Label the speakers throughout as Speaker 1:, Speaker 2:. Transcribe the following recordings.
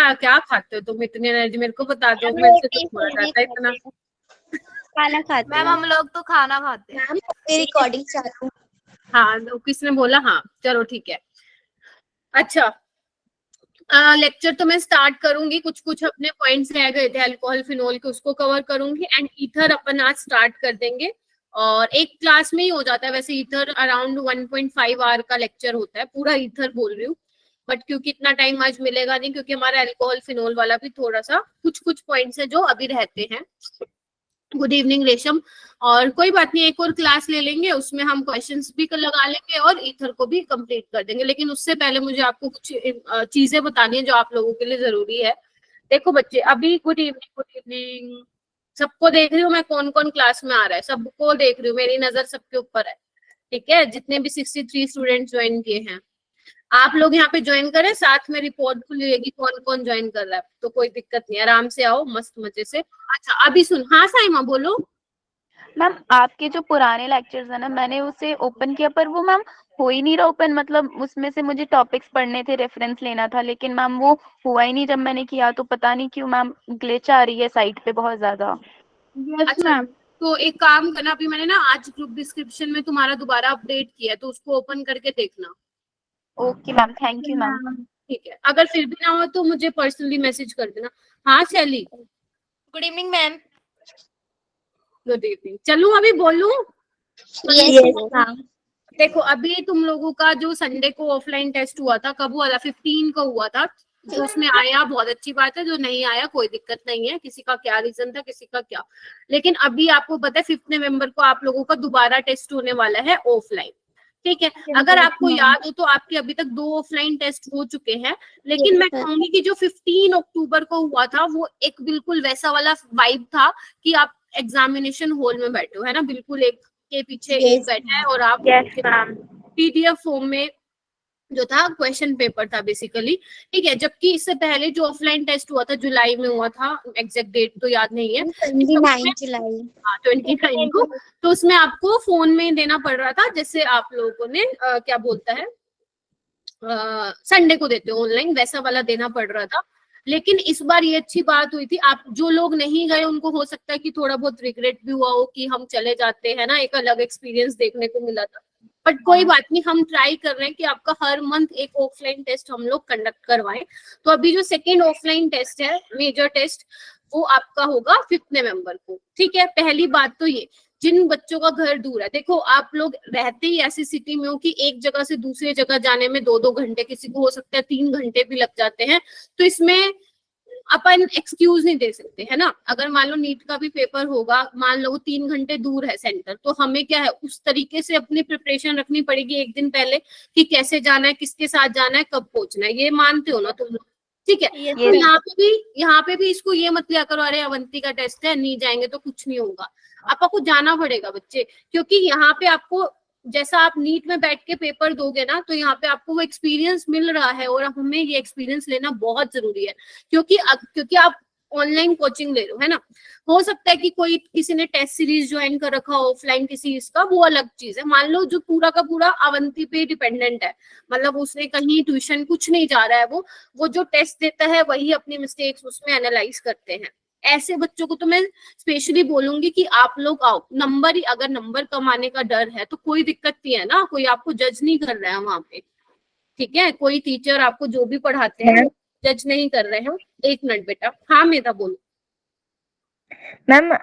Speaker 1: क्या क्या खाते हो तुम इतनी एनर्जी, मेरे को बता दो, मेरे से तो थोड़ा जाता है इतना।
Speaker 2: खाना खाते
Speaker 3: मैम हम लोग तो खाना खाते हैं।
Speaker 2: मैम रिकॉर्डिंग चालू।
Speaker 1: हाँ तो किसने बोला? हाँ चलो ठीक है। अच्छा लेक्चर तो मैं स्टार्ट करूंगी, कुछ कुछ अपने पॉइंट्स रह गए थे अल्कोहल फिनोल के, उसको कवर करूंगी। एंड ईथर अपन आज स्टार्ट कर देंगे, और एक क्लास में ही हो जाता है वैसे। ईथर अराउंड 1.5 आवर का लेक्चर होता है, पूरा ईथर बोल रही हूँ, बट क्योंकि इतना टाइम आज मिलेगा नहीं, क्योंकि हमारा अल्कोहल फिनोल वाला भी थोड़ा सा कुछ कुछ पॉइंट्स है जो अभी रहते हैं। गुड इवनिंग रेशम। और कोई बात नहीं, एक और क्लास ले लेंगे, उसमें हम क्वेश्चंस भी लगा लेंगे और ईथर को भी कंप्लीट कर देंगे। लेकिन उससे पहले मुझे आपको कुछ चीजें बतानी है जो आप लोगों के लिए जरूरी है। देखो बच्चे, अभी गुड इवनिंग, गुड इवनिंग सबको देख रही हूँ मैं, कौन कौन क्लास में आ रहा है सबको देख रही हूँ, मेरी नजर सबके ऊपर है। ठीक है, जितने भी 63 स्टूडेंट ज्वाइन किए हैं आप लोग यहाँ पे ज्वाइन करें, साथ में रिपोर्ट खुलेगी कौन कौन ज्वाइन कर रहा है, तो कोई दिक्कत नहीं, आराम से आओ मस्त मजे से। अच्छा अभी सुन, हाँ साइमा बोलो।
Speaker 4: मैम आपके जो पुराने लेक्चर्स है ना, मैंने उसे ओपन किया पर वो मैम हो ही नहीं रहा ओपन, मतलब उसमें से मुझे टॉपिक्स पढ़ने थे, रेफरेंस लेना था, लेकिन मैम वो हुआ ही नहीं जब मैंने किया। तो पता नहीं क्यों मैम ग्लिच आ रही है साइट पे बहुत ज्यादा।
Speaker 1: अच्छा तो एक काम करना, अभी मैंने ना आज ग्रुप डिस्क्रिप्शन में तुम्हारा दोबारा अपडेट किया है, तो उसको ओपन करके देखना।
Speaker 4: Okay ma'am, thank you ma'am.
Speaker 1: ठीक है, अगर फिर भी ना हो तो मुझे पर्सनली मैसेज कर देना। हाँ शैली।
Speaker 3: Good evening ma'am.
Speaker 1: Good evening. चलूं अभी बोलूं? देखो अभी तुम लोगों का जो संडे को ऑफलाइन टेस्ट हुआ था, कब हुआ था? 15 को हुआ था। जो उसमें आया बहुत अच्छी बात है, जो नहीं आया कोई दिक्कत नहीं है, किसी का क्या रीजन था किसी का क्या। लेकिन अभी आपको पता है 5 नवंबर को आप लोगों का दोबारा टेस्ट होने वाला है ऑफलाइन। ठीक है, अगर आपको याद हो तो आपके अभी तक 2 ऑफलाइन टेस्ट हो चुके हैं, लेकिन मैं कहूंगी कि जो 15 अक्टूबर को हुआ था वो एक बिल्कुल वैसा वाला वाइब था कि आप एग्जामिनेशन हॉल में बैठे हो, है ना, बिल्कुल एक के पीछे एक बैठा है और आप पीडीएफ फॉर्म में जो था क्वेश्चन पेपर था बेसिकली। ठीक है, जबकि इससे पहले जो ऑफलाइन टेस्ट हुआ था जुलाई में हुआ था, एग्जैक्ट डेट तो याद नहीं है,
Speaker 2: 29 जुलाई।
Speaker 1: हाँ 29 को। तो उसमें आपको फोन में देना पड़ रहा था, जैसे आप लोगों ने क्या बोलता है संडे को देते हो ऑनलाइन, वैसा वाला देना पड़ रहा था। लेकिन इस बार ये अच्छी बात हुई थी, आप जो लोग नहीं गए उनको हो सकता है कि थोड़ा बहुत रिग्रेट भी हुआ हो कि हम चले जाते हैं ना, एक अलग एक्सपीरियंस देखने को मिला था। बट कोई बात नहीं, हम ट्राई कर रहे हैं कि आपका हर मंथ एक ऑफलाइन टेस्ट हम लोग कंडक्ट करवाएं। तो अभी जो सेकेंड ऑफलाइन टेस्ट है, मेजर टेस्ट, वो आपका होगा 5 नवंबर को। ठीक है, पहली बात तो ये, जिन बच्चों का घर दूर है, देखो आप लोग रहते ही ऐसी सिटी में हो कि एक जगह से दूसरी जगह जाने में 2-2 घंटे, किसी को हो सकता है 3 घंटे भी लग जाते हैं, तो इसमें अपन एक्सक्यूज नहीं दे सकते, है ना। अगर मान लो नीट का भी पेपर होगा, मान लो 3 घंटे दूर है सेंटर, तो हमें क्या है उस तरीके से अपनी प्रिपरेशन रखनी पड़ेगी एक दिन पहले कि कैसे जाना है, किसके साथ जाना है, कब पहुंचना है, ये मानते हो ना तुम लोग? ठीक है, तो यहाँ पे भी इसको ये मत लिया करो अरे अवंती का टेस्ट है नहीं जाएंगे तो कुछ नहीं होगा। आपको जाना पड़ेगा बच्चे, क्योंकि यहाँ पे आपको जैसा आप नीट में बैठ के पेपर दोगे ना, तो यहाँ पे आपको वो एक्सपीरियंस मिल रहा है, और हमें ये एक्सपीरियंस लेना बहुत जरूरी है, क्योंकि आप ऑनलाइन कोचिंग ले रहे हो, है ना। हो सकता है कि कोई किसी ने टेस्ट सीरीज ज्वाइन कर रखा हो ऑफलाइन किसी इसका, वो अलग चीज है। मान लो जो पूरा का पूरा अवंती पे डिपेंडेंट है, मतलब उसने कहीं ट्यूशन कुछ नहीं जा रहा है, वो जो टेस्ट देता है वही अपनी मिस्टेक्स उसमें एनालाइज करते हैं। ऐसे बच्चों को तो मैं स्पेशली बोलूंगी कि आप लोग आओ। नंबर ही, अगर नंबर कमाने का डर है तो कोई दिक्कत नहीं है ना, कोई आपको जज नहीं कर रहा है वहां पे। ठीक है, कोई टीचर आपको जो भी पढ़ाते हैं जज नहीं कर रहे हैं। एक मिनट बेटा, हाँ मेरा बोलो।
Speaker 5: मैम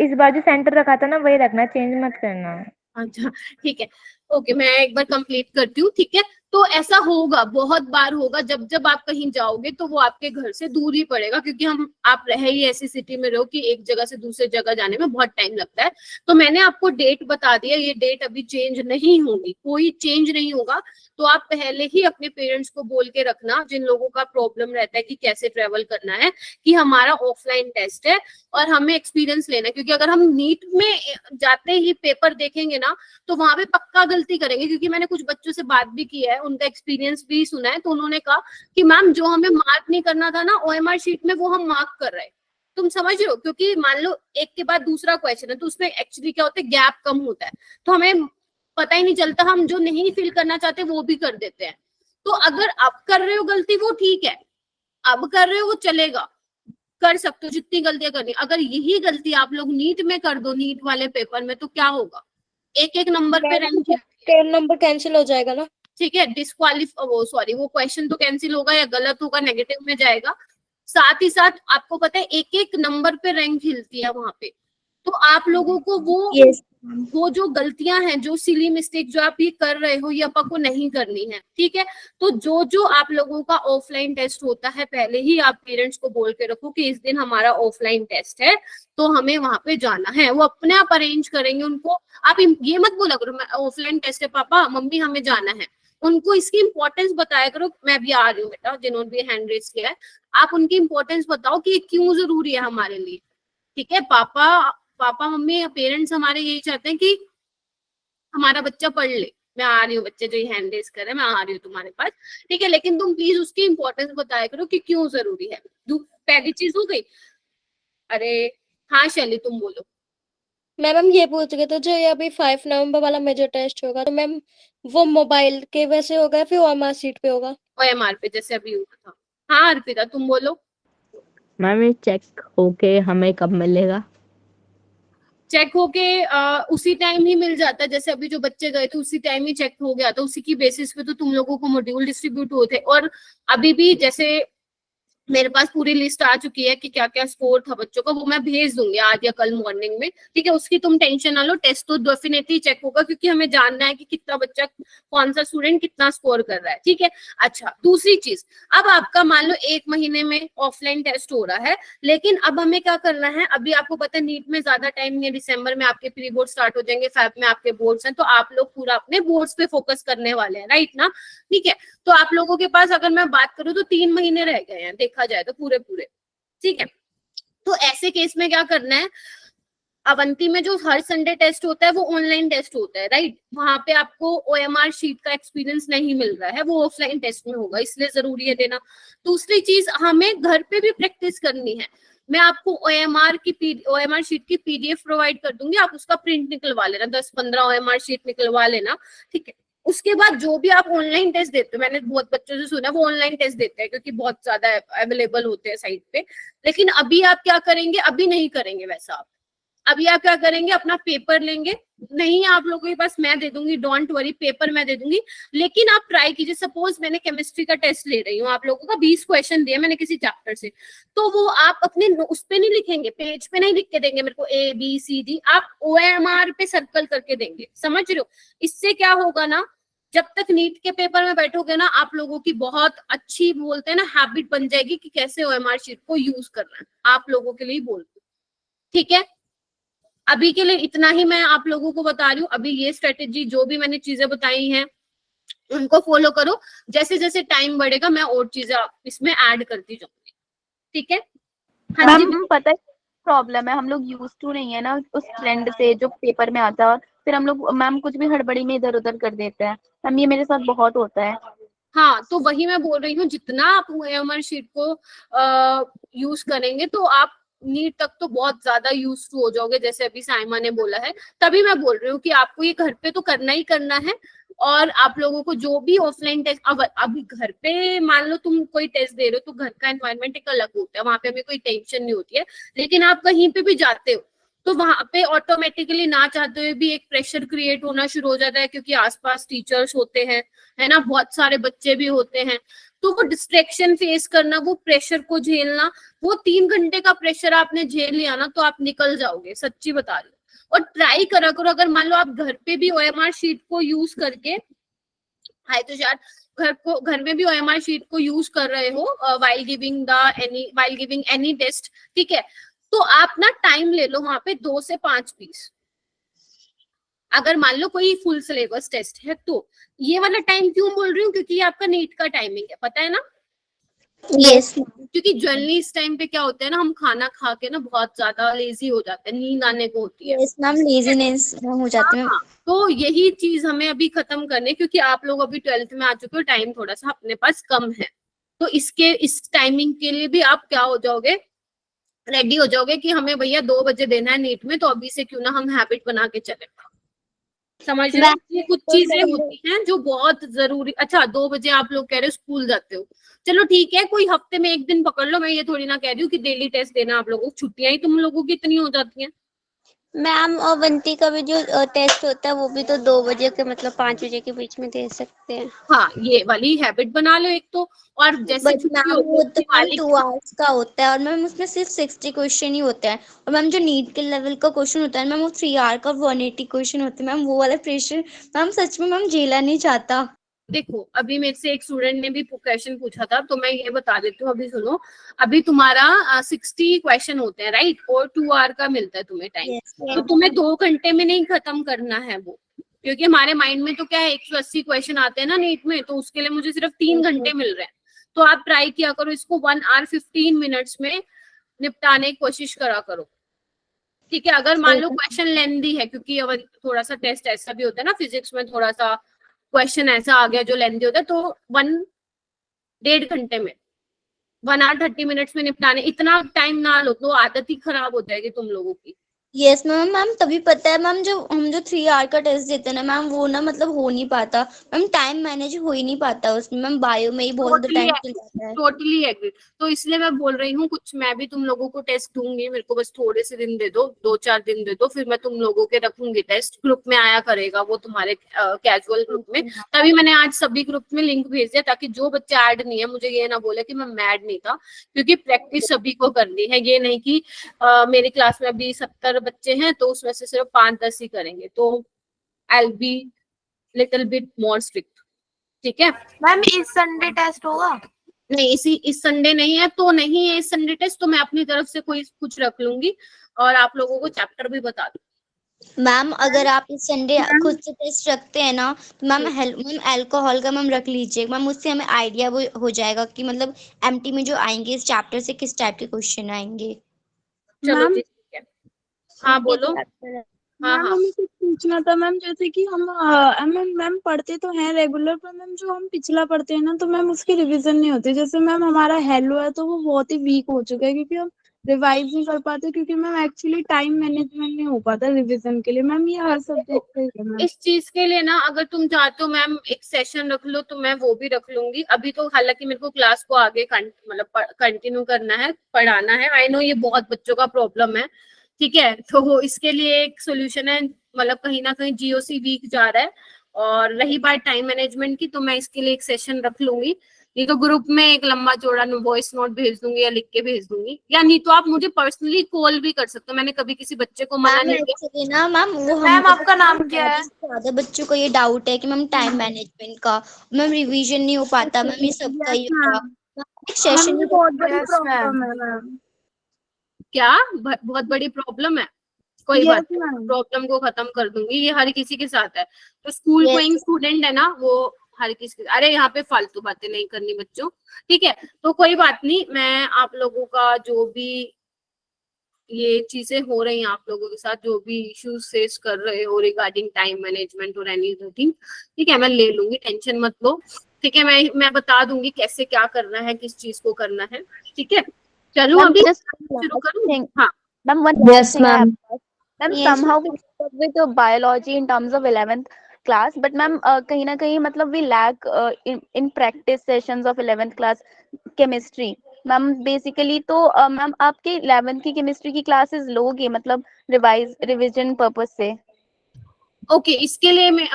Speaker 5: इस बार जो सेंटर रखा था ना वही रखना, चेंज मत करना।
Speaker 1: अच्छा ठीक है, ओके मैं एक बार कंप्लीट करती हूँ। ठीक है, तो ऐसा होगा, बहुत बार होगा, जब जब आप कहीं जाओगे तो वो आपके घर से दूर ही पड़ेगा, क्योंकि आप रहे ही ऐसी सिटी में रहो कि एक जगह से दूसरी जगह जाने में बहुत टाइम लगता है। तो मैंने आपको डेट बता दिया, ये डेट अभी चेंज नहीं होगी, कोई चेंज नहीं होगा। तो आप पहले ही अपने पेरेंट्स को बोल के रखना, जिन लोगों का प्रॉब्लम रहता है कि कैसे ट्रेवल करना है, कि हमारा ऑफलाइन टेस्ट है और हमें एक्सपीरियंस लेना है। क्योंकि अगर हम नीट में जाते ही पेपर देखेंगे ना, तो वहां पे पक्का गलती करेंगे। क्योंकि मैंने कुछ बच्चों से बात भी की है, उनका एक्सपीरियंस भी सुना है, तो उन्होंने कहा कि मैम जो हमें मार्क नहीं करना था ना ओएमआर शीट में, वो हम मार्क कर रहे हैं। तुम समझ रहे हो, क्योंकि मान लो एक के बाद दूसरा क्वेश्चन है, तो उसमें एक्चुअली क्या होता है, गैप कम होता है, तो हमें पता ही नहीं चलता, हम जो नहीं फिल करना चाहते वो भी कर देते हैं। तो अगर आप कर रहे हो गलती वो ठीक है, अब कर रहे हो वो चलेगा, कर सकते हो जितनी गलतियां करनी। अगर यही गलती आप लोग नीट में कर दो, नीट वाले पेपर में, तो क्या होगा, एक एक नंबर पे रैंक,
Speaker 3: 10 नंबर कैंसिल हो जाएगा ना।
Speaker 1: ठीक है, वो क्वेश्चन तो कैंसिल होगा या गलत होगा, नेगेटिव में जाएगा। साथ ही साथ आपको पता है एक एक नंबर पे रैंक हिलती है वहां पे। तो आप लोगों को
Speaker 2: यस
Speaker 1: वो जो गलतियां हैं, जो सिली मिस्टेक जो आप ये कर रहे हो, ये आपको नहीं करनी है, ठीक है। तो जो जो आप लोगों का ऑफलाइन टेस्ट होता है, पहले ही आप पेरेंट्स को बोल के रखो कि इस दिन हमारा ऑफलाइन टेस्ट है, तो हमें वहां पे जाना है। वो अपने आप अरेंज करेंगे उनको। आप ये मत बोला करो ऑफलाइन टेस्ट है पापा मम्मी हमें जाना है। उनको इसकी इंपॉर्टेंस बताया करो। मैं भी आ रही हूँ बेटा, जिन्होंने भी हैंड रेज किया है, आप उनकी इंपॉर्टेंस बताओ कि ये क्यों जरूरी है हमारे लिए, ठीक है। पापा मम्मी पेरेंट्स हमारे यही चाहते हैं कि हमारा बच्चा पढ़ ले। मैं आ रही हूँ बच्चे जो हैंड रेज कर रहे हैं, मैं आ रही हूँ तुम्हारे पास, ठीक है। लेकिन तुम प्लीज उसकी इंपॉर्टेंस बताया करो कि क्यों जरूरी है। पहली चीज हो गई। अरे हाँ शैली तुम बोलो।
Speaker 3: मैम हम ये पूछ रहे थे, जो ये अभी 5 नवंबर वाला मेजर टेस्ट होगा, तो मैम वो मोबाइल के वैसे होगा या फिर ओएमआर सीट पे होगा?
Speaker 1: OMR पे जैसे अभी हुआ था। हाँ अर्पिता तुम बोलो।
Speaker 6: मैम ये चेक होके हमें कब मिलेगा?
Speaker 1: चेक होके उसी टाइम ही मिल जाता है, जैसे अभी जो बच्चे गए थे उसी टाइम ही चेक हो गया था। उसी की बेसिस पे तो तुम लोगों को मॉड्यूल डिस्ट्रीब्यूट हुए थे। और अभी भी जैसे मेरे पास पूरी लिस्ट आ चुकी है कि क्या क्या स्कोर था बच्चों का, वो मैं भेज दूंगी आज या कल मॉर्निंग में, ठीक है। उसकी तुम टेंशन ना लो, टेस्ट तो डेफिनेटली चेक होगा, क्योंकि हमें जानना है कि कितना बच्चा, कौन सा स्टूडेंट कितना स्कोर कर रहा है, ठीक है। अच्छा दूसरी चीज, अब आपका मान लो 1 महीने में ऑफलाइन टेस्ट हो रहा है, लेकिन अब हमें क्या करना है, अभी आपको पता है नीट में ज्यादा टाइम नहीं है, दिसंबर में आपके प्री बोर्ड स्टार्ट हो जाएंगे, फेब में आपके बोर्ड्स हैं, तो आप लोग पूरा अपने बोर्ड्स पे फोकस करने वाले हैं, राइट ना, ठीक है। तो आप लोगों के पास अगर मैं बात करूं तो 3 महीने रह गए हैं देखा जाए तो पूरे, ठीक है। तो ऐसे केस में क्या करना है, अवंती में जो हर संडे टेस्ट होता है वो ऑनलाइन टेस्ट होता है, राइट। वहां पे आपको OMR शीट का एक्सपीरियंस नहीं मिल रहा है, वो ऑफलाइन टेस्ट में होगा, इसलिए जरूरी है देना। दूसरी चीज, हमें घर पे भी प्रैक्टिस करनी है। मैं आपको OMR शीट की PDF प्रोवाइड कर दूंगी, आप उसका प्रिंट निकलवा लेना, 10-15 OMR शीट निकलवा लेना, ठीक है। उसके बाद जो भी आप ऑनलाइन टेस्ट देते हो, मैंने बहुत बच्चों से सुना वो ऑनलाइन टेस्ट देते हैं क्योंकि बहुत ज्यादा अवेलेबल होते हैं साइट पे। लेकिन अभी आप क्या करेंगे, अभी नहीं करेंगे वैसा। आप अभी आप क्या करेंगे, अपना पेपर लेंगे, नहीं आप लोगों के पास मैं दे दूंगी, डोंट वरी, पेपर मैं दे दूंगी। लेकिन आप ट्राई कीजिए, सपोज मैंने केमिस्ट्री का टेस्ट ले रही हूँ, आप लोगों का 20 क्वेश्चन दिया मैंने किसी चैप्टर से, तो वो आप अपने उस पे नहीं लिखेंगे, पेज पे नहीं लिख के देंगे मेरे को ABCD, आप OMR पे सर्कल करके देंगे, समझ रहे हो। इससे क्या होगा ना, जब तक नीट के पेपर में बैठोगे ना, आप लोगों की बहुत अच्छी, बोलते हैं ना, हैबिट बन जाएगी कि कैसे OMR शीट को यूज करना है। आप लोगों के लिए बोलती हूँ, ठीक है। अभी के लिए इतना ही मैं आप लोगों को बता रही हूँ। अभी ये स्ट्रेटेजी जो भी मैंने चीजें बताई हैं उनको फॉलो करो, जैसे जैसे टाइम बढ़ेगा मैं और चीजें इसमें ऐड करती जाऊंगी, ठीक है। हाँ जी
Speaker 4: मैम पता है प्रॉब्लम है, हम लोग यूज टू नहीं है ना उस ट्रेंड से जो पेपर में आता है, और फिर हम लोग मैम कुछ भी हड़बड़ी में इधर उधर कर देते हैं। मैम ये मेरे साथ बहुत होता है।
Speaker 1: हाँ, तो वही मैं बोल रही हूँ, जितना आप OMR शीट को यूज करेंगे तो आप नीट तक तो बहुत ज्यादा यूज टू हो जाओगे, जैसे अभी साइमा ने बोला है। तभी मैं बोल रही हूँ कि आपको ये घर पे तो करना ही करना है। और आप लोगों को जो भी ऑफलाइन टेस्ट, अब अभी घर पे मान लो तुम कोई टेस्ट दे रहे हो, तो घर का एनवायरनमेंट एक अलग होता है, वहां पे हमें कोई टेंशन नहीं होती है। लेकिन आप कहीं पे भी जाते हो तो वहां पे ऑटोमेटिकली ना चाहते हुए भी एक प्रेशर क्रिएट होना शुरू हो जाता है, क्योंकि आसपास टीचर्स होते हैं, है ना, बहुत सारे बच्चे भी होते हैं। तो वो डिस्ट्रैक्शन फेस करना, वो प्रेशर को झेलना, वो 3 घंटे का प्रेशर आपने झेल लिया ना तो आप निकल जाओगे, सच्ची बता रही हूँ। और ट्राई करा करो, अगर मान लो आप घर पे भी OMR शीट को यूज करके, हाय तो यार, घर में भी OMR शीट को यूज कर रहे हो वाइल गिविंग एनी टेस्ट, ठीक है, तो आप ना टाइम ले लो वहां पे 2 से 5 पीस। अगर मान लो कोई फुल सिलेबस टेस्ट है, तो ये वाला टाइम क्यों बोल रही हूँ, क्योंकि ये आपका नीट का टाइमिंग है, पता है ना।
Speaker 2: यस
Speaker 1: क्योंकि जनरली इस टाइम पे क्या होता है ना, हम खाना खा के ना बहुत ज्यादा लेजी हो जाते हैं, नींद आने को होती है।
Speaker 2: यस मैम, लेजीनेस हो जाती है।
Speaker 1: हाँ, तो यही चीज हमें अभी खत्म करनी है, क्योंकि आप लोग अभी 12th में आ चुके हो, टाइम थोड़ा सा अपने पास कम है। तो इस टाइमिंग के लिए भी आप क्या हो जाओगे, रेडी हो जाओगे कि हमें भैया 2 बजे देना है नीट में, तो अभी से क्यों ना हम हैबिट बना के चले। समझ रहे हो? ये कुछ चीजें होती हैं जो बहुत जरूरी। अच्छा 2 बजे आप लोग कह रहे हो स्कूल जाते हो, चलो ठीक है, कोई हफ्ते में एक दिन पकड़ लो। मैं ये थोड़ी ना कह रही हूँ कि डेली टेस्ट देना आप लोगों को, छुट्टियां ही तुम लोगों की इतनी हो जाती हैं।
Speaker 2: मैम और बंटी का भी जो टेस्ट होता है वो भी तो 2 बजे के मतलब 5 बजे के बीच में दे सकते हैं।
Speaker 1: हाँ ये वाली हैबिट बना लो एक तो। और जैसे
Speaker 2: बट
Speaker 1: छुट्टी
Speaker 2: मैम
Speaker 1: होती
Speaker 2: वो
Speaker 1: है
Speaker 2: तो मैम
Speaker 1: दिवाली
Speaker 2: 2 आवर्स का होता है और मैम उसमें सिर्फ 60 क्वेश्चन ही होते हैं। और मैम जो नीट के लेवल का क्वेश्चन होता है मैम वो 3 आवर का 180 क्वेश्चन होते हैं। मैम वो वाला प्रेशर मैम सच में मैम झेला नहीं चाहता।
Speaker 1: देखो अभी मेरे से एक स्टूडेंट ने भी क्वेश्चन पूछा था, तो मैं ये बता देती हूँ। अभी सुनो, अभी तुम्हारा 60 क्वेश्चन होते हैं राइट, और 2 आवर का मिलता है तुम्हें टाइम।
Speaker 2: यस
Speaker 1: तो तुम्हें 2 घंटे में नहीं खत्म करना है वो, क्योंकि हमारे माइंड में तो क्या है 180 क्वेश्चन आते हैं ना नीट में, तो उसके लिए मुझे सिर्फ 3 घंटे मिल रहे हैं। तो आप ट्राई किया करो इसको 1 आवर 15 मिनट्स में निपटाने की कोशिश करा करो, ठीक है। अगर मान लो क्वेश्चन लेंदी है, क्योंकि अब थोड़ा सा टेस्ट ऐसा भी होता है ना, फिजिक्स में थोड़ा सा क्वेश्चन ऐसा आ गया जो लेंदी होता है, तो 1.5 घंटे में 1 आवर 30 मिनट्स में निपटाने। इतना टाइम ना लो तो आदत ही खराब हो जाएगी तुम लोगों की।
Speaker 2: Yes ma'am. मैम तभी पता है मैम जो हम जो 3 आवर का टेस्ट देते हैं ना मैम वो ना मतलब हो नहीं पाता। मैम टाइम मैनेज हो ही नहीं पाता उसमें। मैम बायो में ही बहुत
Speaker 1: टोटली
Speaker 2: टाइम चल जाता है।
Speaker 1: Totally agree. तो इसलिए मैं बोल रही हूँ कुछ मैं भी तुम लोगों को टेस्ट दूंगी, मेरे को बस थोड़े से दिन दे दो, 2-4 दिन दे दो, फिर मैं तुम लोगों के रखूंगी टेस्ट। ग्रुप में आया करेगा वो तुम्हारे कैजुअल ग्रुप में। तभी मैंने आज सभी ग्रुप में लिंक भेज दिया, ताकि जो बच्चे ऐड नहीं है मुझे ये ना बोले कि मैं ऐड नहीं था, क्योंकि प्रैक्टिस सभी को करनी है। ये नहीं कि मेरी क्लास में अभी 70 बच्चे हैं तो उसमें से सिर्फ 5-10 ही करेंगे, तो I will be little bit more strict, ठीक है।
Speaker 7: मैम इस संडे टेस्ट होगा?
Speaker 1: नहीं इस संडे नहीं है, तो नहीं है इस संडे टेस्ट, तो मैं अपनी तरफ से कोई कुछ रख लूंगी और आप लोगों को चैप्टर भी बता दूँ।
Speaker 2: मैम अगर आप इस संडे खुद से टेस्ट रखते हैं ना तो मैम मैम अल्कोहल का मैम रख लीजिए मैम। उससे हमें आइडिया हो जाएगा कि मतलब एमटी में जो आएंगे इस चैप्टर से किस टाइप के क्वेश्चन आएंगे।
Speaker 1: चलो जी ठीक है। हाँ बोलो। हाँ
Speaker 8: मैम
Speaker 1: हाँ
Speaker 8: हमें कुछ पूछना था मैम, जैसे कि हम मैम पढ़ते तो हैं रेगुलर, पर मैम जो हम पिछला पढ़ते हैं ना तो मैम उसकी रिवीजन नहीं होती। जैसे मैम हमारा हेलो है तो वो बहुत ही वीक हो चुका है, क्योंकि हम रिवाइज नहीं कर पाते, क्योंकि मैम एक्चुअली टाइम मैनेजमेंट नहीं हो पाता रिवीजन के लिए। मैम ये हर सब्जेक्ट पे है मैम।
Speaker 1: इस चीज के लिए ना अगर तुम चाहते हो मैम एक सेशन रख लो, तो मैं वो भी रख लूंगी। अभी तो हालांकि मेरे को क्लास को आगे मतलब कंटिन्यू करना है, पढ़ाना है। आई नो ये बहुत बच्चों का प्रॉब्लम है, ठीक है। तो इसके लिए एक सोल्यूशन है, मतलब कहीं ना कहीं जीओसी वीक जा रहा है। और रही बात टाइम मैनेजमेंट की, तो मैं इसके लिए एक सेशन रख लूंगी। नहीं तो ग्रुप में एक लंबा चौड़ा वॉइस नोट भेज दूंगी या लिख के भेज दूंगी, या नहीं तो आप मुझे पर्सनली कॉल भी कर सकते हो। मैंने कभी किसी बच्चे को मना
Speaker 2: मैम
Speaker 1: नहीं किया।
Speaker 2: एक्चुअली ना मैम वो
Speaker 7: मैम आपका नाम क्या है?
Speaker 2: ज्यादा बच्चों को ये डाउट है कि मैम टाइम मैनेजमेंट का मैम रिवीजन नहीं हो पाता। मैम ये सबका ही होगा। एक सेशन
Speaker 8: ये बहुत बड़ी
Speaker 7: Yes,
Speaker 8: प्रॉब्लम है मैम।
Speaker 1: क्या बहुत बड़ी प्रॉब्लम है? कोई
Speaker 8: यस
Speaker 1: बात नहीं,
Speaker 8: मैम।
Speaker 1: प्रॉब्लम को खत्म कर दूंगी। ये हर किसी के साथ है। तो स्कूल
Speaker 2: Yes.
Speaker 1: गोइंग स्टूडेंट है ना वो, हर किसी अरे यहाँ पे फालतू बातें नहीं करनी बच्चों, ठीक है। तो कोई बात नहीं, मैं आप लोगों का जो भी ये चीजें हो रही हैं आप लोगों के साथ, जो भी इश्यूज फेस कर रहे हो रिगार्डिंग टाइम मैनेजमेंट और एनीथिंग, ठीक है, मैं ले लूंगी, टेंशन मत लो, ठीक है। मैं बता दूंगी कैसे क्या करना है, किस चीज को करना है, ठीक है। चलो
Speaker 4: Ma'am,
Speaker 1: अभी
Speaker 4: just
Speaker 1: शुरू
Speaker 4: last
Speaker 1: करूँ?
Speaker 4: thing.
Speaker 1: हाँ
Speaker 4: Ma'am, one
Speaker 6: Yes,
Speaker 4: last thing I have
Speaker 6: ma'am.
Speaker 4: to ask. Ma'am,
Speaker 2: Yes,
Speaker 4: somehow we keep up with biology in terms of 11th class, but ma'am, कहीं ना कहीं मतलब we lack in practice sessions of 11th class chemistry. Ma'am basically तो ma'am आपके 11th की chemistry की classes लोगे मतलब रिविजन पर्पस से?
Speaker 1: ओके इसके लिए मैं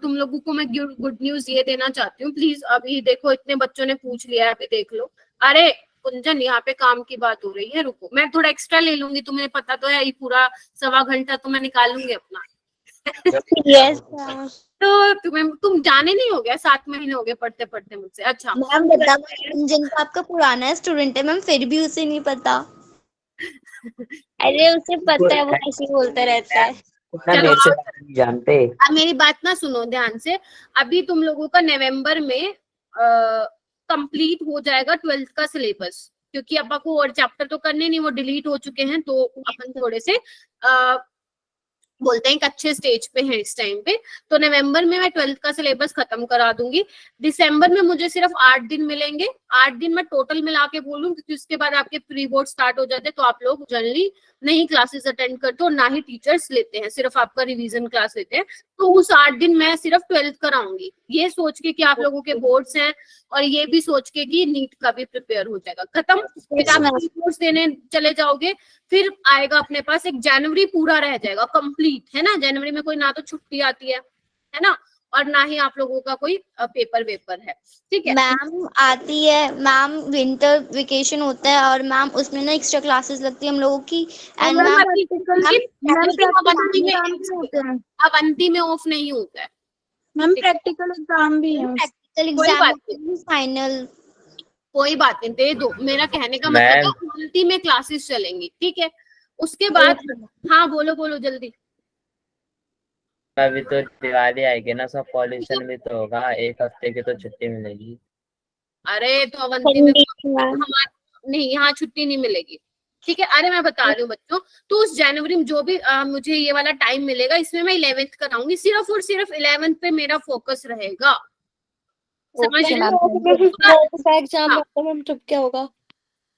Speaker 1: तुम लोगों को मैं गुड न्यूज ये देना चाहती हूँ। प्लीज अभी देखो, इतने बच्चों ने पूछ लिया है, अभी देख लो। अरे कुंजन यहाँ पे काम की बात हो रही है, रुको, मैं थोड़ा एक्स्ट्रा ले लूंगी। तुम्हें पता तो है ये पूरा 1.25 घंटा तो मैं निकाल लूंगी अपना।
Speaker 2: yes.
Speaker 1: तो तुम जाने नहीं हो गया, 7 महीने हो गए पढ़ते पढ़ते मुझसे। अच्छा
Speaker 2: मैम बता इंजन का आपका पुराना स्टूडेंट है मैम, फिर भी उसे नहीं पता। अरे उसे पता है, वो ऐसे ही बोलता रहता है।
Speaker 1: चलो
Speaker 9: नहीं जानते।
Speaker 1: अब मेरी बात ना सुनो ध्यान से। अभी तुम लोगों का नवंबर में कंप्लीट हो जाएगा 12th का सिलेबस, क्योंकि अपन को और चैप्टर तो करने नहीं, वो डिलीट हो चुके हैं। तो अपन थोड़े से बोलते हैं एक अच्छे स्टेज पे है इस टाइम पे। तो नवंबर में मैं 12th का सिलेबस खत्म करा दूंगी। दिसंबर में मुझे सिर्फ 8 दिन मिलेंगे। 8 दिन मैं टोटल मिला के बोलूं, क्योंकि उसके बाद आपके प्री बोर्ड स्टार्ट हो जाते हैं, तो आप लोग जनरली नहीं क्लासेस अटेंड करते और ना ही टीचर्स लेते हैं, सिर्फ आपका रिवीजन क्लास लेते हैं। तो उस 8 दिन मैं सिर्फ 12th कराऊंगी, ये सोच के कि आप लोगों के बोर्ड्स हैं, और ये भी सोच के कि नीट का भी प्रिपेयर हो जाएगा। खत्म। फिर आप बोर्ड्स देने चले जाओगे, फिर आएगा अपने पास एक जनवरी पूरा रह जाएगा कंप्लीट, है ना। जनवरी में कोई ना तो छुट्टी आती है ना, और ना ही आप लोगों का कोई पेपर वेपर है, ठीक है।
Speaker 2: मैम आती है मैम, विंटर वेकेशन होता है और मैम उसमें ना एक्स्ट्रा क्लासेस लगती है हम लोगों की। एंड मैम
Speaker 1: अवंती में ऑफ नहीं होता है
Speaker 8: मैम प्रैक्टिकल एग्जाम भी है।
Speaker 2: प्रैक्टिकल
Speaker 1: कोई बात
Speaker 2: एग्जाम फाइनल,
Speaker 1: कोई बात नहीं, दे दो। मेरा कहने का मतलब है अवंती में क्लासेस चलेंगी, ठीक है। उसके बाद हाँ बोलो बोलो जल्दी।
Speaker 9: अभी तो दिवाली आएगी ना, सब पॉल्यूशन भी तो होगा, 1 हफ्ते की तो छुट्टी मिलेगी।
Speaker 1: अरे तो अवंती में हमारे नहीं, यहाँ छुट्टी नहीं मिलेगी, ठीक है। अरे मैं बता रही हूँ बच्चों, तो उस जनवरी में जो भी मुझे ये वाला टाइम मिलेगा, इसमें मैं 11th कराऊंगी, सिर्फ और सिर्फ 11th पे मेरा फोकस रहेगा, समझ रहे हो?
Speaker 3: एग्जाम मैम तब क्या होगा?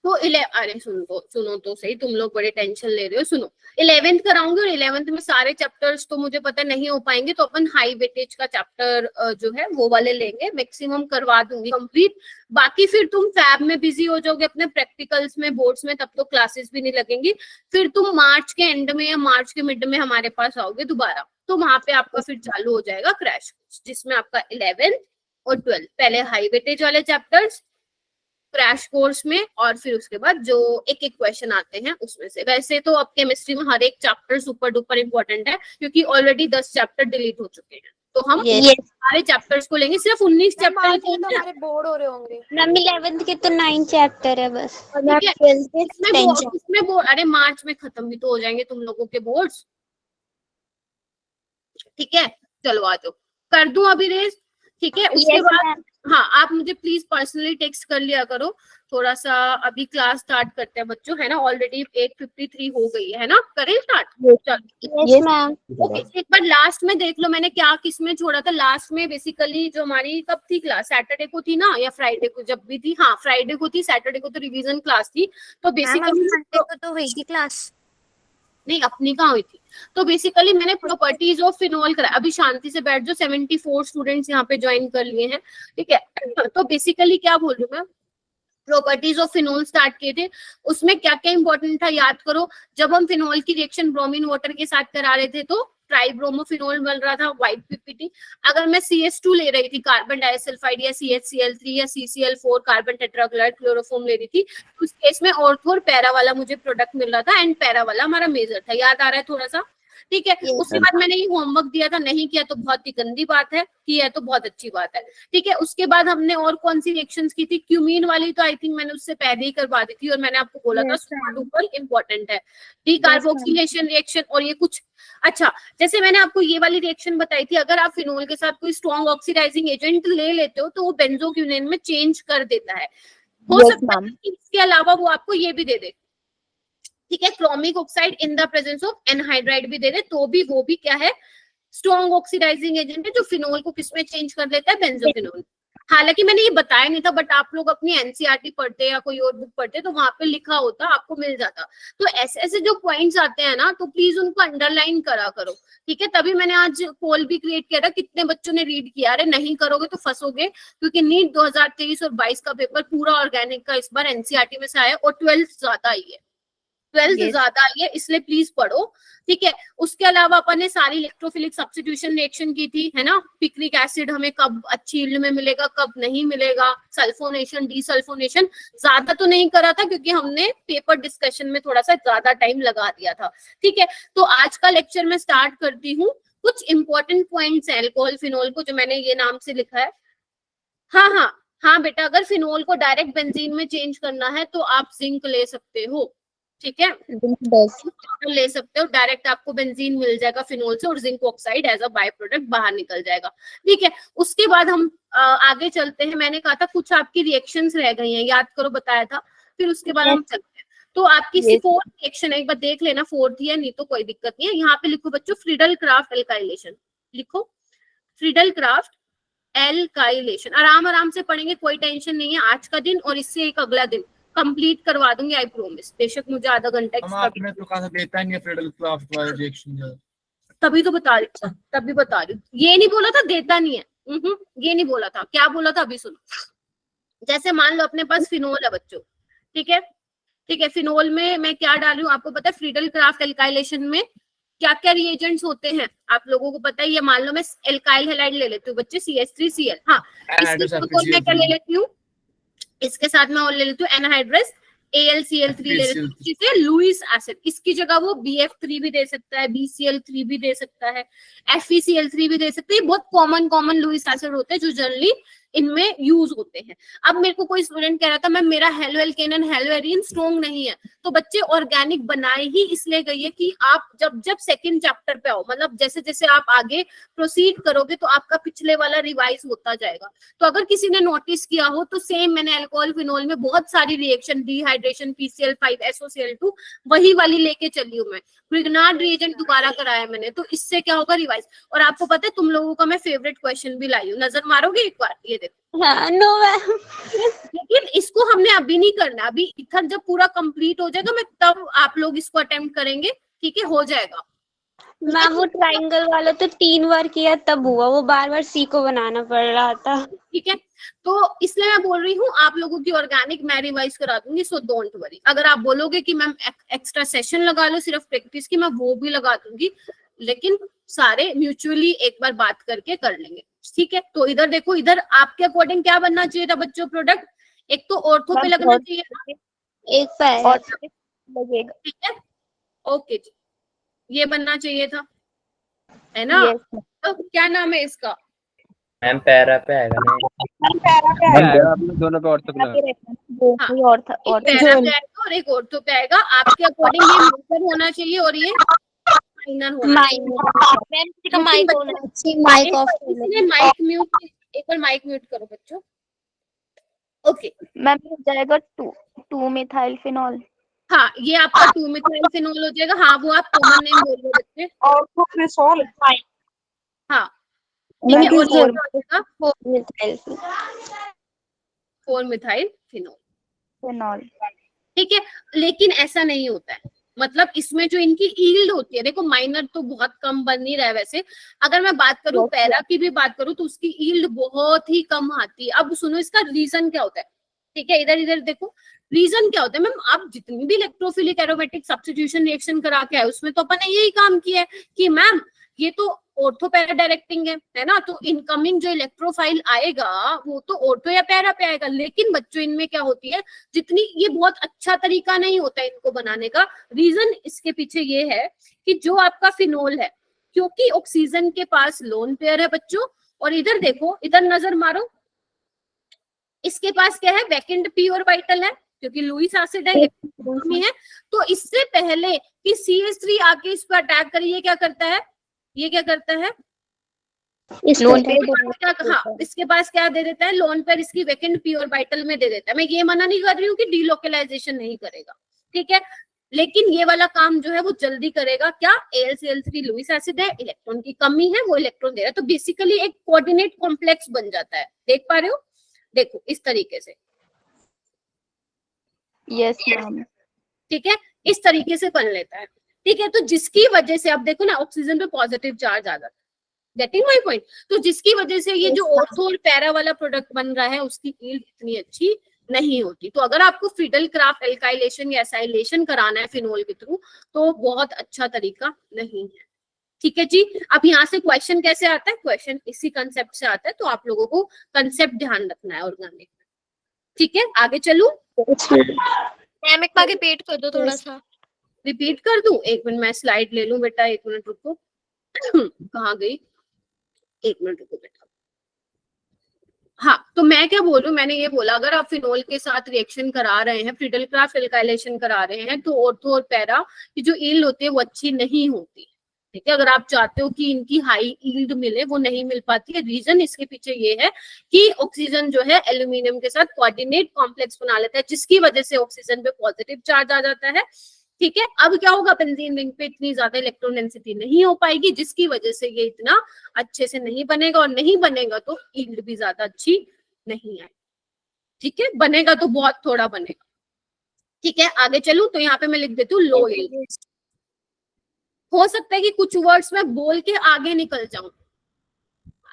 Speaker 1: तो अरे सुनो तो सही, तुम लोग बड़े टेंशन ले रहे हो। सुनो, 11th कराऊंगी, और 11th में सारे चैप्टर्स तो मुझे पता नहीं हो पाएंगे, तो अपन हाई वेटेज का चैप्टर जो है वो वाले लेंगे, मैक्सिमम करवा दूंगी कंप्लीट। बाकी फिर तुम फैब में बिजी हो जाओगे अपने प्रैक्टिकल्स में, बोर्ड्स में, तब तो क्लासेस भी नहीं लगेंगी। फिर तुम मार्च के एंड में या मार्च के मिड में हमारे पास आओगे दोबारा, तो वहां पे आपका फिर चालू हो जाएगा क्रैश कोर्स, जिसमें आपका 11th और 12th पहले हाई वेटेज वाले चैप्टर्स क्रैश कोर्स में, और फिर उसके बाद जो एक एक क्वेश्चन आते हैं उसमें से। वैसे तो अब केमिस्ट्री में हर एक चैप्टर सुपर डुपर इंपॉर्टेंट है, क्योंकि ऑलरेडी 10 चैप्टर डिलीट हो चुके हैं, तो हम सारे चैप्टर्स को लेंगे। सिर्फ 19 चैप्टर
Speaker 7: तो हमारे बोर्ड हो रहे होंगे
Speaker 2: मैम 11th के तो 9 चैप्टर है बस,
Speaker 1: ठीक है।
Speaker 2: 12th के 10 चैप्टर।
Speaker 1: इसमें बोर्ड अरे मार्च में खत्म भी तो हो जाएंगे तुम लोगों के बोर्ड्स, ठीक है। चलो आ जाओ, कर दूं अभी रेस, ठीक है। उसके बाद हाँ, आप मुझे प्लीज पर्सनली टेक्स्ट कर लिया करो थोड़ा सा। अभी क्लास स्टार्ट करते हैं बच्चों, है ना। ऑलरेडी 8:53 हो गई है ना, करें स्टार्ट?
Speaker 2: Yes ma'am.
Speaker 1: ओके, एक बार लास्ट में देख लो मैंने क्या किसमें छोड़ा था। लास्ट में बेसिकली जो हमारी कब थी क्लास, सैटरडे को थी ना, या फ्राइडे को, जब भी थी, हाँ फ्राइडे को थी, सैटरडे को तो रिवीजन क्लास थी। तो बेसिकली
Speaker 2: संडे को तो हुई थी क्लास,
Speaker 1: नहीं अपनी कहाँ हुई थी। तो बेसिकली मैंने प्रॉपर्टीज ऑफ फिनोल करा। अभी शांति से बैठ जो, 74 स्टूडेंट्स यहाँ पे ज्वाइन कर लिए हैं, ठीक है। तो बेसिकली क्या बोल रही हूँ मैं, प्रॉपर्टीज ऑफ फिनोल स्टार्ट किए थे। उसमें क्या क्या इंपॉर्टेंट था याद करो। जब हम फिनोल की रिएक्शन ब्रोमीन वाटर के साथ करा रहे थे, तो ट्राइब्रोमोफिनोल बन रहा था, व्हाइट पीपीटी। अगर मैं CH2 ले रही थी, कार्बन डाइसल्फाइड, या CHCl3 या CCl4 कार्बन टेट्राक्लोराइड क्लोरोफॉर्म ले रही थी, तो उस केस में ऑर्थो और पैरा वाला मुझे प्रोडक्ट मिल रहा था, एंड पैरा वाला हमारा मेजर था। याद आ रहा है थोड़ा सा, ठीक है। उसके बाद मैंने ये होमवर्क दिया था, नहीं किया तो बहुत ही गंदी बात है, किया है तो बहुत अच्छी बात है, ठीक है। उसके बाद हमने और कौन सी रिएक्शंस की थी, क्यूमीन वाली तो आई थिंक मैंने उससे पहले ही करवा दी थी, और मैंने आपको बोला था सुपर इंपॉर्टेंट है, डीकार्बोक्सिलेशन रिएक्शन। और ये कुछ अच्छा, जैसे मैंने आपको ये वाली रिएक्शन बताई थी, अगर आप फिनोल के साथ कोई स्ट्रॉन्ग ऑक्सीडाइजिंग एजेंट ले लेते हो, तो वो बेंजोक्विनोन में चेंज कर देता है। हो सकता है कि इसके अलावा वो आपको ये भी दे दे, ठीक है, chromic oxide in the presence of anhydride भी दे दे, तो भी वो भी क्या है, स्ट्रॉन्ग ऑक्सीडाइजिंग एजेंट है, जो फिनोल को किसमें चेंज कर देता है, बेंजोक्विनोन। हालांकि मैंने ये बताया नहीं था, बट आप लोग अपनी एनसीईआरटी पढ़ते या कोई और बुक पढ़ते तो वहां पे लिखा होता, आपको मिल जाता। तो ऐसे ऐसे जो पॉइंट्स आते हैं ना, तो प्लीज उनको अंडरलाइन करा करो, ठीक है। तभी मैंने आज पोल भी क्रिएट किया था, कितने बच्चों ने रीड किया। अरे नहीं करोगे तो फंसोगे, क्योंकि नीट 2023 और 22 का पेपर पूरा ऑर्गेनिक का इस बार एनसीईआरटी में से आया, और 12th ज्यादा आई है, 12th ज्यादा आई है, इसलिए प्लीज पढ़ो, ठीक है। उसके अलावा अपन ने सारी इलेक्ट्रोफिलिक सब्स्टिट्यूशन रिएक्शन की थी, है ना। पिक्रिक एसिड हमें कब अच्छी यील्ड में मिलेगा, कब नहीं मिलेगा, सल्फोनेशन, डीसल्फोनेशन ज्यादा तो नहीं करा था, क्योंकि हमने पेपर डिस्कशन में थोड़ा सा ज्यादा टाइम लगा दिया था, ठीक है। तो आज का लेक्चर मैं स्टार्ट करती हूँ। कुछ इंपॉर्टेंट पॉइंट्स है अल्कोहल फिनोल को, जो मैंने ये नाम से लिखा है। हाँ बेटा, अगर फिनोल को डायरेक्ट बेंजीन में चेंज करना है तो आप जिंक ले सकते हो, ठीक है, ले सकते हो डायरेक्ट, आपको बेंजीन मिल जाएगा फिनोल से, और zinc oxide as a by product बाहर निकल जाएगा, ठीक है। उसके बाद हम आगे चलते हैं। मैंने कहा था कुछ आपकी रिएक्शंस रह गई हैं, याद करो, बताया था। फिर उसके बाद हम चलते हैं। तो आपकी
Speaker 3: Yes.
Speaker 1: फोर्थ रिएक्शन है, एक बार देख लेना फोर्थ ही है, नहीं तो कोई दिक्कत नहीं है। यहाँ पे लिखो बच्चों फ्रीडल क्राफ्ट एल्काइलेशन, लिखो फ्रीडल क्राफ्ट एल्काइलेशन। आराम आराम से पढ़ेंगे, कोई टेंशन नहीं है। आज का दिन और इससे एक अगला दिन कंप्लीट करवा दूंगी, आई प्रॉमिस। बेशक मुझे आधा घंटा एक्स्ट्रा,
Speaker 10: आपने तो कहा था देता नहीं है फ्रीडल क्राफ्ट वाला रिएक्शन जो
Speaker 1: तभी तो बता रही हूँ, तभी बता रही हूँ। ये नहीं बोला था देता नहीं है, ये नहीं बोला था। क्या बोला था अभी सुनो। जैसे मान लो अपने पास फिनोल है बच्चों, ठीक है, ठीक है। फिनोल में मैं क्या डाल रही हूँ आपको पता है। फ्रीडल क्राफ्ट एल्काइलेशन में क्या क्या रिएजेंट्स होते हैं आप लोगों को पता है। ये मान लो मैं एल्काइल हैलाइड ले लेती हूँ बच्चे, CH3Cl। हाँ, इसके साथ और मैं क्या ले लेती हूँ, इसके साथ मैं और ले लेती हूँ एनहाइड्रस AlCl3 ले लेती हूँ, जिसे लुईस एसिड। इसकी जगह वो BF3 भी दे सकता है, BCl3 भी दे सकता है, FeCl3 भी दे सकता है। ये बहुत कॉमन लुईस एसिड होते हैं जो जनरली इनमें यूज होते हैं। अब मेरे को कोई स्टूडेंट कह रहा था मैम मेरा halo alkane hello arene strong नहीं है, तो बच्चे ऑर्गेनिक बनाए ही इसलिए गई है कि आप जब सेकंड चैप्टर पे आओ, मतलब जैसे जैसे आप आगे प्रोसीड करोगे तो आपका पिछले वाला रिवाइज होता जाएगा। तो अगर किसी ने नोटिस किया हो तो सेम मैंने अल्कोहल फिनोल में बहुत सारी रिएक्शन, डिहाइड्रेशन, PCl5 SOCl2 वही वाली लेके चली हूँ मैं। ग्रिग्नार्ड रिएजेंट दोबारा कराया मैंने, तो इससे क्या होगा रिवाइज। और आपको पता है तुम लोगों का मैं फेवरेट क्वेश्चन भी लाई हूँ, नजर मारोगे एक बार, ये देखो।
Speaker 3: हाँ, नो मैम।
Speaker 1: लेकिन इसको हमने अभी नहीं करना, अभी इथर जब पूरा कंप्लीट हो जाएगा मैं तब आप लोग इसको अटेम्प्ट करेंगे, ठीक है, हो जाएगा।
Speaker 3: मैम वो ट्रायंगल वाला तो 3 बार किया तब हुआ, वो बार बार C को बनाना पड़ रहा था।
Speaker 1: ठीक है, तो इसलिए मैं बोल रही हूँ आप लोगों की ऑर्गेनिक मैं रिवाइज करा दूंगी, सो डोंट वरी। अगर आप बोलोगे कि मैम एक्स्ट्रा सेशन लगा लो सिर्फ प्रैक्टिस की, मैं वो भी लगा दूंगी, लेकिन सारे म्यूचुअली एक बार बात करके कर लेंगे, ठीक है। तो इधर देखो, इधर आपके अकॉर्डिंग क्या बनना चाहिए था बच्चों प्रोडक्ट। एक तो ऑर्थो पे लगना चाहिए था,
Speaker 3: एक पैरा लगेगा,
Speaker 1: ठीक है, ओके जी, ये बनना चाहिए था, है ना। तो क्या नाम है इसका,
Speaker 9: मैम पैरा पे आएगा ना,
Speaker 11: दोनों पे ऑर्थो
Speaker 1: हाँ, एक पैरा पे आएगा और एक ऑर्थो पे आएगा। आपके अकॉर्डिंग ये मेजर होना चाहिए और ये माइनर होना चाहिए।
Speaker 3: माइक ऑफ
Speaker 1: माइक म्यूट, एक बार माइक म्यूट करो बच्चों, ओके।
Speaker 4: मैम हो जाएगा 2 मिथाइल फिनॉल।
Speaker 1: हाँ, ये आपका 2 मिथाइल फिनोल हो जाएगा। हाँ, वो आप कॉमन नेम बोल रहे बच्चे, हाँ, ठीक है, और ये हो जाएगा 4 मिथाइल फिनोल, ठीक है। लेकिन ऐसा नहीं होता है, मतलब इसमें जो इनकी ईल्ड होती है, देखो माइनर तो बहुत कम बन नहीं रहा है वैसे। अगर मैं बात करूं पैरा की भी बात करूं तो उसकी ईल्ड बहुत ही कम आती है। अब सुनो इसका रीजन क्या होता है, ठीक है, इधर इधर देखो रीजन क्या होता है। मैम आप जितनी भी इलेक्ट्रोफिलिक एरोमेटिक सब्स्टिट्यूशन रिएक्शन करा के आए उसमें तो अपन ने यही काम किया है कि मैम ये तो ऑर्थो पैरा डायरेक्टिंग है ना, तो इनकमिंग जो इलेक्ट्रोफाइल आएगा वो तो ऑर्थो या पैरा पे आएगा। लेकिन बच्चों इनमें क्या होती है, जितनी ये बहुत अच्छा तरीका नहीं होता है इनको बनाने का। रीजन इसके पीछे ये है कि जो आपका फिनोल है, क्योंकि ऑक्सीजन के पास लोन पेयर है बच्चों, और इधर देखो, इधर नजर मारो, इसके पास क्या है, वैकेंट पी और वाइटल है, क्योंकि लुईस एसिड है, है। तो इससे पहले कि CH3 आके इस पर अटैक करे, ये क्या करता है, ये क्या करता है, लोन पेयर, हाँ, इसके पास क्या दे देता है, लोन पेयर इसकी वैकेंट पी और वाइटल में दे देता है। मैं ये मना नहीं कर रही हूँ कि डीलोकलाइजेशन नहीं करेगा, ठीक है, लेकिन ये वाला काम जो है वो जल्दी करेगा। क्या, AlCl3 लुईस एसिड है, इलेक्ट्रॉन की कमी है, वो इलेक्ट्रॉन दे रहा है, तो बेसिकली एक कोऑर्डिनेट कॉम्प्लेक्स बन जाता है। देख पा रहे हो, देखो इस तरीके से,
Speaker 4: यस मैम,
Speaker 1: ठीक है, इस तरीके से बन लेता है, ठीक है। तो जिसकी वजह से अब देखो ना, ऑक्सीजन पे पॉजिटिव चार्ज आ जाता है, गेटिंग माय पॉइंट। तो जिसकी वजह से ये जो ऑर्थो और पैरा वाला प्रोडक्ट बन रहा है उसकी यील्ड इतनी अच्छी नहीं होती। तो अगर आपको फ्रीडल क्राफ्ट एल्काइलेशन या एसाइलेशन कराना है फिनोल के थ्रू तो बहुत अच्छा तरीका नहीं है, ठीक है जी। अब यहाँ से क्वेश्चन कैसे आता है, क्वेश्चन इसी कंसेप्ट से आता है, तो आप लोगों को कंसेप्ट ध्यान रखना है ऑर्गेनिक, ठीक है। आगे चलूं,
Speaker 3: मैम एक बार रिपीट कर दो, थोड़ा सा
Speaker 1: रिपीट कर दूं, एक मिनट मैं स्लाइड ले लूं बेटा, एक मिनट रुको कहाँ गई, एक मिनट रुको बेटा। हाँ, तो मैं क्या बोल रही हूँ, मैंने ये बोला अगर आप फिनोल के साथ रिएक्शन करा रहे हैं, फ्रीडल क्राफ्ट एल्काइलेशन करा रहे हैं, तो ऑर्थो और पैरा की जो ईल्ड होती है वो अच्छी नहीं होती, ठीक है, अगर आप चाहते हो कि इनकी हाई यील्ड मिले, वो नहीं मिल पाती है। रीजन इसके पीछे ये है कि ऑक्सीजन जो है एल्यूमिनियम के साथ कोऑर्डिनेट कॉम्प्लेक्स बना लेता है, जिसकी वजह से ऑक्सीजन पे पॉजिटिव चार्ज आ जाता है। ठीक है, अब क्या होगा, बेंजीन रिंग पे इतनी ज्यादा इलेक्ट्रॉन डेंसिटी नहीं हो पाएगी, जिसकी वजह से ये इतना अच्छे से नहीं बनेगा, और नहीं बनेगा तो यील्ड भी ज्यादा अच्छी नहीं आएगी। ठीक है, बनेगा तो बहुत थोड़ा बनेगा। ठीक है, आगे चलूं तो यहाँ पे मैं लिख देती हूँ लो यील्ड। हो सकता है कि कुछ वर्ड्स में बोल के आगे निकल जाऊं,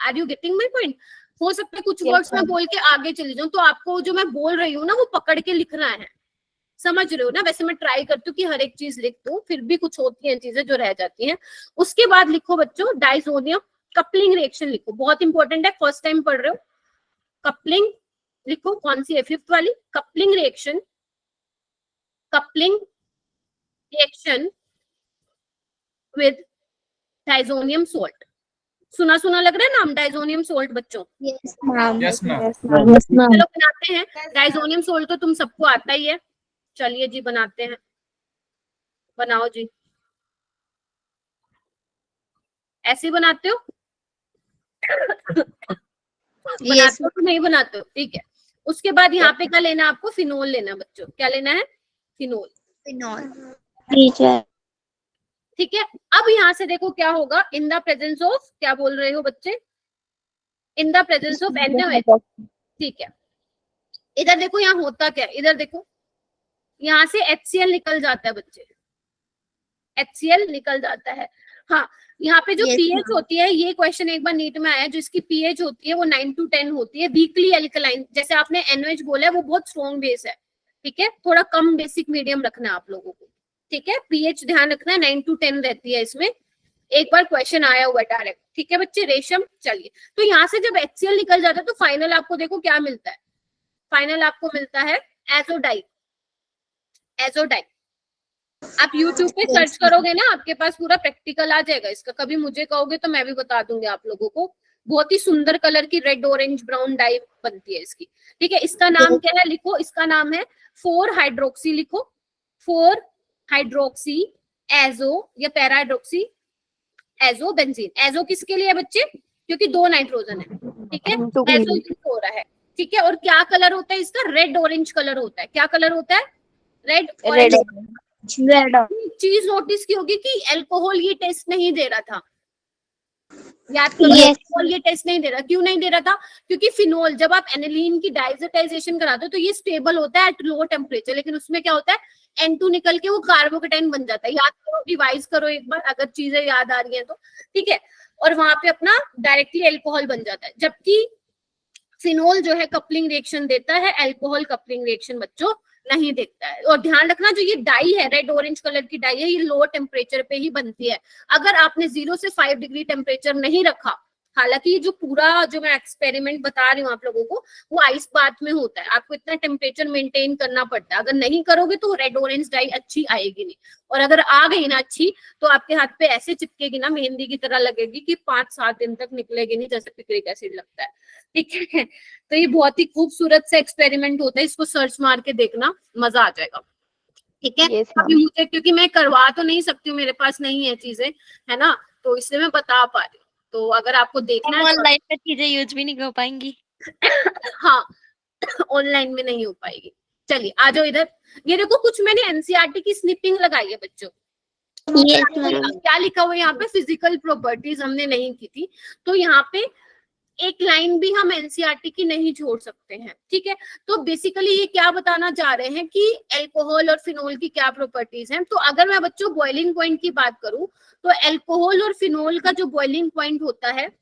Speaker 1: are you getting my point? हो सकता है कुछ वर्ड्स में बोल के आगे चली जाऊं, तो आपको जो मैं बोल रही हूँ ना वो पकड़ के लिखना है, समझ रहे हो ना? वैसे मैं ट्राई करती हूँ कि हर एक चीज लिख दूं, फिर भी कुछ होती हैं चीजें जो रह जाती हैं। उसके बाद लिखो बच्चों डाइसोनियम कपलिंग रिएक्शन लिखो, बहुत इंपॉर्टेंट है, फर्स्ट टाइम पढ़ रहे हो। कपलिंग लिखो, कौन सी है? 5th वाली, coupling reaction, coupling reaction with diazonium salt. सुना सुना लग रहा है नाम डाइसोनियम सोल्ट बच्चों?
Speaker 5: Yes ma'am.
Speaker 1: चलो बनाते हैं। डाइसोनियम सोल्ट तो तुम सबको आता ही है, चलिए जी बनाते हैं, बनाओ जी। ऐसे बनाते हो? बनाते हो तो नहीं बनाते हो? ठीक है। उसके बाद यहाँ पे क्या लेना है आपको? फिनोल लेना है बच्चों। क्या लेना है? फिनोल।
Speaker 2: टीचर
Speaker 1: ठीक है, अब यहाँ से देखो क्या होगा, इन द प्रेजेंस ऑफ, क्या बोल रहे हो बच्चे? In the presence of NaOH। ठीक है, इधर देखो यहाँ होता क्या है, इधर देखो, यहाँ से HCl निकल जाता है बच्चे, HCl निकल जाता है। हाँ, यहाँ पे जो pH होती है, ये क्वेश्चन एक बार नीट में आया, जो इसकी pH होती है वो 9 to 10 होती है। वीकली एल्कलाइन, जैसे आपने NaOH बोला है, वो बहुत स्ट्रॉन्ग बेस है। ठीक है, थोड़ा कम बेसिक मीडियम रखना है आप लोगों को। ठीक है, pH ध्यान रखना है, 9 to 10 रहती है इसमें। एक बार क्वेश्चन आया हुआ डायरेक्ट। ठीक है बच्चे, रेशम। चलिए, तो यहाँ से जब HCl निकल जाता है तो फाइनल आपको देखो क्या मिलता है, फाइनल आपको मिलता है एजोडाइन। एजोडाइन आप YouTube पे सर्च करोगे ना, आपके पास पूरा प्रैक्टिकल आ जाएगा इसका। कभी मुझे कहोगे तो मैं भी बता दूंगी आप लोगों को। बहुत ही सुंदर कलर की रेड ऑरेंज ब्राउन डाई बनती है इसकी। ठीक है, इसका नाम क्या है? लिखो, इसका नाम है 4 हाइड्रोक्सी। लिखो 4 हाइड्रोक्सी एजो या para hydroxy azo benzene. Azo किसके लिए है बच्चे? क्योंकि 2 नाइट्रोजन है। ठीक है, एजो हो रहा है। ठीक है, और क्या कलर होता है इसका? रेड ऑरेंज कलर होता है। क्या कलर होता है? Red orange. चीज नोटिस की होगी कि अल्कोहल ये टेस्ट नहीं दे रहा था, याद करो। अल्कोहल ये टेस्ट नहीं दे रहा, क्यों नहीं दे रहा था? क्योंकि फिनोल, जब आप एनिलीन की डाइजेटाइजेशन कराते हो तो ये स्टेबल होता है एट लो टेम्परेचर, लेकिन उसमें क्या होता है, N2 निकल के वो कार्बोकेटाइन बन जाता है। याद करो, रिवाइज करो एक बार अगर चीजें याद आ रही हैं तो। ठीक है, और वहां पे अपना डायरेक्टली अल्कोहल बन जाता है, जबकि फिनोल जो है कपलिंग रिएक्शन देता है, अल्कोहल कपलिंग रिएक्शन बच्चों नहीं देखता है। और ध्यान रखना, जो ये डाई है, रेड ऑरेंज कलर की डाई है, ये लो टेम्परेचर पे ही बनती है। अगर आपने 0 से 5 डिग्री टेम्परेचर नहीं रखा, हालांकि ये जो पूरा जो मैं एक्सपेरिमेंट बता रही हूँ आप लोगों को, वो आइस बाथ में होता है, आपको इतना टेम्परेचर मेंटेन करना पड़ता है। अगर नहीं करोगे तो रेड ऑरेंज डाई अच्छी आएगी नहीं, और अगर आ गई ना अच्छी तो आपके हाथ पे ऐसे चिपकेगी ना, मेहंदी की तरह लगेगी कि 5-7 दिन तक निकलेगी नहीं, जैसे पिक्रिक एसिड लगता है। ठीक है, तो ये बहुत ही खूबसूरत सा एक्सपेरिमेंट होता है, इसको सर्च मार के देखना, मजा आ जाएगा। ठीक है, अभी मुझे, क्योंकि मैं करवा तो नहीं सकती हूँ, मेरे पास नहीं है चीजें, है ना, तो इसलिए मैं बता पा रही हूँ। तो अगर आपको देखना है
Speaker 3: ऑनलाइन पे चीजें यूज भी नहीं हो पाएंगी।
Speaker 1: हाँ, ऑनलाइन में नहीं हो पाएगी। चलिए आ जाओ इधर। ये देखो, कुछ मैंने एनसीईआरटी की स्निपिंग लगाई है बच्चों। क्या लिखा हुआ है यहाँ पे? फिजिकल प्रॉपर्टीज हमने नहीं की थी, तो यहाँ पे एक लाइन भी हम एनसीईआरटी की नहीं छोड़ सकते हैं। ठीक है, तो बेसिकली ये क्या बताना चाह रहे हैं कि अल्कोहल और फिनोल की क्या प्रॉपर्टीज हैं। तो अगर मैं बच्चों बॉइलिंग पॉइंट की बात करूं, तो अल्कोहल और फिनोल का जो बॉइलिंग पॉइंट होता है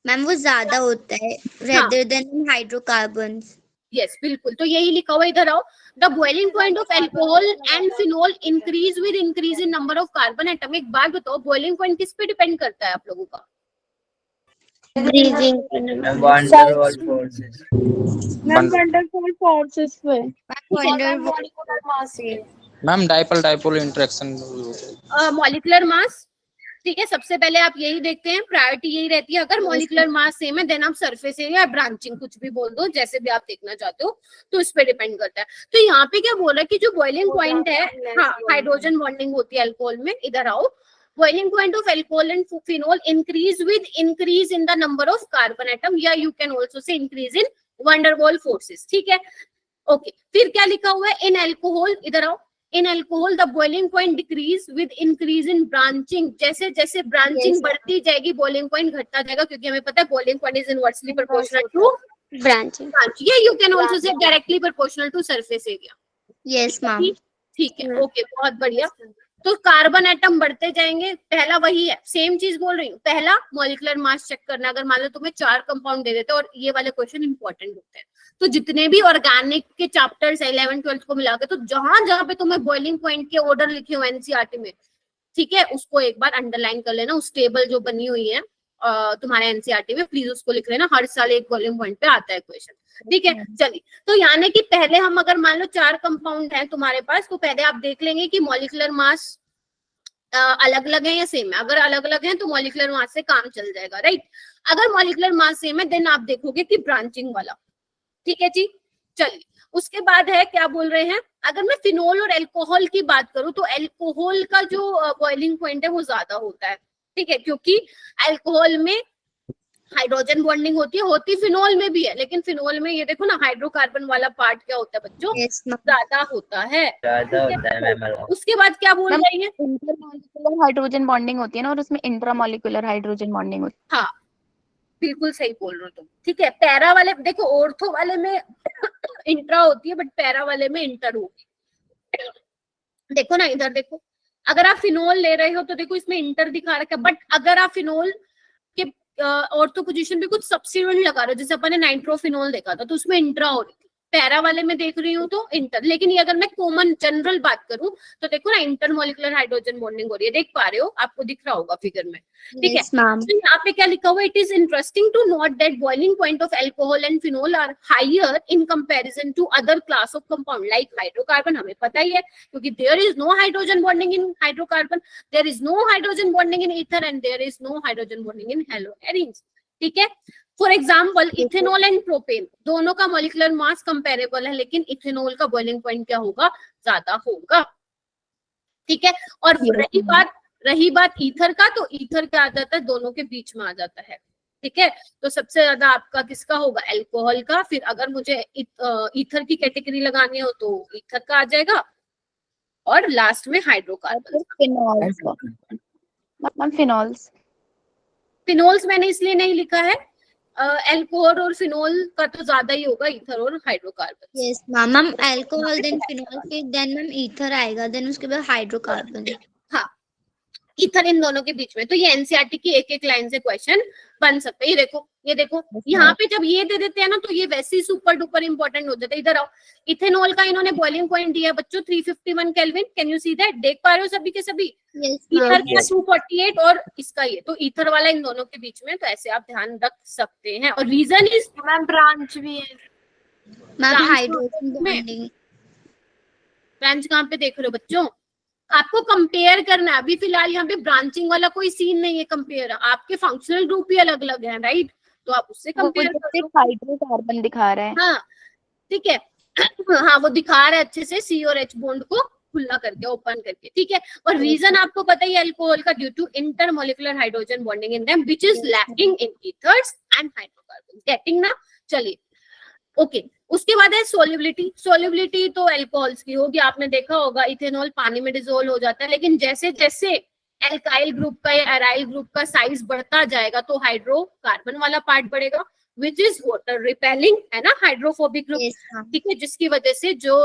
Speaker 2: मैम वो ज्यादा होता है रेदर देन हाइड्रोकार्बन्स।
Speaker 1: यस, बिल्कुल, तो यही लिखा हुआ, इधर आओ। The boiling point of alcohol and phenol increase with increase in number of carbon atom. एक बात बताओ, बॉइलिंग पॉइंट किस पे डिपेंड करता है आप लोगों का?
Speaker 9: Van der Waals forces.
Speaker 8: Ma'am wonderful forces पे।
Speaker 11: Ma'am dipole dipole interaction.
Speaker 1: Molecular mass. ठीक है, सबसे पहले आप यही देखते हैं, प्रायोरिटी यही रहती है। अगर मॉलिक्यूलर मास सेम है देन आप सरफेस एरिया, ब्रांचिंग, कुछ भी बोल दो, जैसे भी आप देखना चाहते हो, तो इस पे डिपेंड करता है। तो यहाँ पे क्या बोल रहा है कि जो बॉइलिंग पॉइंट है, हाँ, हाइड्रोजन बॉन्डिंग होती है अल्कोहल में, इधर आओ, boiling point of alcohol and phenol increase with increase in the number of carbon atom, या you can also say increase in van der Waals forces, ठीक है। ओके, फिर क्या लिखा हुआ है, इन अल्कोहल, इधर आओ, in alcohol the boiling point decrease with increase in branching, जैसे जैसे ब्रांचिंग बढ़ती जाएगी बॉइलिंग पॉइंट घटता जाएगा, क्योंकि हमें पता है boiling point is inversely proportional to
Speaker 2: branching.
Speaker 1: या you can also say directly proportional to surface area.
Speaker 2: Yes ma'am.
Speaker 1: ठीक है, ओके, बहुत बढ़िया। तो कार्बन एटम बढ़ते जाएंगे, पहला वही है, सेम चीज बोल रही हूँ, पहला मॉलिक्यूलर मास चेक करना। अगर मान लो तुम्हें 4 कंपाउंड दे देते हैं, और ये वाले क्वेश्चन इंपॉर्टेंट होते हैं, तो जितने भी ऑर्गेनिक के चैप्टर्स 11 12 को मिलाकर, तो जहां जहां पे तुम्हें बॉइलिंग पॉइंट के ऑर्डर लिखे हो एनसीईआरटी में, ठीक है, उसको एक बार अंडरलाइन कर लेना, उस टेबल जो बनी हुई है तुम्हारे एनसीईआरटी में, प्लीज उसको लिख लेना, हर साल एक बॉइलिंग पॉइंट पे आता है क्वेश्चन, ठीक है। चलिए, तो यानी कि पहले हम अगर मान लो 4 कंपाउंड है तुम्हारे पास, तो पहले आप देख लेंगे कि मॉलिक्यूलर मास अलग अलग है या सेम है। अगर अलग अलग है तो मॉलिक्यूलर मास से काम चल जाएगा, राइट। अगर मॉलिक्यूलर मास सेम है देन आप देखोगे कि ब्रांचिंग वाला, ठीक है जी। चलिए, उसके बाद है क्या बोल रहे हैं, अगर मैं फिनोल और अल्कोहल की बात करूं तो अल्कोहल का जो बॉइलिंग पॉइंट है वो ज्यादा होता है, ठीक है, क्योंकि अल्कोहल में हाइड्रोजन बॉन्डिंग होती फिनोल में भी है, लेकिन फिनोल में ये देखो ना हाइड्रोकार्बन वाला पार्ट क्या होता है बच्चों, ज्यादा होता है,
Speaker 9: ज्यादा होता है मैम।
Speaker 1: उसके बाद क्या बोल रही है,
Speaker 4: इंटरमॉलिक्यूलर हाइड्रोजन बॉन्डिंग होती है ना, और उसमें इंट्रामॉलिक्यूलर हाइड्रोजन बॉन्डिंग होती है।
Speaker 1: हाँ बिल्कुल सही बोल रहे हो तुम, ठीक है। पैरा वाले देखो, ऑर्थो वाले में इंट्रा होती है, बट पैरा वाले में इंटर होगी। देखो ना, इधर देखो, अगर आप फिनोल ले रहे हो तो देखो इसमें इंटर दिखा रखा है, बट अगर आप फिनोल के ऑर्थो पोजीशन पे कुछ सब्स्टिट्यूएंट लगा रहे हो, जैसे अपन ने नाइट्रोफिनोल देखा था, तो उसमें इंट्रा हो रही थी। पैरा वाले में देख रही हूँ तो इंटर, लेकिन ये अगर मैं कॉमन जनरल बात करूं तो देखो ना इंटरमॉलिक्यूलर हाइड्रोजन बॉन्डिंग हो रही है, देख पा रहे हो, आपको दिख रहा होगा फिगर में, ठीक है। तो यहाँ पे क्या लिखा हुआ, it is interesting to note that boiling point of alcohol and phenol are higher in comparison to other class of compound like hydrocarbon. हमें पता ही है, क्योंकि there is no hydrogen bonding in hydrocarbon, there is no hydrogen bonding in ether and there is no hydrogen bonding in haloarenes, ठीक है। For example ethanol and propane, दोनों का molecular mass comparable है, लेकिन इथेनॉल का boiling point क्या होगा, ज्यादा होगा, ठीक है। और रही बात ईथर का, तो ईथर क्या आ जाता है, दोनों के बीच में आ जाता है, ठीक है। तो सबसे ज्यादा आपका किसका होगा, अल्कोहल का। फिर अगर मुझे ईथर की कैटेगरी लगानी हो तो ईथर का आ जाएगा, और लास्ट में हाइड्रोकार्बन। फिनोल्स मैंने इसलिए नहीं लिखा है, अल्कोहल और फिनोल का तो ज्यादा ही होगा, ईथर और hydrocarbon.
Speaker 2: Yes ma'am, alcohol then phenol, फिर देन मैम ईथर आएगा, देन उसके बाद हाइड्रोकार्बन।
Speaker 1: हाँ, ईथर इन दोनों के बीच में। तो ये एनसीईआरटी की एक एक लाइन से क्वेश्चन बन सकते हैं। ये देखो यहाँ पे जब ये दे देते हैं ना, तो ये वैसे ही सुपर डुपर इंपॉर्टेंट हो जाता है। इधर आओ, इथेनॉल का इन्होंने बॉइलिंग पॉइंट दिया है बच्चों 351 kelvin, can you see that, देख पा रहे हो सभी के सभी। ईथर का 248 और इसका ये, तो ईथर वाला इन दोनों के बीच में, तो ऐसे आप ध्यान रख सकते हैं। और रीजन इज
Speaker 7: मैम ब्रांच भी है,
Speaker 2: मैम हाइड्रोजन बॉन्डिंग।
Speaker 1: ब्रांच कहाँ पे देख रहे हो बच्चों, आपको कंपेयर करना है। अभी फिलहाल यहाँ पे ब्रांचिंग वाला कोई सीन नहीं है कंपेयर, आपके फंक्शनल ग्रुप ही अलग अलग है, राइट, तो आप उससे कंपेयर करो।
Speaker 4: हाइड्रोकार्बन दिखा रहा है,
Speaker 1: हाँ ठीक है, हाँ वो दिखा रहा है अच्छे से, सी और एच बॉन्ड को खुला करके, ओपन करके, ठीक है। और रीजन आपको पता ही है अल्कोहल का, due to intermolecular hydrogen bonding in them which is lacking in ethers and hydrocarbon, getting ना। चलिए ओके, उसके बाद है सोल्युबिलिटी। सोल्युबिलिटी तो अल्कोहल्स की होगी, आपने देखा होगा इथेनॉल पानी में डिसोल्व हो जाता है, लेकिन जैसे जैसे एल्काइल ग्रुप का या एराइल ग्रुप का साइज बढ़ता जाएगा तो हाइड्रोकार्बन वाला पार्ट बढ़ेगा, विच इज वाटर रिपेलिंग, है ना, हाइड्रोफोबिक ग्रुप, ठीक है, जिसकी वजह से जो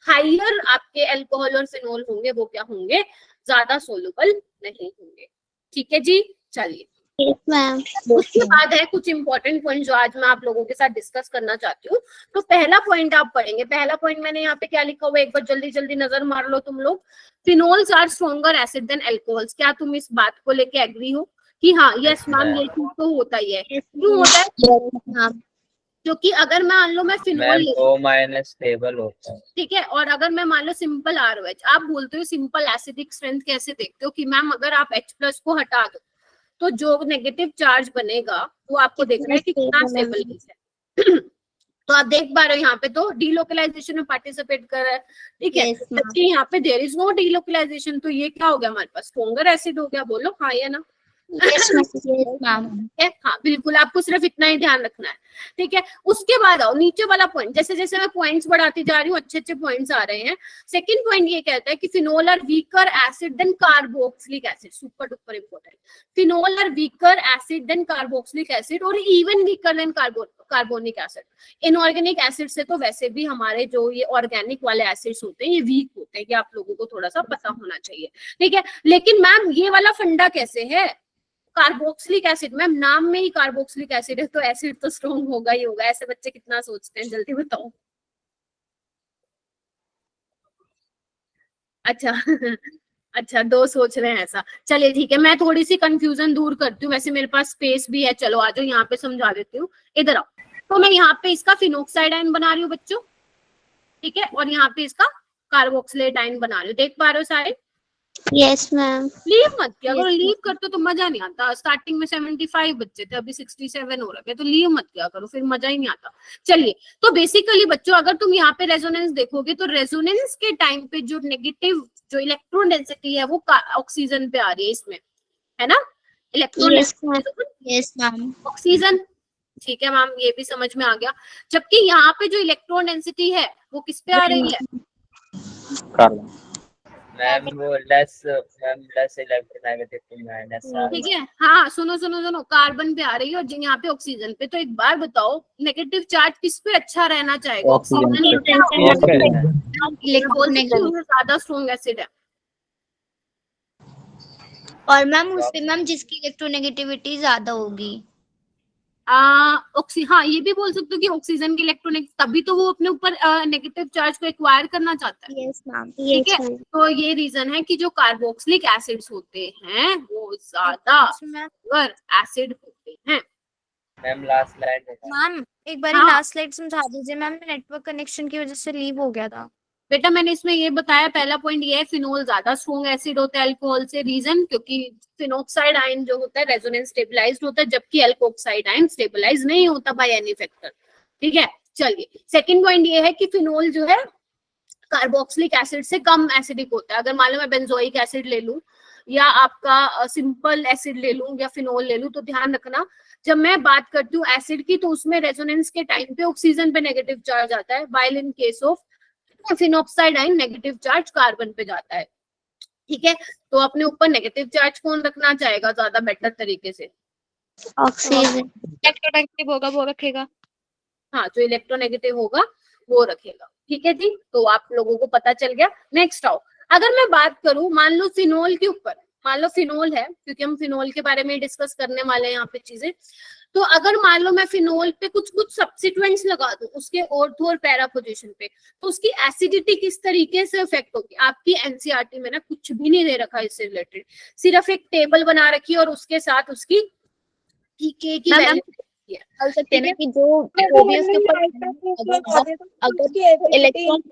Speaker 1: हाइयर आपके अल्कोहल और फिनोल होंगे वो क्या होंगे, ज्यादा सोल्युबल नहीं होंगे, ठीक है जी। चलिए उसके बाद है कुछ इंपॉर्टेंट पॉइंट जो आज मैं आप लोगों के साथ डिस्कस करना चाहती हूँ। तो पहला पॉइंट आप पढ़ेंगे, पहला पॉइंट मैंने यहाँ पे क्या लिखा हुआ है, एक बार जल्दी जल्दी नजर मार लो तुम लोग। Phenols are stronger acid than alcohols. क्या तुम इस बात को लेके एग्री हो कि हाँ यस मैम ये चीज तो होता ही है, क्यों होता है, क्योंकि अगर मान लो मैं फिनोल
Speaker 9: O- स्टेबल होता है,
Speaker 1: ठीक है, और अगर मैं मान लो सिंपल ROH, आप बोलते हो सिंपल एसिडिक स्ट्रेंथ कैसे देखते हो कि मैम अगर आप H+ को हटा दो तो जो नेगेटिव चार्ज बनेगा वो आपको देखना है कि कितना स्टेबल है। तो आप देख पा रहे हो यहाँ पे तो डीलोकलाइजेशन में पार्टिसिपेट कर रहा है, ठीक है।
Speaker 2: Yes, ma'am.
Speaker 1: जबकि यहाँ पे देयर इज नो डीलोकलाइजेशन, तो ये क्या हो गया हमारे पास, स्ट्रोंगर एसिड हो गया। बोलो हाँ या ना?
Speaker 2: Yes, ma'am.
Speaker 1: हाँ बिल्कुल, आपको सिर्फ इतना ही ध्यान रखना है, ठीक है। उसके बाद आओ नीचे वाला पॉइंट, जैसे जैसे मैं पॉइंट्स बढ़ाती जा रही हूँ अच्छे अच्छे पॉइंट्स आ रहे हैं। सेकंड पॉइंट ये कहता है कि phenol are weaker acid than carboxylic acid, super duper important. Phenol are weaker acid than carboxylic acid और even weaker than carbonic acid. Inorganic acid से तो वैसे भी हमारे जो ये ऑर्गेनिक वाले एसिड्स होते हैं ये वीक होते हैं, ये आप लोगों को थोड़ा सा पता होना चाहिए, ठीक है। लेकिन मैम ये वाला फंडा कैसे है, कार्बोक्सिलिक एसिड, मैम नाम में ही कार्बोक्सिलिक एसिड है तो एसिड तो स्ट्रॉन्ग होगा ही होगा। ऐसे बच्चे कितना सोचते हैं, जल्दी बताओ। अच्छा अच्छा, दो सोच रहे हैं ऐसा, चलिए ठीक है। मैं थोड़ी सी कंफ्यूजन दूर करती हूँ, वैसे मेरे पास स्पेस भी है, चलो आ जाओ यहाँ पे समझा देती हूँ। इधर आओ, तो मैं यहाँ पे इसका फिनोक्साइड आयन बना रही हूँ बच्चों, ठीक है, और यहाँ पे इसका कार्बोक्सिलेट आयन बना रही हूँ। देख पा रहे हो सारे?
Speaker 2: Yes, ma'am.
Speaker 1: लीव मत किया करो, लीव करते तो मजा नहीं आता। स्टार्टिंग में 75 बच्चे थे, अभी 67 हो रखे, तो लीव मत किया करो, फिर मजा ही नहीं आता। चलिए, तो बेसिकली बच्चों अगर तुम यहाँ पे रेजोनेंस देखोगे तो रेजोनेंस के टाइम पे जो नेगेटिव जो इलेक्ट्रॉन डेंसिटी है वो ऑक्सीजन पे आ रही है इसमें, है ना? Electron
Speaker 2: Yes, ma'am. Yes, ma'am.
Speaker 1: Oxygen, ठीक है मैम, ये भी समझ में आ गया। जबकि यहाँ पे जो इलेक्ट्रॉन डेंसिटी है वो किस पे आ रही है?
Speaker 9: मैम वो लेस इलेक्ट्रोनेगेटिव माइनस,
Speaker 1: ठीक है, हाँ सुनो सुनो सुनो, कार्बन पे आ रही है और यहाँ पे ऑक्सीजन पे। तो एक बार बताओ नेगेटिव चार्ज किस पे अच्छा रहना चाहेगा? ऑक्सीजन ज्यादा स्ट्रॉन्ग एसिड है।
Speaker 2: और मैम उसपे मैम जिसकी इलेक्ट्रोनेगेटिविटी ज्यादा होगी,
Speaker 1: हाँ ये भी बोल सकते हो कि ऑक्सीजन की इलेक्ट्रॉनिक, तभी तो वो अपने ऊपर नेगेटिव चार्ज को एक्वायर करना चाहता है।
Speaker 2: यस मैम,
Speaker 1: ठीक है, तो ये रीजन है कि जो कार्बोक्सिलिक एसिड्स होते हैं वो ज्यादा एसिड होते हैं।
Speaker 9: मैम लास्ट स्लाइड
Speaker 7: मैम एक बार
Speaker 1: हाँ।
Speaker 7: लास्ट स्लाइड समझा दीजिए मैम, नेटवर्क कनेक्शन की वजह से लीव हो गया था।
Speaker 1: बेटा मैंने इसमें ये बताया, पहला पॉइंट ये है फिनोल ज्यादा स्ट्रॉन्ग एसिड होता है अल्कोहल से। रीजन क्योंकि फिनोक्साइड आयन जो होता है रेजोनेंस स्टेबलाइज्ड होता है, जबकि अल्कोक्साइड आयन स्टेबलाइज नहीं होता बाय एनी फैक्टर। ठीक है, चलिए सेकंड पॉइंट ये है कि फिनोल जो है कार्बोक्सिलिक एसिड से कम एसिडिक होता है। अगर मान लो मैं बेंजोइक एसिड ले लूं या आपका सिंपल एसिड ले लूं या फिनोल ले लूं, तो ध्यान रखना जब मैं बात करती हूँ एसिड की तो उसमें रेजोनेंस के टाइम पे ऑक्सीजन पे नेगेटिव चार्ज आता है, while in case of phenoxide ion negative charge carbon पे जाता है। ठीक है, तो अपने ऊपर नेगेटिव चार्ज कौन रखना चाहेगा ज्यादा बेटर तरीके से?
Speaker 2: ऑक्सीजन।
Speaker 3: इलेक्ट्रोनेगेटिव होगा वो रखेगा।
Speaker 1: हाँ, जो इलेक्ट्रोनेगेटिव होगा वो रखेगा। ठीक है जी, तो आप लोगों को पता चल गया। नेक्स्ट आओ, अगर मैं बात करूं मान लो फिनोल के ऊपर, मान लो फिनोल है क्योंकि हम फिनोल के बारे में डिस्कस करने वाले हैं यहाँ पे चीजें, तो अगर मान लो मैं फिनोल पे कुछ कुछ सब्स्टिट्यूएंट्स लगा दूं उसके ऑर्थो और पैरा पोजीशन पे, तो उसकी एसिडिटी किस तरीके से इफेक्ट होगी? आपकी एनसीईआरटी में ना कुछ भी नहीं दे रखा इससे रिलेटेड, सिर्फ एक टेबल बना रखी है और उसके साथ उसकी पीके की वैल्यू
Speaker 4: बोल सकते हैं ना कि जो भी उसके ऊपर अगर इलेक्ट्रॉन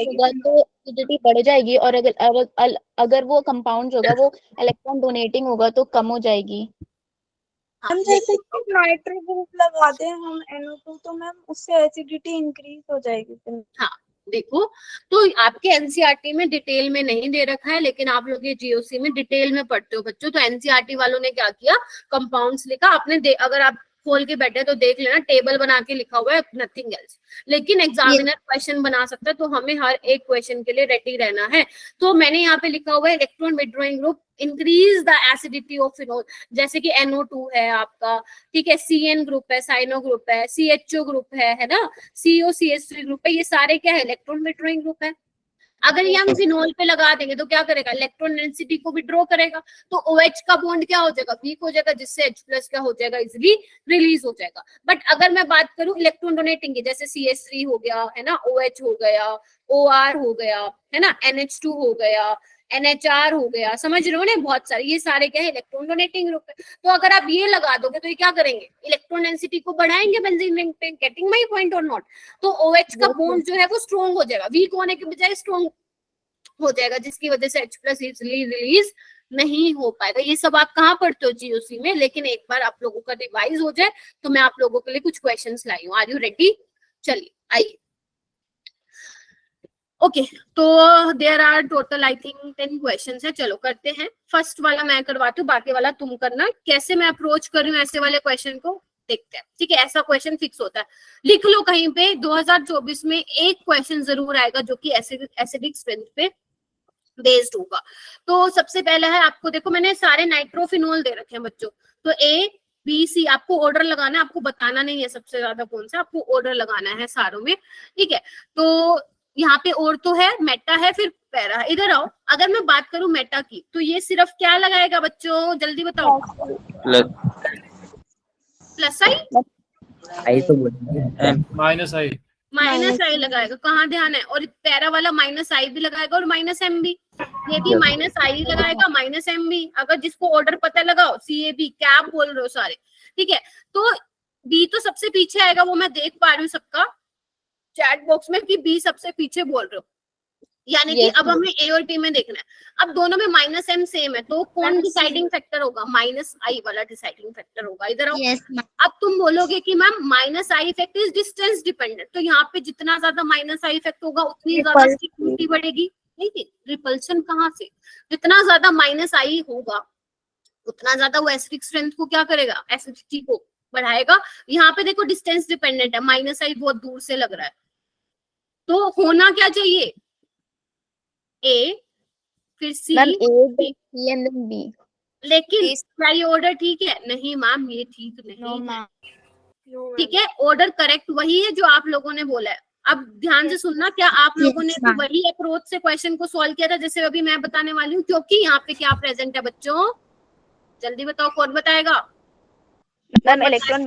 Speaker 4: होगा तो एसिडिटी बढ़ जाएगी, और अगर वो कंपाउंड होगा वो इलेक्ट्रॉन डोनेटिंग होगा तो कम हो जाएगी।
Speaker 8: हम जैसे कि नाइट्रो ग्रुप लगाते हैं हम NO2, तो मैम उससे एसिडिटी इंक्रीज हो जाएगी।
Speaker 1: हाँ देखो, तो आपके एनसीईआरटी में डिटेल में नहीं दे रखा है, लेकिन आप लोग ये जीओसी में डिटेल में पढ़ते हो बच्चों। तो एनसीईआरटी वालों ने क्या किया, कंपाउंड्स लिखा आपने, अगर आप खोल के बैठे तो देख लेना, टेबल बना के लिखा हुआ है, नथिंग एल्स। लेकिन एग्जामिनर क्वेश्चन बना सकता है, तो हमें हर एक क्वेश्चन के लिए रेडी रहना है। तो मैंने यहाँ पे लिखा हुआ है electron withdrawing group increase the acidity of phenol, जैसे कि NO2 है आपका, ठीक है, CN ग्रुप है, साइनो ग्रुप है, CHO ग्रुप है ना, COCH3 ग्रुप है, ये सारे क्या है, इलेक्ट्रॉन विथड्रॉइंग ग्रुप है। अगर ये हम फिनोल पे लगा देंगे तो क्या करेगा, इलेक्ट्रॉन डेंसिटी को विड्रॉ करेगा, तो OH का बॉन्ड क्या हो जाएगा, वीक हो जाएगा, जिससे H+ क्या हो जाएगा, इजिली रिलीज हो जाएगा। बट अगर मैं बात करूं इलेक्ट्रॉन डोनेटिंग की, जैसे CH3 हो गया है ना, OH हो गया, OR हो गया है ना, NH2 हो गया, NHR हो गया, समझ रहे हो ना, बहुत सारे, ये सारे क्या है, इलेक्ट्रॉन डोनेटिंग ग्रुप है। तो अगर आप ये लगा दोगे तो ये क्या करेंगे, इलेक्ट्रॉन डेंसिटी को बढ़ाएंगे बेंजीन रिंग पे। गेटिंग माय पॉइंट और नॉट? तो OH का बॉन्ड जो है वो स्ट्रॉन्ग हो जाएगा, वीक होने के बजाय स्ट्रॉन्ग हो जाएगा, जिसकी वजह से H+ इजिली रिलीज नहीं हो पाएगा। ये सब आप कहाँ पढ़ते हो, जीओसी में। लेकिन एक बार आप लोगों का रिवाइज हो जाए तो मैं आप लोगों के लिए कुछ क्वेश्चंस लाई हूँ। Are you ready? चलिए आइए। ओके तो there are total I think 10 questions है। चलो करते हैं। फर्स्ट वाला मैं करवाती हूँ, बाकी वाला तुम करना। कैसे मैं अप्रोच कर रही हूँ ऐसे वाले क्वेश्चन को देखते हैं, ठीक है। ऐसा क्वेश्चन फिक्स होता है, लिख लो कहीं पे। 2024 में एक क्वेश्चन जरूर आएगा जो कि एसिडिक स्ट्रेंथ पे बेस्ड होगा। तो सबसे पहला है, आपको देखो मैंने सारे नाइट्रोफिनोल दे रखे हैं बच्चों, तो ए बी सी आपको ऑर्डर लगाना है, आपको बताना नहीं है सबसे ज्यादा कौन सा, आपको ऑर्डर लगाना है सारों में, ठीक है। तो यहाँ पे और तो है, मेटा है, फिर पैरा है। इधर आओ, अगर मैं बात करूं मेटा की, तो ये सिर्फ क्या लगाएगा बच्चों, जल्दी बताओ। प्लस आई,
Speaker 9: आई तो बोलेंगे
Speaker 10: माइनस आई
Speaker 1: माइनस आई लगाएगा, कहाँ ध्यान है। और पैरा वाला माइनस आई भी लगाएगा और माइनस एम भी, ये भी माइनस आई लगाएगा, माइनस एम भी। अगर जिसको ऑर्डर पता लगाओ, सी ए बी, क्या आप बोल रहे हो सारे, ठीक है। तो बी तो सबसे पीछे आएगा, वो मैं देख पा रही हूँ सबका चैट बॉक्स में कि बी सबसे पीछे बोल रहे हो, यानी कि अब हमें ए और बी में देखना है। अब दोनों में माइनस एम सेम है, तो कौन डिसाइडिंग फैक्टर होगा, माइनस आई वाला डिसाइडिंग फैक्टर होगा। इधर आओ। अब तुम बोलोगे कि ma'am minus I effect is distance dependent, तो यहाँ पे जितना ज्यादा माइनस आई इफेक्ट होगा उतनी ज्यादा स्टिकिंग बढ़ेगी, नहीं थी। रिपल्शन कहाँ से, जितना ज्यादा माइनस आई होगा उतना ज्यादा वो एसिडिक स्ट्रेंथ को क्या करेगा, एसिडिटी को बढ़ाएगा। यहाँ पे देखो डिस्टेंस डिपेंडेंट है, माइनस आई बहुत दूर से लग रहा है, तो होना क्या चाहिए, ए फिर सी
Speaker 2: एंड बी।
Speaker 1: लेकिन क्या ये ऑर्डर ठीक है, नहीं मैम ये ठीक नहीं है, ठीक है। ऑर्डर करेक्ट वही है जो आप लोगों ने बोला है। अब ध्यान से सुनना, क्या आप लोगों ने भी वही अप्रोच से क्वेश्चन को सॉल्व किया था जैसे अभी मैं बताने वाली हूँ, क्योंकि यहाँ पे क्या प्रेजेंट है बच्चों, जल्दी बताओ कौन बताएगा।
Speaker 4: मैम इलेक्ट्रॉन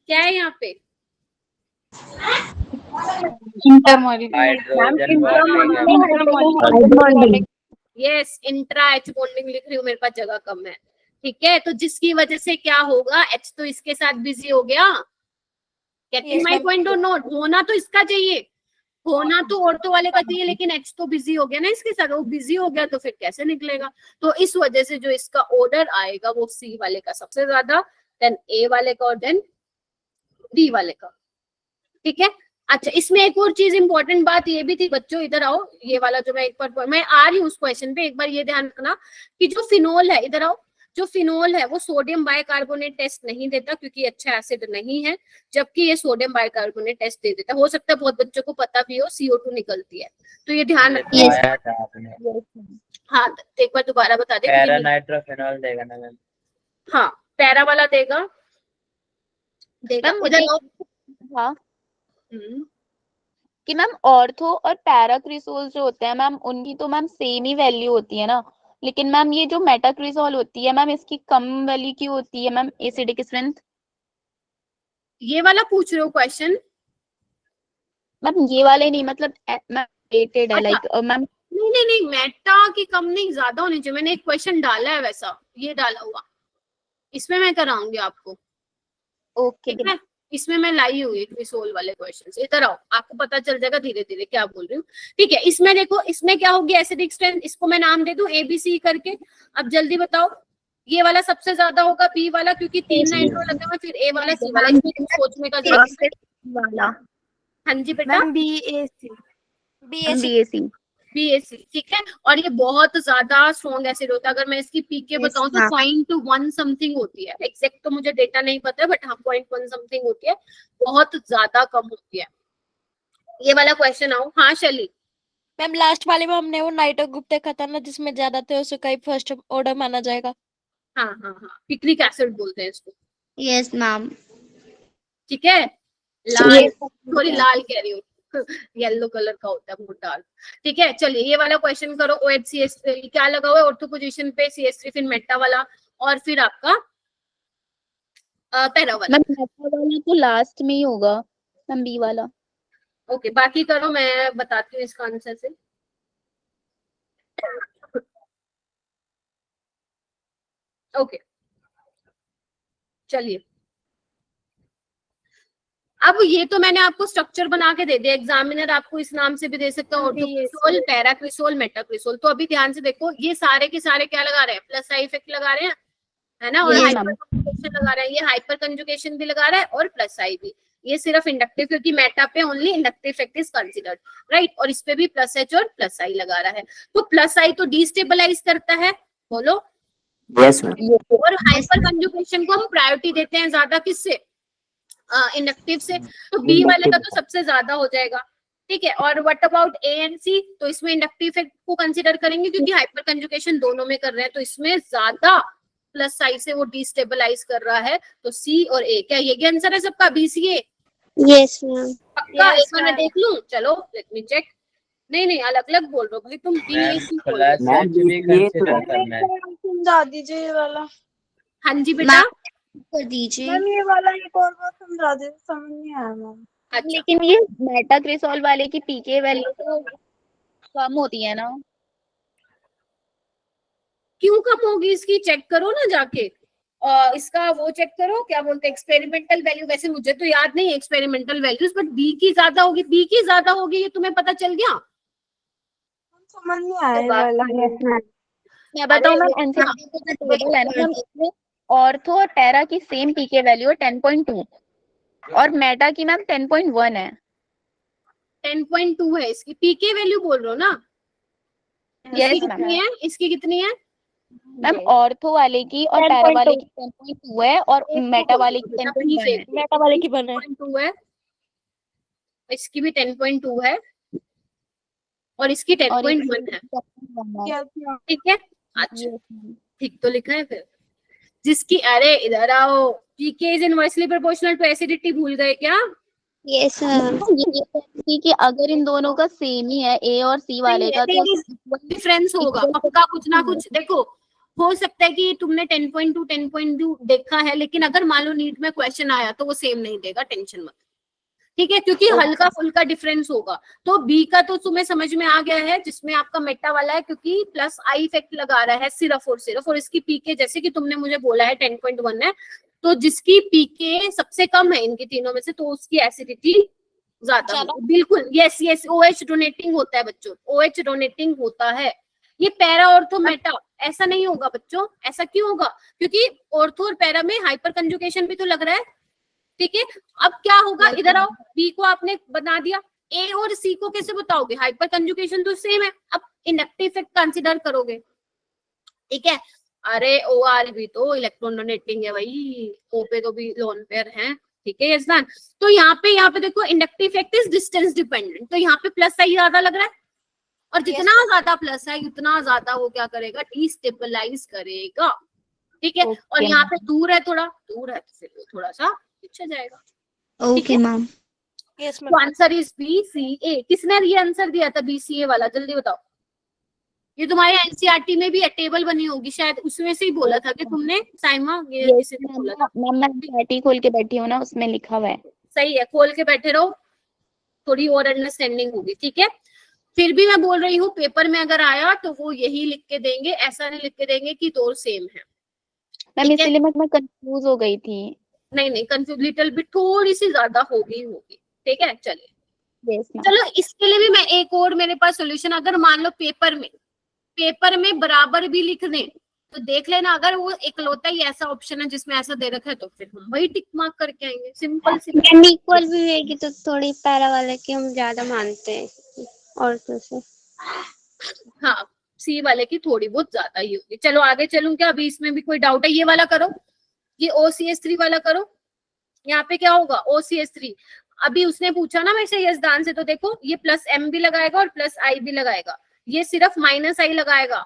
Speaker 1: क्या है यहाँ पे, यस इंट्रा एच बॉन्डिंग लिख रही हूँ, मेरे पास जगह कम है, ठीक है। तो जिसकी वजह से क्या होगा, एच तो इसके साथ बिजी हो गया, गेटिंग माय पॉइंट और नोट। होना तो इसका चाहिए, होना तो ऑर्थो वाले का चाहिए, लेकिन एच तो बिजी हो गया ना इसके साथ, वो बिजी हो गया तो फिर कैसे निकलेगा। तो इस वजह से जो इसका ऑर्डर आएगा वो सी वाले का सबसे ज्यादा, देन ए वाले का और देन डी वाले का, ठीक है। अच्छा इसमें एक और चीज इंपॉर्टेंट बात ये भी थी बच्चों, इधर आओ। ये वाला जो मैं एक बार मैं आ रही हूँ उस क्वेश्चन पे, एक बार ये ध्यान रखना कि जो फिनोल है, इधर आओ, जो फिनोल है वो सोडियम बाइकार्बोनेट टेस्ट नहीं देता क्योंकि अच्छा एसिड नहीं है, जबकि ये सोडियम बाइकार्बोनेट टेस्ट दे देता। हो सकता है बहुत बच्चों को पता भी हो, CO2 निकलती है, तो ये ध्यान रखिए। हाँ एक बार दोबारा बता दे।
Speaker 9: पैरा नाइट्रोफिनॉल देगा ना मैम,
Speaker 1: हाँ पैरा वाला देगा,
Speaker 4: हाँ कि मैम ऑर्थो और पैराक्रिसोल जो होते हैं मैम, उनकी तो मैम सेम ही वैल्यू होती है ना, लेकिन मैम ये जो मेटाक्रिसोल होती है मैम, इसकी कम वैल्यू की होती है मैम एसिडिक स्ट्रेंथ।
Speaker 1: ये वाला पूछ रहे हो क्वेश्चन
Speaker 4: मैम? ये वाले नहीं, मतलब मैम रेटेड है लाइक मैम।
Speaker 1: नहीं मेटा की कम नहीं, ज्यादा होनी चाहिए। मैंने एक क्वेश्चन डाला है वैसा, ये डाला हुआ, इसमें मैं कराऊंगी आपको,
Speaker 4: ओके
Speaker 1: ठीक है। इसमें मैं लाई हुई क्रिसोल वाले क्वेश्चन। इधर आओ, आपको पता चल जाएगा धीरे धीरे क्या बोल रही हूँ, ठीक है। इसमें देखो, इसमें क्या होगी एसिडिक स्ट्रेंथ, इसको मैं नाम दे दूं ABC करके। अब जल्दी बताओ, ये वाला सबसे ज्यादा होगा बी वाला, क्योंकि 3 नाइट्रो लगे हुए, फिर ए वाला सी वाला, इसमें कुछ सोचने का जरूरत वाला। हाँ जी बेटा, BAC, ठीक है। और ये बहुत ज्यादा स्ट्रॉन्ग एसिड होता है। अगर मैं इसकी पीके बताऊं तो 0.1 समथिंग होती है, एग्जैक्ट तो मुझे डेटा नहीं पता है, बट हाँ 0.1 समथिंग होती है, बहुत ज्यादा कम होती है। ये वाला क्वेश्चन आओ। हाँ शैली
Speaker 3: मैम लास्ट वाले में हमने वो नाइट्रो ग्रुप देखा था ना, जिसमें ज्यादा थे, उसका ही फर्स्ट ऑर्डर माना जाएगा।
Speaker 1: हाँ पिक्निक एसिड बोलते हैं इसको,
Speaker 2: यस मैम।
Speaker 1: ठीक है। लाल, थोड़ी लाल कह रही हूँ, येलो कलर का होता है मोटा, ठीक है। चलिए ये वाला क्वेश्चन करो। OHCH3 क्या लगा हुआ है ऑर्थो पोजीशन पे, CH3 फिर मेटा वाला और फिर आपका पैरा वाला।
Speaker 4: मेटा वाला तो लास्ट में ही होगा मैम, बी वाला।
Speaker 1: ओके बाकी करो, मैं बताती हूँ इसका आंसर से। ओके चलिए, अब ये तो मैंने आपको स्ट्रक्चर बना के दे दिया, एग्जामिनर आपको इस नाम से भी दे सकता है, ऑर्थोक्रिसोल, पैराक्रिसोल, मेटाक्रिसोल। तो अभी ध्यान से देखो, ये सारे के सारे क्या लगा रहे हैं, प्लस आई इफेक्ट लगा रहे हैं, है ना, और
Speaker 2: Yes,
Speaker 1: हाइपर कंजुगेशन लगा रहा है, ये हाइपर कंजुगेशन भी लगा रहा है और प्लस आई भी, ये सिर्फ इंडक्टिव, क्योंकि मेटा पे only inductive effect is considered, right, और इस पे भी प्लस एच और प्लस आई लगा रहा है। तो प्लस आई तो डिस्टेबलाइज करता है, बोलो,
Speaker 9: यस मैम।
Speaker 1: और हाइपर कंजुगेशन को हम प्रायोरिटी देते हैं ज्यादा किससे, इंडक्टिव से, तो बी वाले का तो सबसे ज्यादा हो जाएगा, ठीक है। और व्हाट अबाउट ए एंड सी, तो इसमें इंडक्टिव इफेक्ट को कंसीडर करेंगे क्योंकि हाइपर कंजुगेशन दोनों में कर रहे हैं, तो इसमें ज्यादा प्लस साइड से वो डिस्टेबलाइज कर रहा है, तो सी और ए, क्या ये आंसर है सबका, B C A?
Speaker 3: Yes ma'am.
Speaker 1: पक्का? एक बार मैं देख लूं, चलो लेट मी चेक। नहीं अलग अलग बोल रहे हो भाई तुम, बी ए सी बोल रहे हो।
Speaker 9: प्लस एच भी कंसीडर करना है।
Speaker 8: समझा दीजिए ये वाला।
Speaker 1: हाँ जी बेटा,
Speaker 2: कर दीजिए।
Speaker 8: मैम ये वाला एक और बार समझा दीजिए, समझ नहीं आया मैम।
Speaker 1: अच्छा
Speaker 4: लेकिन ये मेटाक्रिसोल वाले की पीके वैल्यू तो कम होती है ना?
Speaker 1: क्यों कम होगी इसकी, चेक करो ना जाके, इसका वो चेक करो, क्या बोलते हैं एक्सपेरिमेंटल वैल्यू, वैसे मुझे तो याद नहीं है एक्सपेरिमेंटल वैल्यूज, बट बी की ज्यादा होगी, बी की ज्यादा होगी, ये तुम्हें पता चल गया?
Speaker 8: समझ नहीं आया ये वाला।
Speaker 4: मैं बताऊं मैम, एनसीईआरटी का जो टेबल है ना मैम, इसमें ऑर्थो और पैरा की सेम पीके वैल्यू है 10.2 और मेटा की मैम 10.1 है।
Speaker 1: 10.2 है इसकी पीके वैल्यू, बोल रहे हो ना?
Speaker 4: यस
Speaker 1: इसकी कितनी है, इसकी कितनी है?
Speaker 4: मैम ऑर्थो वाले की और पैरा वाले की 10.2 है और मेटा वाले की 10.1 है।
Speaker 3: मेटा वाले की बना है
Speaker 1: 10.2 है, इसकी भी 10.2 है और इसकी 10.1 है, ठीक है। अच्छा ठीक तो लिखा है फिर, जिसकी, अरे इधर आओ, pKa is inversely proportional to acidity, भूल गए क्या?
Speaker 3: Yes ma'am.
Speaker 4: ये कि अगर इन दोनों का सेम ही है, ए और सी वाले का, तो
Speaker 1: डिफरेंस होगा पक्का, कुछ ना कुछ। देखो हो सकता है कि तुमने 10.2 देखा है, लेकिन अगर मान लो नीट में क्वेश्चन आया तो वो सेम नहीं देगा, टेंशन मत, ठीक है, क्योंकि हल्का फुल्का डिफरेंस होगा। तो बी का तो तुम्हें समझ में आ गया है, जिसमें आपका मेटा वाला है, क्योंकि प्लस आई इफेक्ट लगा रहा है सिर्फ और इसकी पीके जैसे कि तुमने मुझे बोला है 10.1 है, तो जिसकी पीके सबसे कम है इनके तीनों में से, तो उसकी एसिडिटी ज्यादा होगी। बिल्कुल, यस यस, OH डोनेटिंग होता है बच्चों, OH डोनेटिंग होता है। ये पैरा ऑर्थो मेटा ऐसा नहीं होगा बच्चों, ऐसा क्यों होगा? क्योंकि ऑर्थो और पैरा में हाइपर कंजुगेशन भी तो लग रहा है, ठीक है। अब क्या होगा, इधर आओ, बी को आपने बना दिया, ए और सी को कैसे बताओगे, हाइपर कंजुगेशन तो सेम है, अब इंडक्टिव इफेक्ट कंसीडर करोगे, ठीक है। अरे OR भी तो इलेक्ट्रॉन डोनेटिंग है भाई, O पे तो भी लोन पेयर है, ठीक है यस डन। तो यहाँ पे देखो inductive effect is distance dependent, तो यहाँ पे प्लस आई ज्यादा लग रहा है, और जितना ज्यादा प्लस आई उतना ज्यादा वो क्या करेगा, डिस्टेबलाइज करेगा, ठीक है। और यहाँ पे दूर है, थोड़ा दूर है, तो फिर वो थोड़ा सा पीछे जाएगा।
Speaker 2: Okay ma'am.
Speaker 3: Yes ma'am.
Speaker 1: तो आंसर इज बी सी ए। किसने ये आंसर दिया था बी सी ए वाला, जल्दी बताओ। ये तुम्हारे एनसीईआरटी में भी टेबल बनी होगी शायद, उसमें से ही बोला था कि तुमने, साइमा ये किसी ने बोला था।
Speaker 4: मैम मैं एनसीईआरटी खोल के बैठी हूँ ना, उसमें लिखा हुआ है।
Speaker 1: सही है, खोल के बैठे रहो, थोड़ी और अंडरस्टैंडिंग होगी, ठीक है। फिर भी मैं बोल रही हूँ, पेपर में अगर आया तो वो यही लिख के देंगे, ऐसा नहीं लिख के देंगे कि दो सेम है।
Speaker 4: मैम इसीलिए मैं कंफ्यूज हो गई थी।
Speaker 1: नहीं कंफ्यूज लिटिल बिट, थोड़ी सी ज्यादा होगी, ठीक है। चलिए चलो, इसके लिए भी मैं एक और मेरे पास सोल्यूशन, अगर मान लो पेपर में बराबर भी लिख दें तो देख लेना, अगर वो इकलौता ही ऐसा ऑप्शन है जिसमें ऐसा दे रखा है तो फिर हम वही टिक मार्क करके आएंगे, सिंपल सी।
Speaker 3: इक्वल भी रहेगी तो थोड़ी पैरा वाले की हम ज्यादा मानते हैं और तो से।
Speaker 1: हाँ, सी वाले की थोड़ी बहुत ज्यादा ही होगी। चलो आगे चलूं क्या, अभी इसमें भी कोई डाउट है? ये वाला करो, ये OCH3 वाला करो। यहाँ पे क्या होगा, OCH3, अभी उसने पूछा ना मेरे से यजदान से, तो देखो ये प्लस M भी लगाएगा और प्लस I भी लगाएगा, ये सिर्फ माइनस I लगाएगा।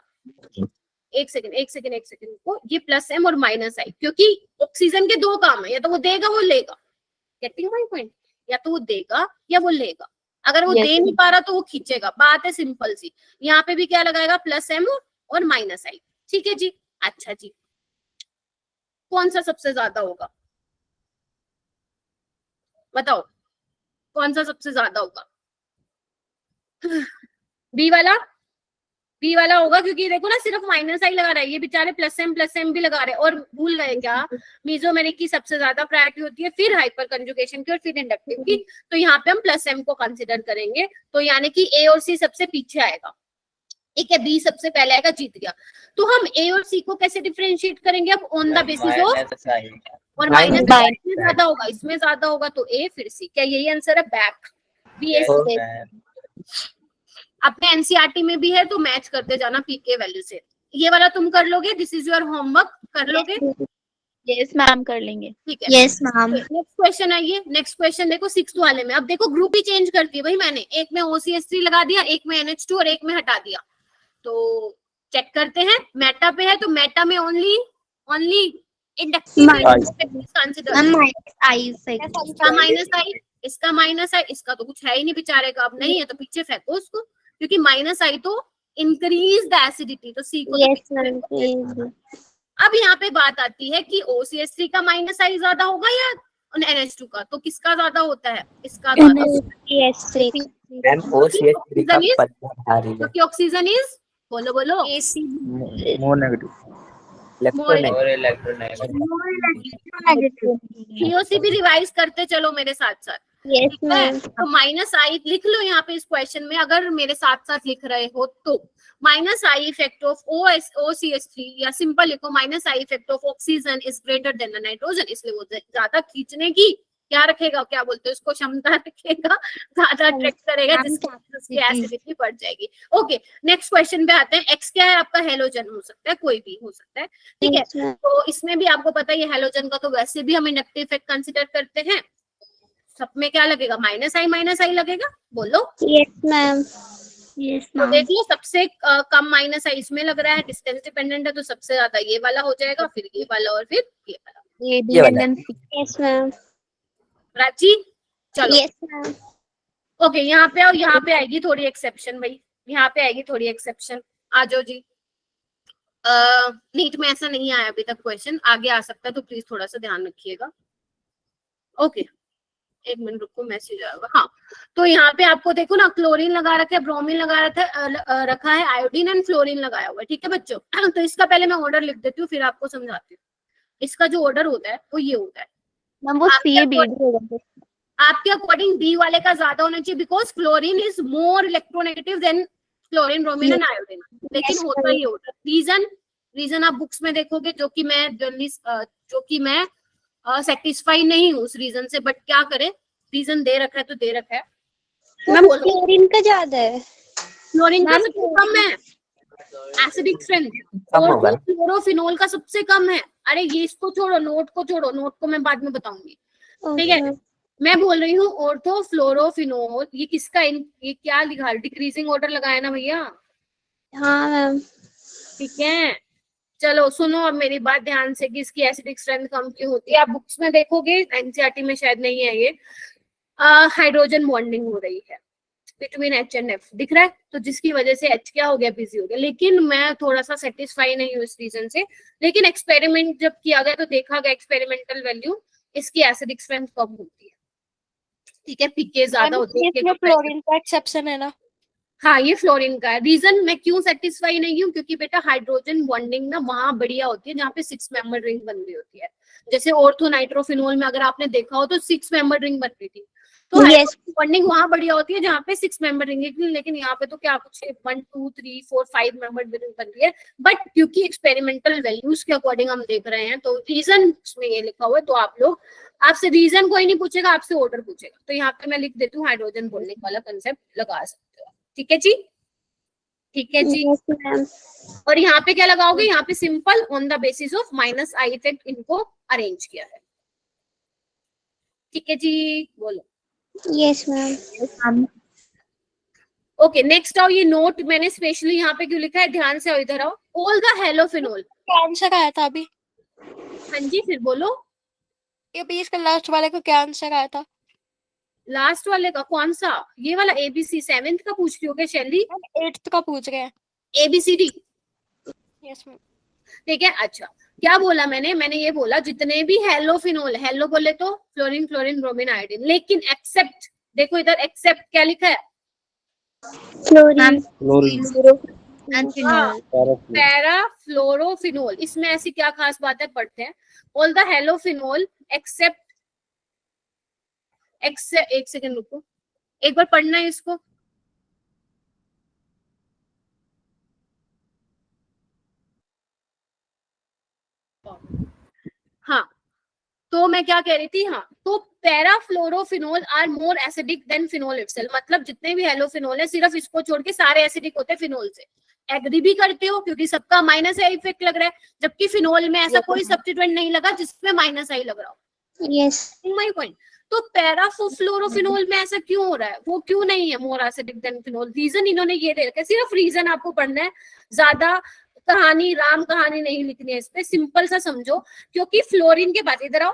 Speaker 1: एक सेकंड को, ये प्लस M और माइनस I, क्योंकि ऑक्सीजन के दो काम है, या तो वो देगा वो लेगा, गेटिंग माय पॉइंट, या तो वो देगा या वो लेगा। अगर वो दे नहीं पा रहा तो वो खींचेगा, बात है सिंपल सी। यहाँ पे भी क्या लगाएगा, प्लस M और माइनस I, ठीक है जी। अच्छा जी, कौन सा सबसे ज्यादा होगा बताओ, कौन सा सबसे ज्यादा होगा? बी वाला होगा, क्योंकि देखो ना सिर्फ माइनस आई लगा रहा है, ये बेचारे प्लस एम भी लगा रहे हैं। और भूल गए क्या, मीजोमेरिक की सबसे ज्यादा प्रायोरिटी होती है, फिर हाइपर कंजुगेशन की और फिर इंडक्टिव की, तो यहाँ पे हम प्लस एम को कंसिडर करेंगे, तो यानी कि ए और सी सबसे पीछे आएगा, ठीक है, बी सबसे पहले आएगा, जीत गया। तो हम ए और सी को कैसे डिफरेंशिएट करेंगे अब? On the basis of,
Speaker 9: minus I
Speaker 1: और माइनस इसमें ज्यादा होगा, इसमें ज्यादा होगा तो ए फिर सी। क्या यही आंसर है? बैक बी ए सी। अपने एनसीईआरटी में भी है तो मैच करते जाना पी के वैल्यू से। ये वाला तुम कर लोगे, दिस इज योर होमवर्क, कर लोगे?
Speaker 4: यस मैम कर लेंगे।
Speaker 1: ठीक है,
Speaker 2: यस मैम।
Speaker 1: नेक्स्ट क्वेश्चन आइए। नेक्स्ट क्वेश्चन देखो 6th वाले में। अब देखो ग्रुप ही चेंज कर दिया भाई मैंने, एक में OCH3 लगा दिया, एक में NH2 और एक में हटा दिया। तो चेक करते हैं, मेटा पे है तो मेटा में only inductive consider.
Speaker 2: Ma'am minus I effect.
Speaker 1: इसका माइनस आई, इसका माइनस आई, इसका तो कुछ है ही नहीं बेचारे का। अब नहीं है तो पीछे फेंको उसको, क्योंकि माइनस आई तो इंक्रीज द एसिडिटी, तो सी को तो
Speaker 2: यस
Speaker 1: पीछे
Speaker 2: मैम।
Speaker 1: फेंको। अब यहाँ पे बात आती है कि OCH3 का माइनस आई ज्यादा होगा या NH2 का, तो किसका ज्यादा होता है? इसका ज्यादा होता है।
Speaker 9: मैम OCH3 का पत्ता आ रही है,
Speaker 1: क्योंकि ऑक्सीजन इज, बोलो बोलो,
Speaker 11: मोर नेगेटिव
Speaker 9: और इलेक्ट्रोनेगेटिव।
Speaker 1: COC भी रिवाइज करते चलो मेरे साथ साथ।
Speaker 2: यस
Speaker 1: ठीक है,
Speaker 2: मैम।
Speaker 1: तो माइनस आई लिख लो यहाँ पे इस क्वेश्चन में, अगर मेरे साथ साथ लिख रहे हो तो। Minus I effect of OCH3, या सिंपल लिखो minus I effect of oxygen is greater than the nitrogen, इसलिए वो ज्यादा खींचने की क्या रखेगा, क्या बोलते हैं उसको, क्षमता रखेगा, ज्यादा अट्रैक्ट करेगा, जिसकी एसिडिटी बढ़ जाएगी। ओके, नेक्स्ट क्वेश्चन पे आते हैं। एक्स क्या है आपका? हेलोजन हो सकता है, कोई भी हो सकता है। ठीक है, तो इसमें भी आपको पता है ये हेलोजन का तो वैसे भी हम इंडक्टिव इफेक्ट कंसिडर करते हैं। सब में क्या लगेगा? माइनस आई लगेगा, बोलो।
Speaker 2: Yes ma'am. यस
Speaker 1: तो
Speaker 2: मैम।
Speaker 1: देख लो, सबसे कम माइनस आई इसमें लग रहा है, डिस्टेंस डिपेंडेंट है तो सबसे ज्यादा ये वाला हो जाएगा, फिर ये वाला और फिर ये वाला।
Speaker 4: ये डिपेंडेंसी।
Speaker 2: Yes ma'am.
Speaker 1: राजी चलो।
Speaker 2: Yes ma'am.
Speaker 1: ओके, यहाँ पे आओ, यहाँ पे आएगी थोड़ी एक्सेप्शन भाई, यहाँ पे आएगी थोड़ी एक्सेप्शन। आ जाओ जी। नीट में ऐसा नहीं आया अभी तक क्वेश्चन, आगे आ सकता है तो प्लीज थोड़ा सा ध्यान रखिएगा। ओके, एक मिनट रुको, मैसेज आएगा। हाँ, तो यहाँ पे आपको देखो ना, क्लोरीन लगा रखा है, ब्रोमीन लगा रखा है, आयोडीन एंड फ्लोरीन लगाया हुआ है। ठीक है बच्चों, तो इसका पहले मैं ऑर्डर लिख देती हूँ, फिर आपको समझाती हूँ। इसका जो ऑर्डर होता है वो ये होता है।
Speaker 4: मैम वो CABD होगा।
Speaker 1: आपके अकॉर्डिंग बी वाले का ज्यादा होना चाहिए, because chlorine is more electronegative than chlorine, bromine and iodine. लेकिन होता ही होता है। रीजन आप बुक्स में देखोगे, जो कि मैं सेटिस्फाई नहीं हूँ उस रीजन से, बट क्या करे, रीजन दे रखा है तो दे रखा है।
Speaker 2: मैम क्लोरीन का ज्यादा है।
Speaker 1: क्लोरीन का सबसे कम है एसिडिक स्ट्रेंथ, और क्लोरोफिनोल का सबसे कम है। अरे ये इसको छोड़ो, नोट को छोड़ो, नोट को मैं बाद में बताऊंगी। ठीक है, मैं बोल रही हूँ ऑर्थोफ्लोरोफिनोल, ये किसका, ये क्या लिखा, डिक्रीजिंग ऑर्डर लगाया ना भैया?
Speaker 2: हाँ मैम।
Speaker 1: ठीक है, चलो सुनो अब मेरी बात ध्यान से कि इसकी एसिडिक स्ट्रेंथ कम क्यों होती है। आप बुक्स में देखोगे, एनसीईआरटी में शायद नहीं है ये, हाइड्रोजन बॉन्डिंग हो रही है बिटवीन H एंड F, दिख रहा है, तो जिसकी वजह से H क्या हो गया, बिजी हो गया। लेकिन मैं थोड़ा सा सेटिस्फाई नहीं हूँ इस रीजन से। लेकिन एक्सपेरिमेंट जब किया गया तो देखा गया एक्सपेरिमेंटल वैल्यू, इसकी एसिडिक स्ट्रेंथ कम होती है। ठीक है, पीके ज्यादा होती है।
Speaker 3: फ्लोरीन का एक्सेप्शन है ना?
Speaker 1: हाँ, ये फ्लोरीन का है। रीजन मैं क्यों सेटिस्फाई नहीं हूँ, क्योंकि बेटा हाइड्रोजन बॉन्डिंग ना वहां बढ़िया होती है जहाँ पे 6 मेंबर रिंग बन रही होती है। जैसे ऑर्थो नाइट्रोफिनोल में अगर आपने देखा हो तो 6 मेंबर रिंग बन रही थी, तो हाइड्रोजन बॉन्डिंग वहां बढ़िया होती है जहाँ पे 6 मेंबर रिंग है। लेकिन यहाँ पे तो क्या कुछ 1 2 3 4 5 मेंबर रिंग बन रही है। बट क्योंकि एक्सपेरिमेंटल वैल्यूज के अकॉर्डिंग हम देख रहे हैं, तो रीजन में ये लिखा हुआ है, तो आप लोग, आपसे रीजन कोई नहीं पूछेगा, आपसे ऑर्डर पूछेगा। तो यहाँ पे मैं लिख देती हूँ, हाइड्रोजन बॉन्डिंग वाला कंसेप्ट लगा सकते हो। ठीक है जी, ठीक है जी। और यहाँ पे क्या लगाओगे, यहाँ पे simple on the basis of minus I effect इनको अरेंज किया है। ठीक है जी, बोलो।
Speaker 2: Yes ma'am.
Speaker 1: ओके, नेक्स्ट आओ। ये नोट मैंने स्पेशली यहाँ पे क्यों लिखा है, ध्यान से आओ, इधर आओ। ऑल द हेलोफिनोल,
Speaker 3: क्या आंसर आया था अभी?
Speaker 1: हाँ जी, फिर बोलो।
Speaker 3: ये 20 का लास्ट वाले को क्या आंसर आया था?
Speaker 1: लास्ट वाले का कौन सा? ये वाला ABC 7th का पूछ रही हो क्या शैली?
Speaker 3: 8th का पूछ रहे हैं।
Speaker 1: ABCD।
Speaker 3: Yes ma'am.
Speaker 1: ठीक है, अच्छा क्या बोला मैंने ये बोला जितने भी हेलोफिनोल, हेलो बोले तो फ्लोरीन, क्लोरीन, ब्रोमीन, आयोडीन, लेकिन एक्सेप्ट, देखो इधर एक्सेप्ट क्या लिखा है,
Speaker 2: क्लोरीन
Speaker 1: पैराफ्लोरोफिनोल। इसमें ऐसी क्या खास बात है, पढ़ते हैं। ऑल द हेलोफिनोल एक्सेप्ट, एक सेकंड रुको, एक बार पढ़ना है इसको। हाँ, तो मैं क्या कह रही थी, हाँ, तो parafluorophenol are more acidic than phenol itself, मतलब जितने भी हेलोफिनोल है सिर्फ इसको छोड़ के सारे एसिडिक होते हैं फिनोल से। एग्री भी करते हो, क्योंकि सबका माइनस आई इफेक्ट लग रहा है, जबकि फिनोल में ऐसा कोई सब्स्टिट्यूएंट नहीं लगा जिसमें माइनस आई लग रहा हो।
Speaker 2: Yes
Speaker 1: my point. तो पैराफ्लोरोफिनोल में ऐसा क्यों हो रहा है, वो क्यों नहीं है more acidic than phenol? Reason इन्होंने ये दे रखा है, सिर्फ रीजन आपको पढ़ना है, ज्यादा कहानी राम कहानी नहीं लिखनी है इस पे, सिंपल सा समझो। क्योंकि फ्लोरीन के पास, इधर आओ,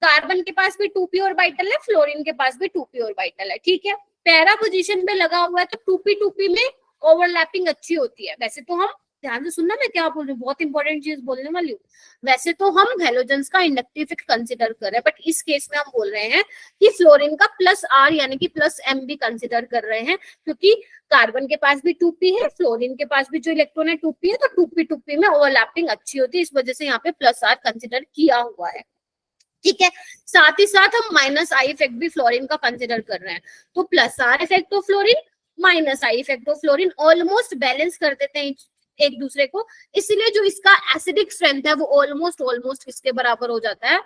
Speaker 1: कार्बन के पास भी 2p ऑर्बिटल है, फ्लोरीन के पास भी 2p ऑर्बिटल है, ठीक है। पैरा पोजीशन पे लगा हुआ है तो 2p में ओवरलैपिंग अच्छी होती है। वैसे तो हम, ध्यान से सुनना मैं क्या बोल रही हूँ, बहुत इंपॉर्टेंट चीज बोलने वाली हूँ। वैसे तो हम हैलोजेंस का इंडक्टिव इफेक्ट कंसीडर कर रहे हैं, बट इस केस में हम बोल रहे हैं कि फ्लोरीन का +R यानी कि +M भी कंसीडर कर रहे हैं, क्योंकि कार्बन के पास भी 2p है, फ्लोरीन के पास भी जो इलेक्ट्रॉन है 2p है, तो 2p में ओवरलैपिंग अच्छी होती है, इस वजह से यहाँ पे +R कंसीडर किया हुआ है, ठीक है। साथ ही साथ हम -I इफेक्ट भी फ्लोरीन का कंसीडर कर रहे हैं, तो +R effect of fluorine, -I effect of fluorine almost balance कर देते हैं एक दूसरे को, इसलिए जो इसका एसिडिक स्ट्रेंथ है वो ऑलमोस्ट किसके बराबर हो जाता है,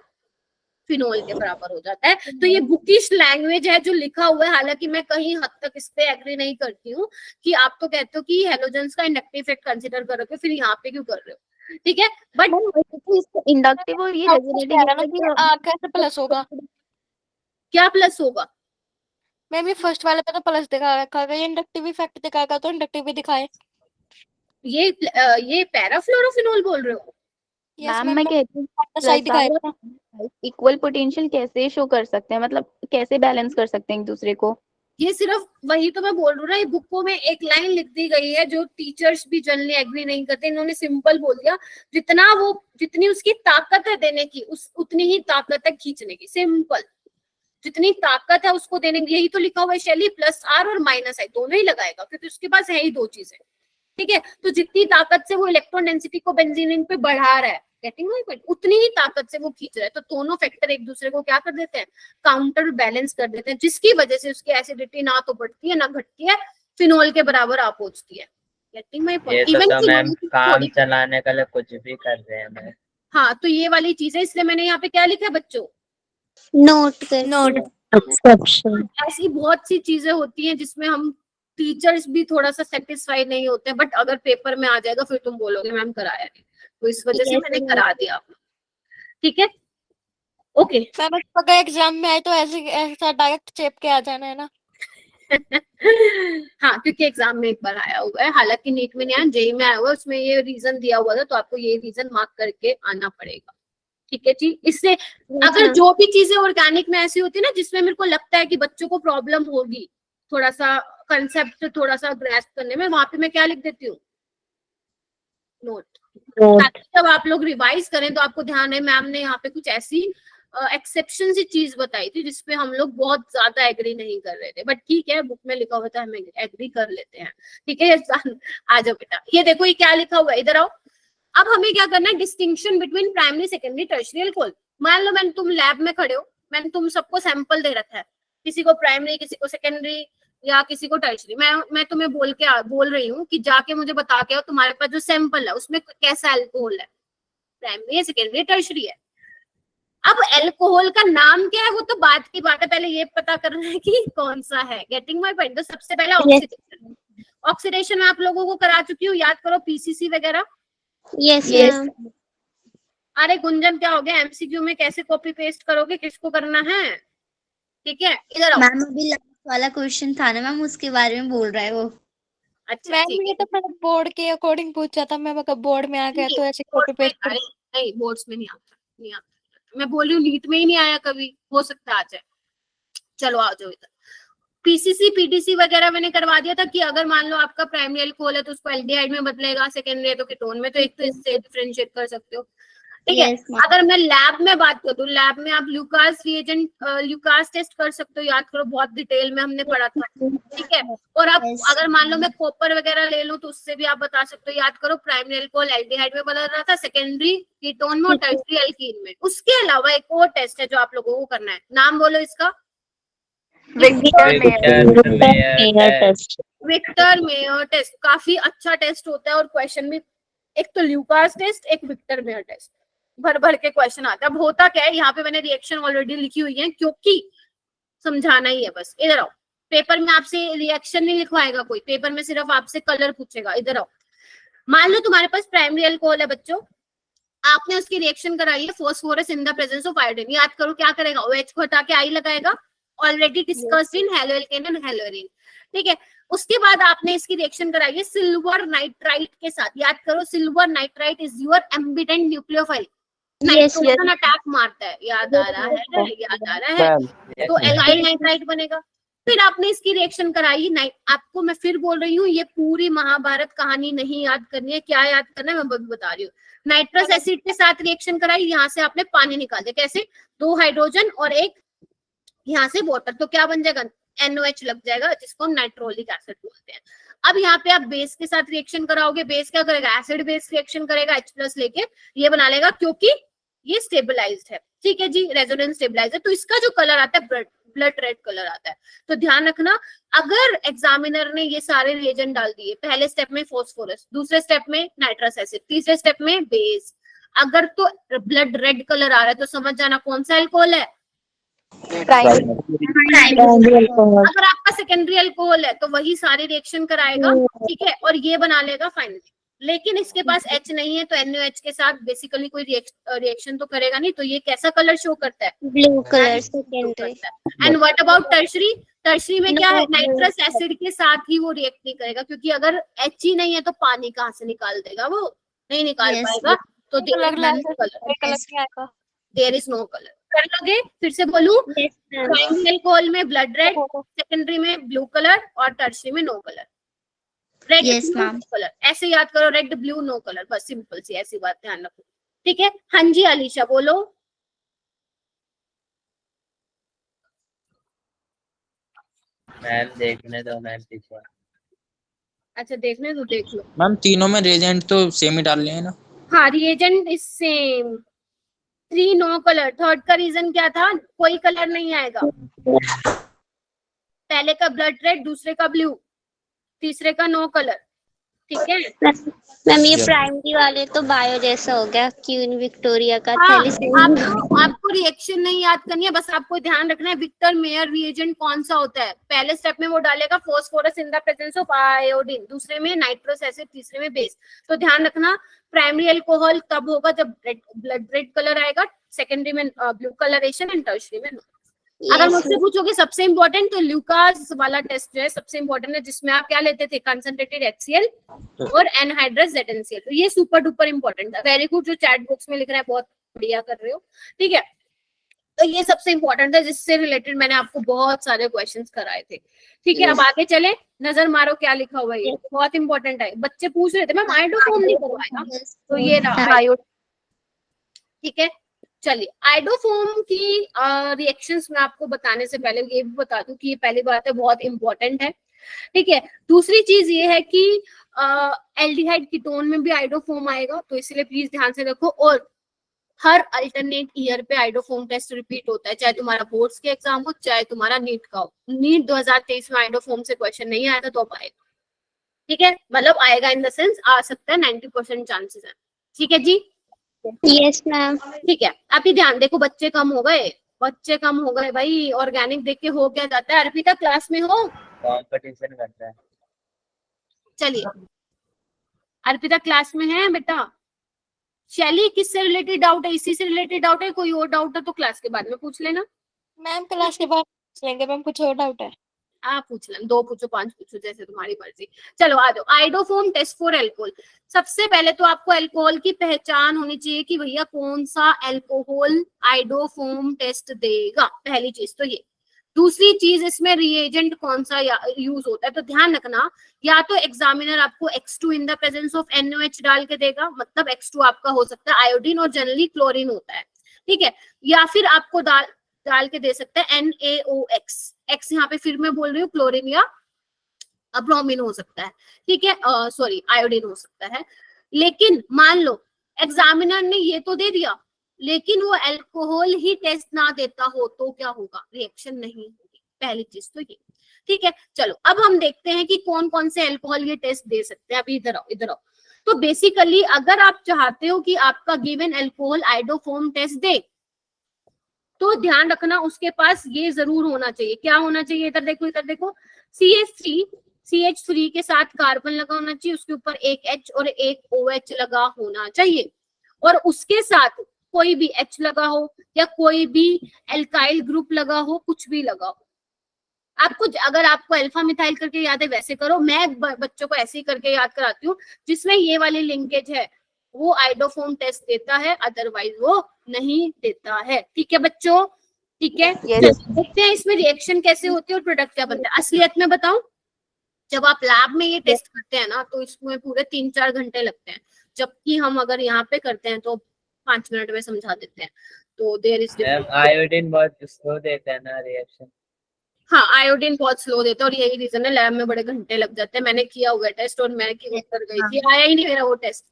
Speaker 1: फिनोल के बराबर हो जाता है। तो ये बुकिश लैंग्वेज है जो लिखा हुआ है, हालांकि मैं कहीं हद तक इस पे एग्री नहीं करती हूँ कि आप तो कहते हो कि हेलोजेंस का इंडक्टिव इफेक्ट कंसीडर करोगे, फिर यहाँ पे क्यों कर रहे हो, ठीक है। बट
Speaker 4: इंडक्टिव और ये रेजोनेटिंग
Speaker 3: कैसे प्लस होगा?
Speaker 1: क्या प्लस होगा?
Speaker 3: मैम ये फर्स्ट वाले पे तो प्लस दिखा रखा है, ये इंडक्टिव इफेक्ट दिखाएगा तो इंडक्टिव भी दिखाए।
Speaker 1: ये पैराफ्लोरोफिनोल बोल रहे हो?
Speaker 4: मैम मैं कहती
Speaker 3: साइड दिखाएगा।
Speaker 4: हूँ इक्वल पोटेंशियल कैसे शो कर सकते हैं, मतलब कैसे बैलेंस कर सकते हैं एक दूसरे को?
Speaker 1: ये सिर्फ वही तो मैं बोल रही हूँ ना, ये बुकों में एक लाइन लिख दी गई है जो टीचर्स भी जनरली एग्री नहीं करते, इन्होंने सिंपल बोल दिया जितनी उसकी ताकत है देने की, उतनी ही ताकत है खींचने की, सिंपल। जितनी ताकत है उसको देने की, यही तो लिखा हुआ है शैली, +R और -I दोनों ही लगाएगा, क्योंकि उसके पास है ही दो चीजें, ठीक है। तो जितनी ताकत से वो इलेक्ट्रॉन डेंसिटी को बेंजीन पे बढ़ा रहा है, गेटिंग माय पॉइंट, उतनी ही ताकत से वो खींच रहा है, तो दोनों फैक्टर एक दूसरे को क्या कर देते हैं, काउंटर बैलेंस कर देते हैं, जिसकी वजह से उसकी एसिडिटी ना तो बढ़ती है ना घटती है, फिनोल के बराबर आ पहुंचती है, गेटिंग माय
Speaker 9: ये
Speaker 1: पॉइंट।
Speaker 9: तो मैम काम चलाने के लिए कुछ भी कर रहे हैं मैम।
Speaker 1: हाँ, तो ये वाली चीज है, इसलिए मैंने यहाँ पे क्या लिखा है बच्चों,
Speaker 2: नोट
Speaker 1: ऐसी बहुत सी चीजें होती हैं जिसमें हम टीचर्स भी थोड़ा सा सेटिस्फाई नहीं होते, बट अगर पेपर में आ जाएगा फिर तुम बोलोगे मैम कराया नहीं, तो इस वजह से मैंने करा दिया, ठीक है, ओके।
Speaker 3: मैम अगर एग्जाम में आए तो ऐसा डायरेक्ट चेप के आ जाना है ना।
Speaker 1: हाँ, क्योंकि एग्जाम में एक बार आया हुआ है, हालांकि नीट में नहीं आया, जेई में आया हुआ है, उसमें ये रीजन दिया हुआ था, तो आपको ये रीजन मार्क करके आना पड़ेगा, ठीक है जी। इससे अगर जो भी चीजें ऑर्गेनिक में ऐसी होती है ना जिसमें मेरे को लगता है कि बच्चों को प्रॉब्लम होगी थोड़ा सा कंसेप्ट थोड़ा सा ग्रैस्प करने में, वहां पे मैं क्या लिख देती हूँ, नोट, ताकि जब आप लोग रिवाइज करें तो आपको ध्यान है मैम ने यहाँ पे कुछ ऐसी एक्सेप्शन सी चीज बताई थी जिसपे हम लोग बहुत ज्यादा एग्री नहीं कर रहे थे, बट ठीक है, बुक में लिखा हुआ था, हम एग्री कर लेते हैं, ठीक है। आ जाओ बेटा, ये देखो ये क्या लिखा हुआ है, इधर आओ। अब हमें क्या करना है, distinction between primary secondary tertiary alcohol. मान लो तुम लैब में खड़े हो, मैंने तुम सबको सैंपल दे रखा है, किसी को प्राइमरी, किसी को सेकेंडरी या किसी को टर्शियरी, मैं तुम्हें बोल रही हूँ कि जाके मुझे बता के आओ तुम्हारे पास जो सैंपल है उसमें कैसा अल्कोहल है, प्राइमरी है, सेकेंडरी, टर्शियरी है। अब अल्कोहल का नाम क्या है वो तो बात की बात है, पहले ये पता करना है कि कौन सा है, गेटिंग माय पॉइंट। तो सबसे पहले ऑक्सीडेशन, ऑक्सीडेशन में आप लोगों को करा चुकी हूँ, याद करो, पीसीसी वगैरह।
Speaker 2: यस
Speaker 1: अरे गुंजन क्या हो गया, एमसीक्यू में कैसे कॉपी पेस्ट करोगे, किसको करना है, ठीक है, इधर आओ।
Speaker 2: मैम अभी लास्ट वाला क्वेश्चन था ना मैम, उसके बारे में बोल रहा है वो।
Speaker 1: अच्छा,
Speaker 3: मैम ये तो मैंने बोर्ड के अकॉर्डिंग पूछा था, मैं अगर बोर्ड में आ गया तो ऐसे कॉपी पेस्ट कर।
Speaker 1: नहीं, बोर्ड्स में नहीं आता, मैं बोल रही हूँ नीट में ही नहीं आया कभी, हो सकता है आ जाए। चलो आ जाओ इधर। पीसीसी पीटीसी वगैरह मैंने करवा दिया था कि अगर मान लो आपका प्राइमरी अल्कोहल है तो उसको एल्डिहाइड में बदलेगा, सेकेंडरी है तो कीटोन में, तो एक तो इससे डिफरेंशिएट कर सकते हो, ठीक है। अगर मैं लैब में बात करूँ, लैब में आप ल्यूकास रिएजेंट, ल्यूकास टेस्ट कर सकते हो, याद करो बहुत डिटेल में हमने पढ़ा था, ठीक है। और आप अगर मान लो मैं कॉपर वगैरह ले लूं तो उससे भी आप बता सकते हो, याद करो प्राइमरी अल्कोहल एल्डिहाइड में बदल रहा था, सेकेंडरी कीटोन में और टर्शियरी एल्कीन में। उसके अलावा एक और टेस्ट है जो आप लोगों को करना है, नाम बोलो इसका, विक्टर मेयर टेस्ट। काफी अच्छा टेस्ट होता है और क्वेश्चन भी, एक तो ल्यूकास टेस्ट, एक विक्टर मेयर टेस्ट, भर भर के क्वेश्चन आते हैं। अब होता क्या है, यहाँ पे मैंने रिएक्शन ऑलरेडी लिखी हुई है क्योंकि समझाना ही है बस। इधर आओ, पेपर में आपसे रिएक्शन नहीं लिखवाएगा कोई, पेपर में सिर्फ आपसे कलर पूछेगा। इधर आओ, मान लो तुम्हारे पास प्राइमरी अल्कोहल है बच्चों, आपने उसकी रिएक्शन कराई है phosphorus in the presence of iodine. याद करो क्या करेगा, OH को हटा के आई लगाएगा, already discussed in haloalkane and haloarene. ठीक है, उसके बाद आपने इसकी रिएक्शन कराई है सिल्वर नाइट्राइट के साथ। याद करो, silver nitrite is your ambient nucleophile, nitrogen attack मारता है। याद आ रहा है, याद आ रहा है, तो एल्काइल नाइट्राइट बनेगा। फिर आपने इसकी रिएक्शन कराई, आपको मैं फिर बोल रही हूँ, ये पूरी महाभारत कहानी नहीं याद करनी है, क्या याद करना है मैं बता रही हूँ। नाइट्रस एसिड के साथ रिएक्शन कराई, यहाँ से आपने पानी निकाल दिया, कैसे, 2 हाइड्रोजन और एक यहाँ से वाटर, तो क्या बन जाएगा, NOH लग जाएगा, जिसको हम नाइट्रोलिक एसिड बोलते हैं। अब यहाँ पे आप बेस के साथ रिएक्शन कराओगे, बेस क्या करेगा, एसिड बेस रिएक्शन करेगा, H+ लेके ये बना लेगा, क्योंकि ये स्टेबलाइज्ड है। ठीक है जी, रेजोनेंस स्टेबलाइज्ड है, तो इसका जो कलर आता है ब्लड रेड कलर आता है। तो ध्यान रखना, अगर एग्जामिनर ने ये सारे रिएजेंट डाल दिए, पहले स्टेप में फॉस्फोरस, दूसरे स्टेप में नाइट्रस एसिड, तीसरे स्टेप में बेस, अगर तो ब्लड रेड कलर आ रहा है तो समझ जाना कौन सा अल्कोहल है, अगर आपका सेकेंडरी अल्कोहल है तो वही सारे रिएक्शन कराएगा। ठीक है, और ये बना लेगा फाइनली। लेकिन इसके पास H नहीं है तो NOH के साथ बेसिकली कोई रिएक्शन तो करेगा नहीं, तो ये कैसा कलर शो करता है,
Speaker 2: blue colour secondary.
Speaker 1: And what about tertiary, tertiary में क्या है, नाइट्रस एसिड के साथ ही वो रिएक्ट नहीं करेगा, क्योंकि अगर H ही नहीं है तो पानी कहाँ से निकाल देगा, वो नहीं निकाल पाएगा, तो देयर इज नो कलर। कर लोगे, फिर से बोलूं, प्राइमरी अल्कोहल में ब्लड रेड, सेकेंडरी में ब्लू कलर और टर्शरी में no colour. Red blue colour ऐसे याद करो, रेड ब्लू नो कलर, बस सिंपल सी ऐसी बात ध्यान रखो। ठीक है, हाँ जी अलीशा बोलो।
Speaker 9: मैम देखने दो मैम पीछे।
Speaker 1: अच्छा देखने दो, देख लो
Speaker 11: मैम, तीनों में रिएजेंट तो सेम ही डाल लिए ना?
Speaker 1: हाँ, reagent is same, 3 no colour. Third का रीजन क्या था, कोई कलर नहीं आएगा, पहले का ब्लड रेड, दूसरे का ब्लू, तीसरे का नो कलर। ठीक है
Speaker 2: मैम, ये प्राइमरी वाले तो बायो जैसा हो गया, क्वीन विक्टोरिया का।
Speaker 1: हाँ, आपको रिएक्शन नहीं याद करनी है, बस आपको ध्यान रखना है विक्टर मेयर रिएजेंट कौन सा होता है। पहले स्टेप में वो डालेगा phosphorus in the presence of iodine, दूसरे में नाइट्रस एसिड, तीसरे में बेस। तो ध्यान रखना, प्राइमरी अल्कोहल तब होगा जब ब्लड रेड कलर आएगा, सेकेंडरी में ब्लू कलरेशन एंड टर्शरी में नो। अगर मुझसे पूछोगे सबसे इंपॉर्टेंट, तो ल्यूकास वाला टेस्ट जो है सबसे इंपॉर्टेंट है, जिसमें आप क्या लेते थे, कंसंट्रेटेड HCl और एनहाइड्रस ZnCl। तो ये सुपर डुपर इंपॉर्टेंट था। वेरी गुड, जो चैट बॉक्स में लिख रहे हैं बहुत बढ़िया कर रहे हो। ठीक है, तो ये सबसे इंपॉर्टेंट था, जिससे रिलेटेड मैंने आपको बहुत सारे क्वेश्चंस कराए थे। ठीक है, अब आगे चले, नजर मारो क्या लिखा हुआ है, ये बहुत इंपॉर्टेंट है। बच्चे पूछ रहे थे मैम आयोडोफॉर्म नहीं करवाएगा, तो ये रहा। ठीक है, चलिए आयोडोफॉर्म की रिएक्शंस में आपको बताने से पहले ये भी बता दूं कि ये पहली बात है बहुत इंपॉर्टेंट है। ठीक है, दूसरी चीज ये है कि एल्डिहाइड कीटोन में भी आयोडोफॉर्म आएगा, तो इसलिए प्लीज ध्यान से रखो। और हर अल्टरनेट ईयर पे आयोडोफॉर्म टेस्ट रिपीट होता है, चाहे तुम्हारा बोर्ड्स के एग्जाम हो, चाहे तुम्हारा नीट का हो। नीट 2023 में आयोडोफॉर्म से क्वेश्चन नहीं आया था, तो अब आएगा। ठीक है, मतलब आएगा इन द सेंस आ सकता है, 90% चांसेस है। ठीक है जी,
Speaker 2: यस मैम।
Speaker 1: ठीक है, आप ही ध्यान देखो, बच्चे कम हो गए भाई, ऑर्गेनिक देख के हो क्या जाता है। अर्पिता क्लास में हो,
Speaker 9: कंपटीशन करता है।
Speaker 1: चलिए अर्पिता क्लास में है बेटा। शैली किससे रिलेटेड डाउट है, इसी से रिलेटेड डाउट है, कोई और डाउट है तो क्लास के बाद में पूछ लेना।
Speaker 3: मैम क्लास के बाद पूछ लेंगे मैम, कुछ और डाउट है?
Speaker 1: आप पूछ लेना, 2 पूछो 5 पूछो, जैसे तुम्हारी मर्जी। चलो आ जाओ, आयोडोफॉर्म टेस्ट फॉर अल्कोहल। सबसे पहले तो आपको अल्कोहल की पहचान होनी चाहिए कि भैया कौन सा अल्कोहल आयोडोफॉर्म टेस्ट देगा, पहली चीज तो ये। दूसरी चीज, इसमें रिएजेंट कौन सा यूज होता है, तो ध्यान रखना, या तो एग्जामिनर आपको X2 in the presence of NOH डाल के देगा, मतलब X2 आपका हो सकता है आयोडीन और जनरली क्लोरीन होता है। ठीक है, या फिर आपको डाल के दे सकता है NaOX, X यहाँ पे फिर मैं बोल रही हूँ, क्लोरीन या ब्रोमीन हो सकता है। ठीक है, सॉरी आयोडीन हो सकता है। लेकिन मान लो एग्जामिनर ने ये तो दे दिया, लेकिन वो अल्कोहल ही टेस्ट ना देता हो, तो क्या होगा, रिएक्शन नहीं होगी। पहली चीज तो ये। ठीक है, चलो अब हम देखते हैं कि कौन कौन से अल्कोहल ये टेस्ट दे सकते हैं। अभी इधर आओ, तो बेसिकली अगर आप चाहते हो कि आपका गिवन अल्कोहल आइडोफोम टेस्ट दे, तो ध्यान रखना उसके पास ये जरूर होना चाहिए। क्या होना चाहिए? इधर देखो, इधर देखो, CH3 के साथ कार्बन लगा होना चाहिए, उसके ऊपर एक H और एक OH लगा होना चाहिए, और उसके साथ कोई भी H लगा हो या कोई भी एल्काइल ग्रुप लगा हो, कुछ भी लगा हो। आपको अगर आपको अल्फा मिथाइल करके याद है वैसे करो, मैं बच्चों को ऐसे ही करके याद कराती हूँ। जिसमें ये वाली लिंकेज है वो आइडोफोम टेस्ट देता है, अदरवाइज वो नहीं देता है। ठीक है बच्चों, ठीक है। देखते हैं इसमें रिएक्शन कैसे होती है और प्रोडक्ट क्या बनता है। असलियत में बताऊं, जब आप लैब में ये टेस्ट करते हैं ना तो इसमें पूरे 3-4 घंटे लगते हैं, जबकि हम अगर यहाँ पे करते हैं तो 5 मिनट में समझा देते हैं। तो देयर इज
Speaker 9: आयोडीन बहुत स्लो देता है ना रिएक्शन।
Speaker 1: हाँ, आयोडीन बहुत स्लो देता है और यही रीजन है लैब में बड़े घंटे लग जाते हैं। मैंने किया हुआ टेस्ट और मैं कर गई थी, आया ही नहीं मेरा वो टेस्ट।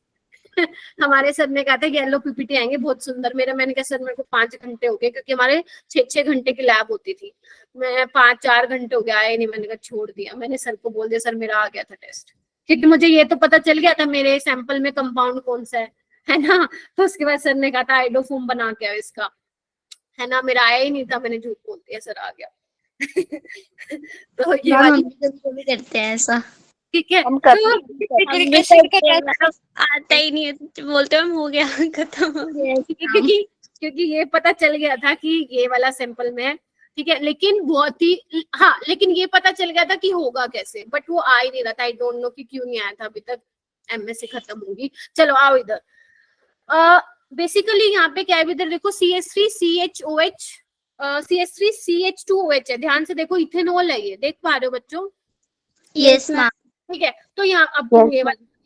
Speaker 1: हमारे सर ने कहा था कि येलो पीपीटी आएंगे बहुत सुंदर, मैंने कहा सर मेरे को 5 घंटे हो गए, क्योंकि हमारे 6-6 घंटे की लैब होती थी। मैं 5-4 घंटे हो गया, आया नहीं। मैंने कहा छोड़ दिया, मैंने सर को बोल दिया सर मेरा आ गया था टेस्ट, क्योंकि मुझे ये तो पता चल गया था मेरे सैंपल में कंपाउंड कौन सा है ना। तो उसके बाद सर ने कहा था आइडोफोम बना के आओ इसका, है ना। मेरा आया ही नहीं था, मैंने झूठ बोल दिया, सर आ गया। तो ये वाली
Speaker 2: कभी करते हैं ऐसा,
Speaker 1: ठीक है।
Speaker 4: हम
Speaker 2: आता ही नहीं है, बोलते हैं हो गया खत्म हो गया।
Speaker 1: क्योंकि ये पता चल गया था कि ये वाला सैंपल में है, ठीक है। लेकिन बहुत ही, हाँ, लेकिन ये पता चल गया था कि होगा कैसे, बट वो आ ही नहीं रहा था। आई डोंट नो कि क्यों नहीं आया था अभी तक। MSc खत्म होगी। चलो आओ इधर। बेसिकली यहाँ पे क्या है, इधर देखो CH3CHOH, CH3CH2OH है। ध्यान से देखो, इथेनॉल है ये, देख पा रहे हो बच्चों?
Speaker 2: Yes ma'am.
Speaker 1: ठीक है। तो यहाँ अब तुम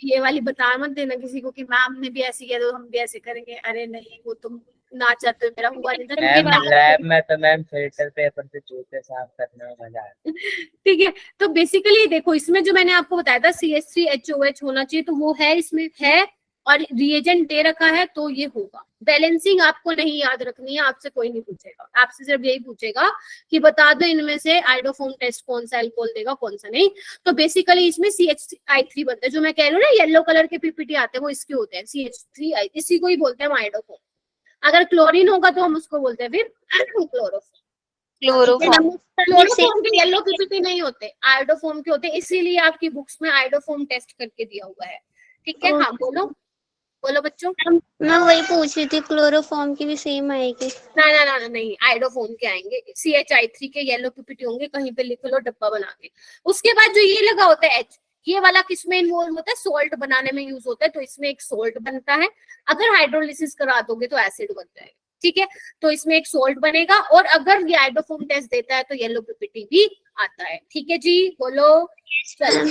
Speaker 1: ये वाली बता मत देना किसी को कि मैम ने भी ऐसे किया तो हम भी ऐसे करेंगे। अरे नहीं, वो तुम ना चाहते मेरा हुआ नहीं था।
Speaker 9: लैब में तो मैम फिल्टर पेपर से जूते साफ करने में मजा आता है।
Speaker 1: ठीक है। तो बेसिकली देखो, इसमें जो मैंने आपको बताया था CH3HOH होना चाहिए, तो वो है, इसमें है, और रिएजेंट दे रखा है तो ये होगा। बैलेंसिंग आपको नहीं याद रखनी है, आपसे कोई नहीं पूछेगा, आपसे सिर्फ यही पूछेगा कि बता दो इनमें से आइडोफोम टेस्ट कौन सा अल्कोहल देगा कौन सा नहीं। तो बेसिकली इसमें CH3 बनता है, जो मैं कह रही हूँ ना येलो कलर के पीपीटी आते हैं वो इसके होते हैं, CH3, इसी को ही बोलते हैं हम आइडोफोम। अगर क्लोरीन होगा तो हम उसको बोलते हैं फिर क्लोरोफॉर्म। क्लोरोफॉर्म के येलो पीपीटी नहीं होते, आइडोफोम के होते हैं, इसीलिए आपकी बुक्स में आइडोफोम टेस्ट करके दिया हुआ है। ठीक है। हाँ बोलो बच्चों।
Speaker 2: मैं वही पूछ रही थी, क्लोरोफॉर्म की भी सेम आएगी?
Speaker 1: ना नहीं, आइडोफोम के आएंगे। CHI3 के येलो पीपीटी होंगे, कहीं पे लिख लो डब्बा बना के। उसके बाद जो ये लगा होता है H, ये वाला किसमें इन्वॉल्व होता है? सोल्ट बनाने में यूज होता है, तो इसमें एक सोल्ट बनता है। अगर हाइड्रोलिसिस करा दोगे तो एसिड बन जाएगा। ठीक है। तो इसमें एक सोल्ट बनेगा, और अगर ये आइडोफोम टेस्ट देता है तो येलो पीपीटी भी आता है। ठीक है जी, बोलो। चलो,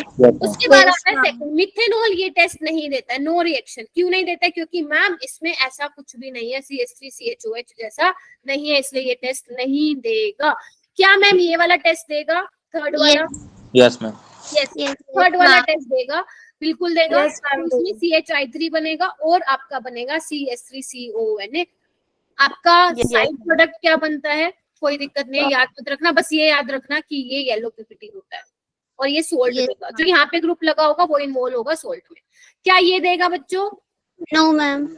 Speaker 1: उसके बाद आता है सेकंड, मिथेनॉल। ये टेस्ट नहीं देता है, नो रिएक्शन। क्यों नहीं देता है? क्योंकि मैम इसमें ऐसा कुछ भी नहीं है, CH3CHOH जैसा नहीं है, इसलिए ये टेस्ट नहीं देगा। क्या मैम ये वाला टेस्ट देगा? थर्ड वाला?
Speaker 11: Yes ma'am.
Speaker 1: यस, थर्ड वाला टेस्ट देगा, बिल्कुल देगा। इसमें CHI3 बनेगा और आपका बनेगा CH3COONA। आपका साइड प्रोडक्ट क्या बनता है? कोई दिक्कत नहीं है, याद मत रखना, बस ये याद रखना कि ये येलो पीपीटी होता है और ये सोल्ट देगा। जो यहाँ पे ग्रुप लगा होगा वो इन्वॉल्व होगा सोल्ट में। क्या ये देगा बच्चों?
Speaker 2: No ma'am.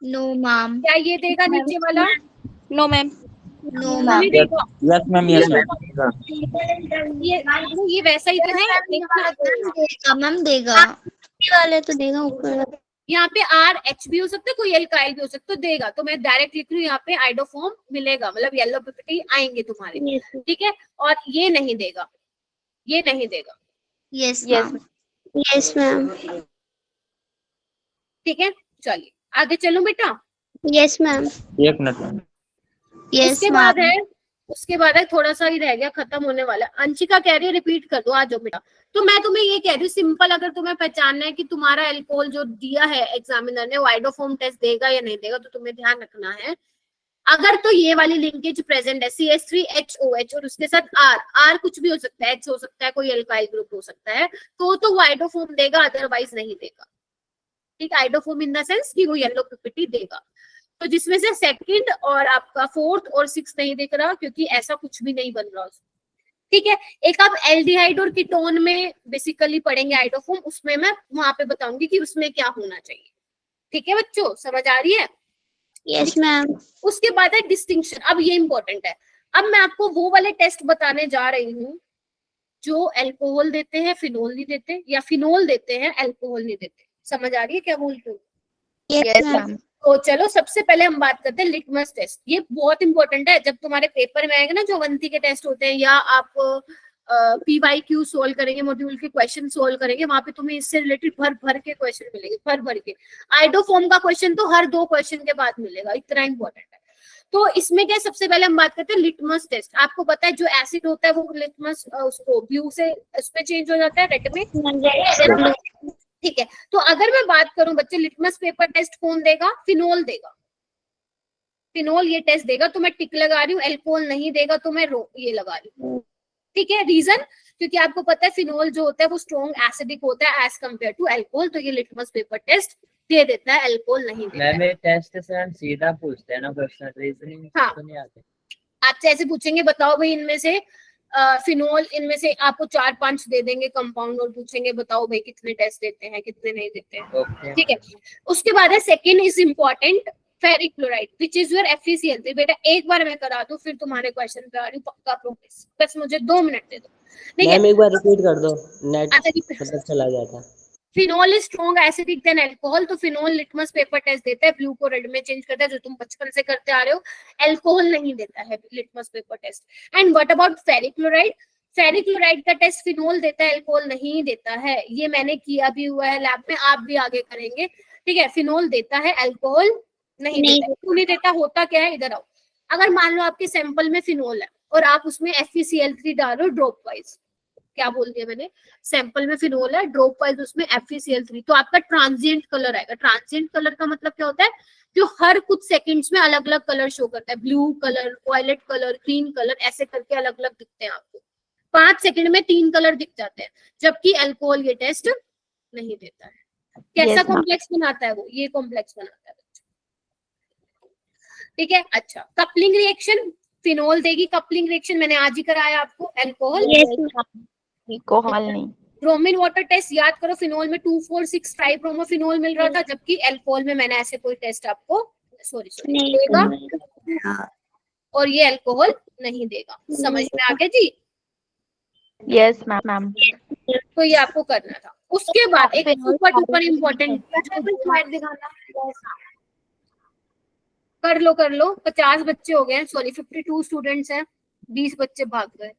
Speaker 2: No ma'am.
Speaker 1: क्या ये देगा नीचे वाला?
Speaker 3: No ma'am.
Speaker 2: No ma'am.
Speaker 11: Yes ma'am. Yes ma'am.
Speaker 1: ये वैसा ही तो है,
Speaker 2: देगा मैम, देगा। वाले तो देगा ऊपर।
Speaker 1: यहाँ पे RH भी हो सकता है, कोई एल्काइल भी हो सकता है, तो देगा। तो मैं डायरेक्ट लिख रही हूँ यहाँ पे आइडोफॉर्म मिलेगा, मतलब येलो पीपीटी आएंगे तुम्हारे। ठीक है। और ये नहीं देगा, ये नहीं देगा।
Speaker 2: Yes ma'am. Yes ma'am.
Speaker 1: ठीक है, चलिए आगे चलो बेटा।
Speaker 2: Yes ma'am.
Speaker 11: एक मिनट मैम।
Speaker 2: Yes ma'am.
Speaker 1: उसके बाद है, थोड़ा सा ही रह गया, खत्म होने वाला। अंशिका कह रही है रिपीट कर दो, आ जाओ बेटा। तो मैं तुम्हें ये कह रही हूँ, सिंपल, अगर तुम्हें पहचानना है कि तुम्हारा अल्कोहल जो दिया है एग्जामिनर ने वो आइडोफॉर्म टेस्ट देगा या नहीं देगा, तो तुम्हें ध्यान रखना है, अगर तो ये वाली लिंकेज प्रेजेंट है CH3HOH और उसके साथ R कुछ भी हो सकता है, H हो सकता है, कोई एल्काइल ग्रुप हो सकता है, तो वो आइडोफॉर्म देगा, अदरवाइज नहीं देगा। ठीक, आइडोफॉर्म इन द सेंस कि वो येलो पीपीटी देगा। तो जिसमें से सेकंड और आपका फोर्थ और सिक्स नहीं दिख रहा, क्योंकि ऐसा कुछ भी नहीं बन रहा उसमें। ठीक है। एक आप एल्डिहाइड और कीटोन में बेसिकली पढ़ेंगे आइडोफॉर्म, उसमें मैं वहां पे बताऊंगी कि उसमें क्या होना चाहिए। ठीक है बच्चों, समझ आ रही है?
Speaker 7: Yes ma'am.
Speaker 1: उसके बाद है डिस्टिंक्शन। अब ये इंपॉर्टेंट है। अब मैं आपको वो वाले टेस्ट बताने जा रही हूँ जो अल्कोहल देते हैं फिनोल नहीं देते, या फिनोल देते हैं अल्कोहल नहीं देते। समझ आ रही है क्या बोल रही हूँ?
Speaker 7: Yes ma'am.
Speaker 1: तो चलो सबसे पहले हम बात करते हैं लिटमस टेस्ट। ये बहुत इंपॉर्टेंट है। जब तुम्हारे पेपर में आएगा ना जो अवंती के टेस्ट होते हैं, या आप PYQ सोल्व करेंगे, मॉड्यूल के क्वेश्चन सोल्व करेंगे, वहां पे तुम्हें इससे रिलेटेड भर भर के क्वेश्चन मिलेंगे, भर भर के। आइडोफॉर्म का क्वेश्चन तो हर 2 क्वेश्चन के बाद मिलेगा, इतना इंपॉर्टेंट है। तो इसमें क्या, सबसे पहले हम बात करते हैं लिटमस टेस्ट। आपको पता है जो एसिड होता है वो लिटमस उसको ब्लू से उसमें चेंज हो जाता है रेड में। ठीक है। तो अगर मैं बात करूं बच्चे, लिटमस पेपर टेस्ट कौन देगा? फिनोल देगा। फिनोल ये टेस्ट देगा, तो मैं टिक लगा रही हूँ। अल्कोहल नहीं देगा तो मैं ये लगा रही हूँ। ठीक है। रीजन, क्योंकि आपको पता है फिनोल जो होता है वो स्ट्रॉन्ग एसिडिक होता है एज कम्पेयर टू अल्कोहल, तो ये लिटमस पेपर टेस्ट दे देता है, अल्कोहल नहीं देता है।
Speaker 9: मैम टेस्ट से हम सीधा पूछते हैं ना क्वेश्चन, रीजनिंग
Speaker 1: हाँ।
Speaker 9: तो नहीं आते।
Speaker 1: आपसे ऐसे पूछेंगे बताओ भाई इनमें से फिनोल, इनमें से आपको 4-5 दे देंगे कंपाउंड, और पूछेंगे बताओ भाई कितने टेस्ट देते हैं कितने नहीं देते हैं।
Speaker 9: ओके।
Speaker 1: ठीक है। उसके बाद है second is important, ferric chloride which is your FeCl3। बेटा एक बार मैं करा दूं फिर तुम्हारे क्वेश्चन पे आ रही हूँ, पक्का प्रोमिस। बस मुझे 2 मिनट दे दो। ठीक है।
Speaker 12: मैम एक बार रिपीट कर दो, नेट
Speaker 1: अच्छा,
Speaker 12: मतलब चला गया था।
Speaker 1: Phenol is strong acidic then alcohol, तो फिनोल लिटमस पेपर टेस्ट देता है, ब्लू को रेड में चेंज करता है, जो तुम बचपन से करते आ रहे हो। अल्कोहल नहीं देता है litmus paper test. And what about ferric chloride? Ferric chloride का टेस्ट फिनोल देता है, अल्कोहल नहीं देता है। ये मैंने किया भी हुआ है लैब में, आप भी आगे करेंगे। ठीक है। फिनोल देता है, अल्कोहल नहीं देता। क्यों नहीं देता? होता क्या है, इधर आओ। अगर मान लो आपके सैंपल में फिनोल है और आप उसमें FeCl3 डालो ड्रॉप वाइज, क्या बोल दिया मैंने, सैंपल में फिनोल है, ड्रॉप वाइज उसमें FeCl3, तो आपका ट्रांजिएंट कलर आएगा। ट्रांजिएंट कलर का मतलब क्या होता है? जो हर कुछ सेकंड्स में अलग अलग कलर शो करता है। Blue colour, violet colour, green colour, ऐसे करके अलग अलग दिखते हैं आपको। 5 सेकंड में 3 कलर दिख जाते हैं, जबकि अल्कोहल ये टेस्ट नहीं देता है। कैसा कॉम्प्लेक्स बनाता है वो? ये कॉम्प्लेक्स बनाता है। ठीक है। अच्छा, कपलिंग रिएक्शन फिनोल देगी। कपलिंग रिएक्शन मैंने आज ही कराया आपको। अल्कोहल
Speaker 4: अल्कोहल नहीं।
Speaker 1: ब्रोमीन वाटर टेस्ट याद करो, फिनोल में 2,4,6 ट्राइब्रोमोफिनोल मिल रहा था, जबकि अल्कोहल में मैंने ऐसे कोई टेस्ट आपको सॉरी देगा, और ये अल्कोहल नहीं देगा। समझ में आ गया जी?
Speaker 4: Yes ma'am.
Speaker 1: तो ये आपको करना था। उसके बाद एक सुपर डुपर इम्पोर्टेंट स्लाइड दिखाना। कर लो 50 बच्चे हो गए, सॉरी 52 स्टूडेंट्स हैं, 20 बच्चे भाग गए।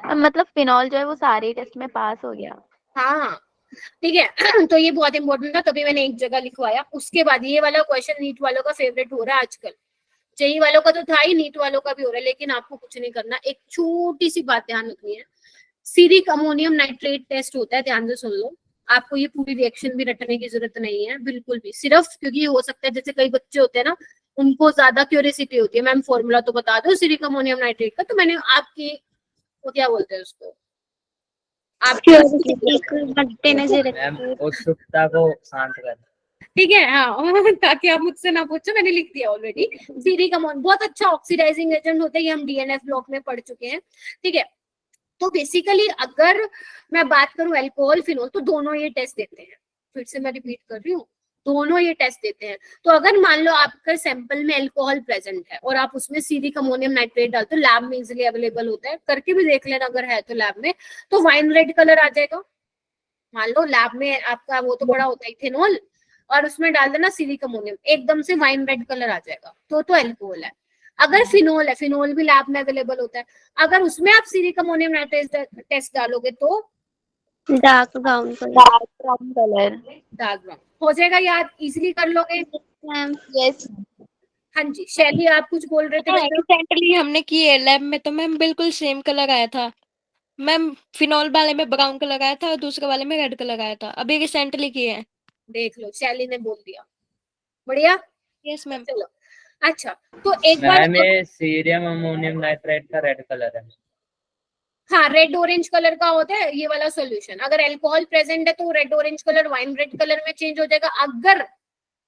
Speaker 4: मतलब फिनोल जो है वो सारे टेस्ट में पास हो गया।
Speaker 1: हाँ ठीक है। तो ये बहुत इंपॉर्टेंट था, तभी मैंने एक जगह लिखवाया। उसके बाद ये वाला क्वेश्चन नीट वालों का फेवरेट हो रहा है आजकल। जेई वालों का तो था ही, नीट वालों का भी हो रहा है, लेकिन आपको कुछ नहीं करना। एक छोटी सी बात ध्यान रखनी है, सीरिक अमोनियम नाइट्रेट टेस्ट होता है, ध्यान से सुन लो। आपको ये पूरी रिएक्शन भी रटने की जरूरत नहीं है बिल्कुल भी, सिर्फ क्योंकि हो सकता है जैसे कई बच्चे होते हैं ना, उनको ज्यादा क्यूरियोसिटी होती है, मैम फॉर्मूला तो बता दो सीरिक अमोनियम नाइट्रेट का, तो मैंने आपकी वो क्या बोलते हैं उसको,
Speaker 9: उत्सुकता को शांत कर।
Speaker 1: ठीक है। हाँ ताकि आप मुझसे ना पूछो, मैंने लिख दिया ऑलरेडी। सीरिक अमोनियम बहुत अच्छा ऑक्सीडाइजिंग एजेंट होता है, ये हम DNF ब्लॉक में पढ़ चुके हैं। ठीक है। तो बेसिकली अगर मैं बात करूं अल्कोहल फिनोल, तो दोनों ये टेस्ट देते हैं। फिर से मैं रिपीट कर रही हूँ, दोनों ये टेस्ट देते हैं। तो अगर मान लो आपका सैंपल में अल्कोहल प्रेजेंट है और आप उसमें सीरिक अमोनियम नाइट्रेट डालते हो, लैब में इजिली अवेलेबल होता है, करके भी देख लेना अगर है तो लैब में, तो वाइन रेड कलर आ जाएगा। मान लो लैब में आपका वो तो बड़ा होता है इथेनॉल, और उसमें डाल देना सीरिक अमोनियम, एकदम से वाइन रेड कलर आ जाएगा, तो अल्कोहल है। अगर फिनोल है, फिनोल भी लैब में अवेलेबल होता है, अगर उसमें आप सीरिक अमोनियम नाइट्रेट टेस्ट डालोगे तो
Speaker 7: dark brown
Speaker 4: colour
Speaker 1: dark brown हो जाएगा। याद इजीली कर लोगे।
Speaker 4: यस।
Speaker 1: हाँ जी शैली, आप कुछ बोल रहे थे?
Speaker 3: रिसेंटली हमने किए लैब में, तो मैम बिल्कुल सेम कलर आया था मैम। फिनोल वाले में ब्राउन कलर आया था और दूसरे वाले में रेड कलर आया था, अभी रिसेंटली किए हैं।
Speaker 1: देख लो, शैली ने बोल दिया, बढ़िया।
Speaker 3: Yes ma'am.
Speaker 1: चलो अच्छा, तो एक बार
Speaker 9: सीरियम अमोनियम नाइट्रेट का रेड कलर है।
Speaker 1: हाँ, रेड ऑरेंज कलर का होता है ये वाला सॉल्यूशन। अगर अल्कोहल प्रेजेंट है तो red orange colour wine red colour में चेंज हो जाएगा, अगर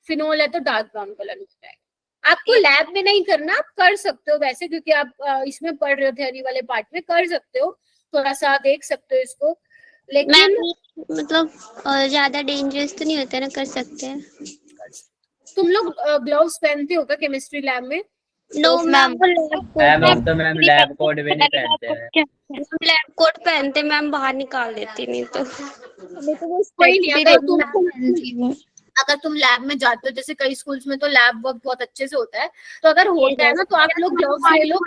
Speaker 1: फिनोल है तो डार्क ब्राउन कलर हो जाएगा। आपको लैब में नहीं करना, आप कर सकते हो वैसे, क्योंकि आप इसमें पढ़ रहे हो थियरी वाले पार्ट में, कर सकते हो, थोड़ा सा देख सकते हो इसको, लेकिन
Speaker 7: मतलब ज्यादा डेंजरस तो नहीं होता ना, कर सकते हैं।
Speaker 1: तुम लोग ग्लव्स पहनते हो क्या केमिस्ट्री लैब में?
Speaker 7: नो मैम,
Speaker 9: मैम अब तो मैम लैब कोट भी नहीं पहनते हैं।
Speaker 7: लैब कोट पहनते मैम, बाहर निकाल देती, नहीं तो
Speaker 1: कोई नहीं, अगर तुम लैब में जाते हो, जैसे कई स्कूल्स में तो लैब वर्क बहुत अच्छे से होता है, तो अगर होता है ना तो आप लोग ग्लव्स ले लो,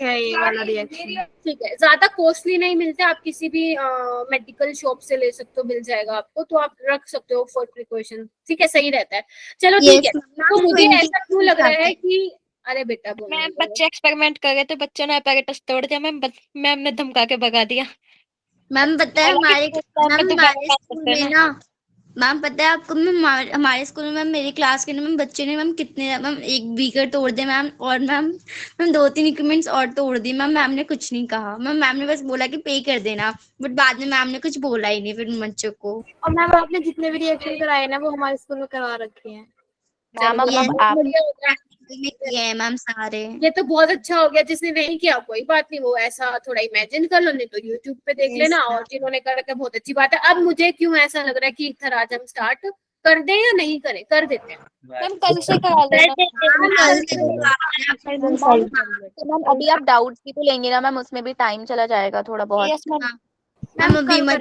Speaker 8: ये वाला रिएक्शन।
Speaker 1: ठीक है, ज्यादा कॉस्टली नहीं मिलते, आप किसी भी मेडिकल शॉप से ले सकते हो, मिल जाएगा आपको, तो आप रख सकते हो फॉर प्रिकॉशन, ठीक है, सही रहता है। चलो ठीक है, तो मुझे ऐसा क्यों लग रहा है कि अरे बेटा बोलो।
Speaker 3: मैम बच्चे एक्सपेरिमेंट कर रहे थे, बच्चों ने apparatus तोड़ दिया मैम, मैम ने धमका के भगा दिया।
Speaker 2: मैम पता है हमारे स्कूल में ना, मैम पता है आपको मैम, हमारे स्कूल में मैम मेरी क्लास के ना मैम बच्चे ने मैम कितने मैम एक बीकर तोड़ दे मैम, और मैम 2-3 इक्विपमेंट्स और तोड़ दी मैम। मैम ने कुछ नहीं कहा मैम ने बस बोला कि पे कर देना, बट बाद में मैम ने कुछ बोला ही नहीं फिर उन बच्चों को।
Speaker 8: और मैम आपने जितने भी रिएक्शन कराए ना वो हमारे स्कूल में करवा रखे हैं
Speaker 4: मैम। अब आप
Speaker 2: किए हैं मैम सारे।
Speaker 1: ये तो बहुत अच्छा हो गया, जिसने नहीं किया कोई बात नहीं, वो ऐसा थोड़ा इमेजिन कर लो, नहीं तो यूट्यूब पे देख लेना, और जिन्होंने कर रखा है बहुत अच्छी बात है। अब मुझे क्यों ऐसा लग रहा है कि इधर आज हम स्टार्ट कर दें या नहीं करें? कर देते हैं
Speaker 3: मैम कल से करा लेना।
Speaker 4: तो मैम अभी आप डाउट्स की तो लेंगे ना मैम, उसमें भी टाइम चला जाएगा थोड़ा बहुत।
Speaker 3: Yes ma'am.
Speaker 2: मैम अभी मत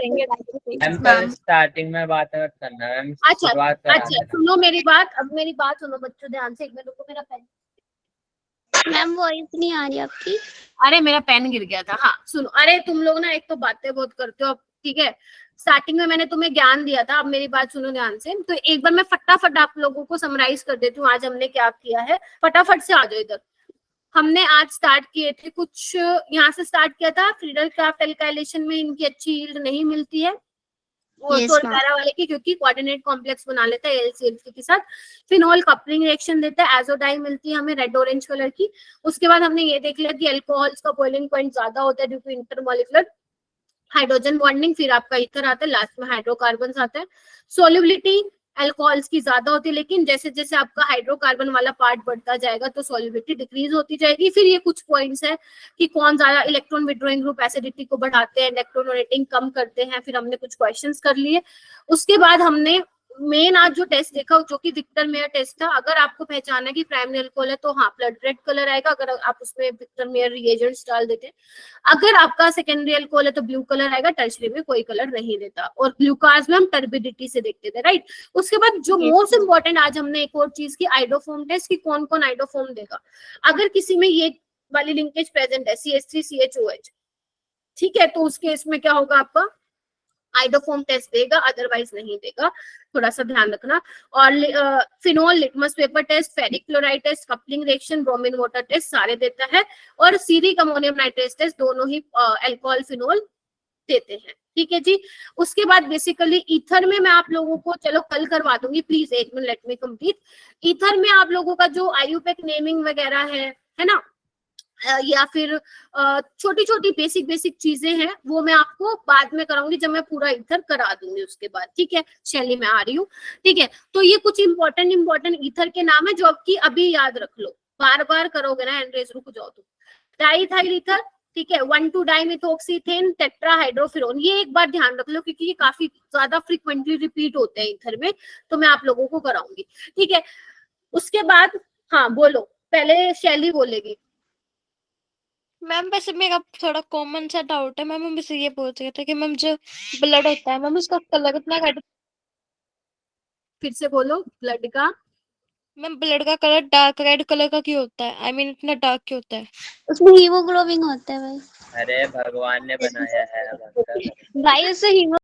Speaker 9: मैम कल स्टार्टिंग में बात मत करना मैम, शुरुआत करा
Speaker 1: अच्छा सुनो मेरी बात, अब मेरी बात सुनो बच्चों ध्यान से, एक मिनट रुको, मेरा पेन,
Speaker 7: मैम वॉइस नहीं आ रही आपकी।
Speaker 1: अरे मेरा पेन गिर गया था। हाँ सुनो, अरे तुम लोग ना एक तो बातें बहुत करते हो, ठीक है, स्टार्टिंग में मैंने तुम्हें ज्ञान दिया था, अब मेरी बात सुनो ध्यान से। तो एक बार मैं फटाफट आप लोगों को समराइज कर देती हूँ आज हमने क्या किया है, फटाफट से आ जाओ इधर। हमने आज स्टार्ट किए थे कुछ, यहाँ से स्टार्ट किया था, फ्रीडल क्राफ्ट एल्काइलेशन में इनकी अच्छी यील्ड नहीं मिलती है, वो तो पैरा वाले की, क्योंकि कोऑर्डिनेट कॉम्प्लेक्स बना लेता है एलसीएल के साथ। फिनॉल कपलिंग रिएक्शन देता है, एजोडाइन मिलती है हमें रेड ऑरेंज कलर की। उसके बाद हमने ये देख लिया कि अल्कोहल्स का बॉइलिंग पॉइंट ज्यादा होता है due to intermolecular hydrogen bonding, फिर आपका ईथर आता है, लास्ट में हाइड्रोकार्बन आता है। सोल्युबिलिटी अल्कोहल्स की ज्यादा होती है, लेकिन जैसे जैसे आपका हाइड्रोकार्बन वाला पार्ट बढ़ता जाएगा तो सोल्युबिलिटी डिक्रीज होती जाएगी। फिर ये कुछ पॉइंट्स है कि कौन ज्यादा इलेक्ट्रॉन विड्रॉइंग ग्रुप एसिडिटी को बढ़ाते हैं, इलेक्ट्रॉन डोनेटिंग कम करते हैं। फिर हमने कुछ क्वेश्चंस कर लिए। उसके बाद हमने मेन आज जो टेस्ट देखा जो कि विक्टर मेयर टेस्ट था, अगर आपको पहचाना है कि प्राइमरी अल्कोहल है तो हाँ ब्लड रेड कलर आएगा, अगर आप उसमें विक्टर मेयर रिएजेंट्स डाल देते हैं। अगर आपका सेकेंडरी अल्कोहल है तो ब्लू कलर आएगा, टर्शरी में कोई कलर नहीं देता, और ग्लूकाज में हम टर्बिडिटी से देखते थे, राइट। उसके बाद जो मोस्ट इंपॉर्टेंट आज हमने एक और चीज की, आइडोफॉर्म टेस्ट, की कौन कौन आइडोफॉर्म देगा। अगर किसी में ये वाली लिंकेज प्रेजेंट है CH3CHOH, ठीक है, तो उस केस में क्या होगा, आपका आइडोफॉर्म टेस्ट देगा, अदरवाइज नहीं देगा, थोड़ा सा ध्यान रखना। और phenol litmus paper test, ferric chloride test, coupling reaction, bromine water test सारे देता है, और सीरिक अमोनियम नाइट्रेट टेस्ट दोनों ही अल्कोहल फिनोल देते हैं, ठीक है जी। उसके बाद बेसिकली ईथर में मैं आप लोगों को, चलो कल करवा दूंगी, प्लीज एक minute let me complete. Ether में आप लोगों का जो आईयूपैक नेमिंग वगैरह है ना, या फिर छोटी छोटी बेसिक चीजें हैं, वो मैं आपको बाद में कराऊंगी जब मैं पूरा ईथर करा दूंगी उसके बाद, ठीक है। शैली मैं आ रही हूँ, ठीक है। तो ये कुछ इंपॉर्टेंट ईथर के नाम है जो आपकी अभी याद रख लो, बार बार करोगे ना एंड्रेस, रुक जाओ तुम। डाइथाइल ईथर, ठीक है, 1,2-डाइमिथॉक्सीथेन टेट्राहाइड्रोफिरोन, ये एक बार ध्यान रख लो क्योंकि ये काफी ज्यादा फ्रीक्वेंटली रिपीट होते हैं ईथर में, तो मैं आप लोगों को कराऊंगी, ठीक है। उसके बाद हाँ बोलो, पहले शैली बोलेगी।
Speaker 3: मैम वैसे मेरा थोड़ा कॉमन सा डाउट है मैम, हम बस ये पूछ रहे थे कि मैम जो ब्लड होता है मैम उसका कलर इतना रेड,
Speaker 1: फिर से बोलो, ब्लड का,
Speaker 3: मैम ब्लड का कलर डार्क रेड कलर का क्यों होता है, आई मीन इतना डार्क क्यों होता है?
Speaker 7: उसमें हीमोग्लोबिन होता है भाई।
Speaker 9: अरे भगवान ने बनाया है
Speaker 7: भाई उससे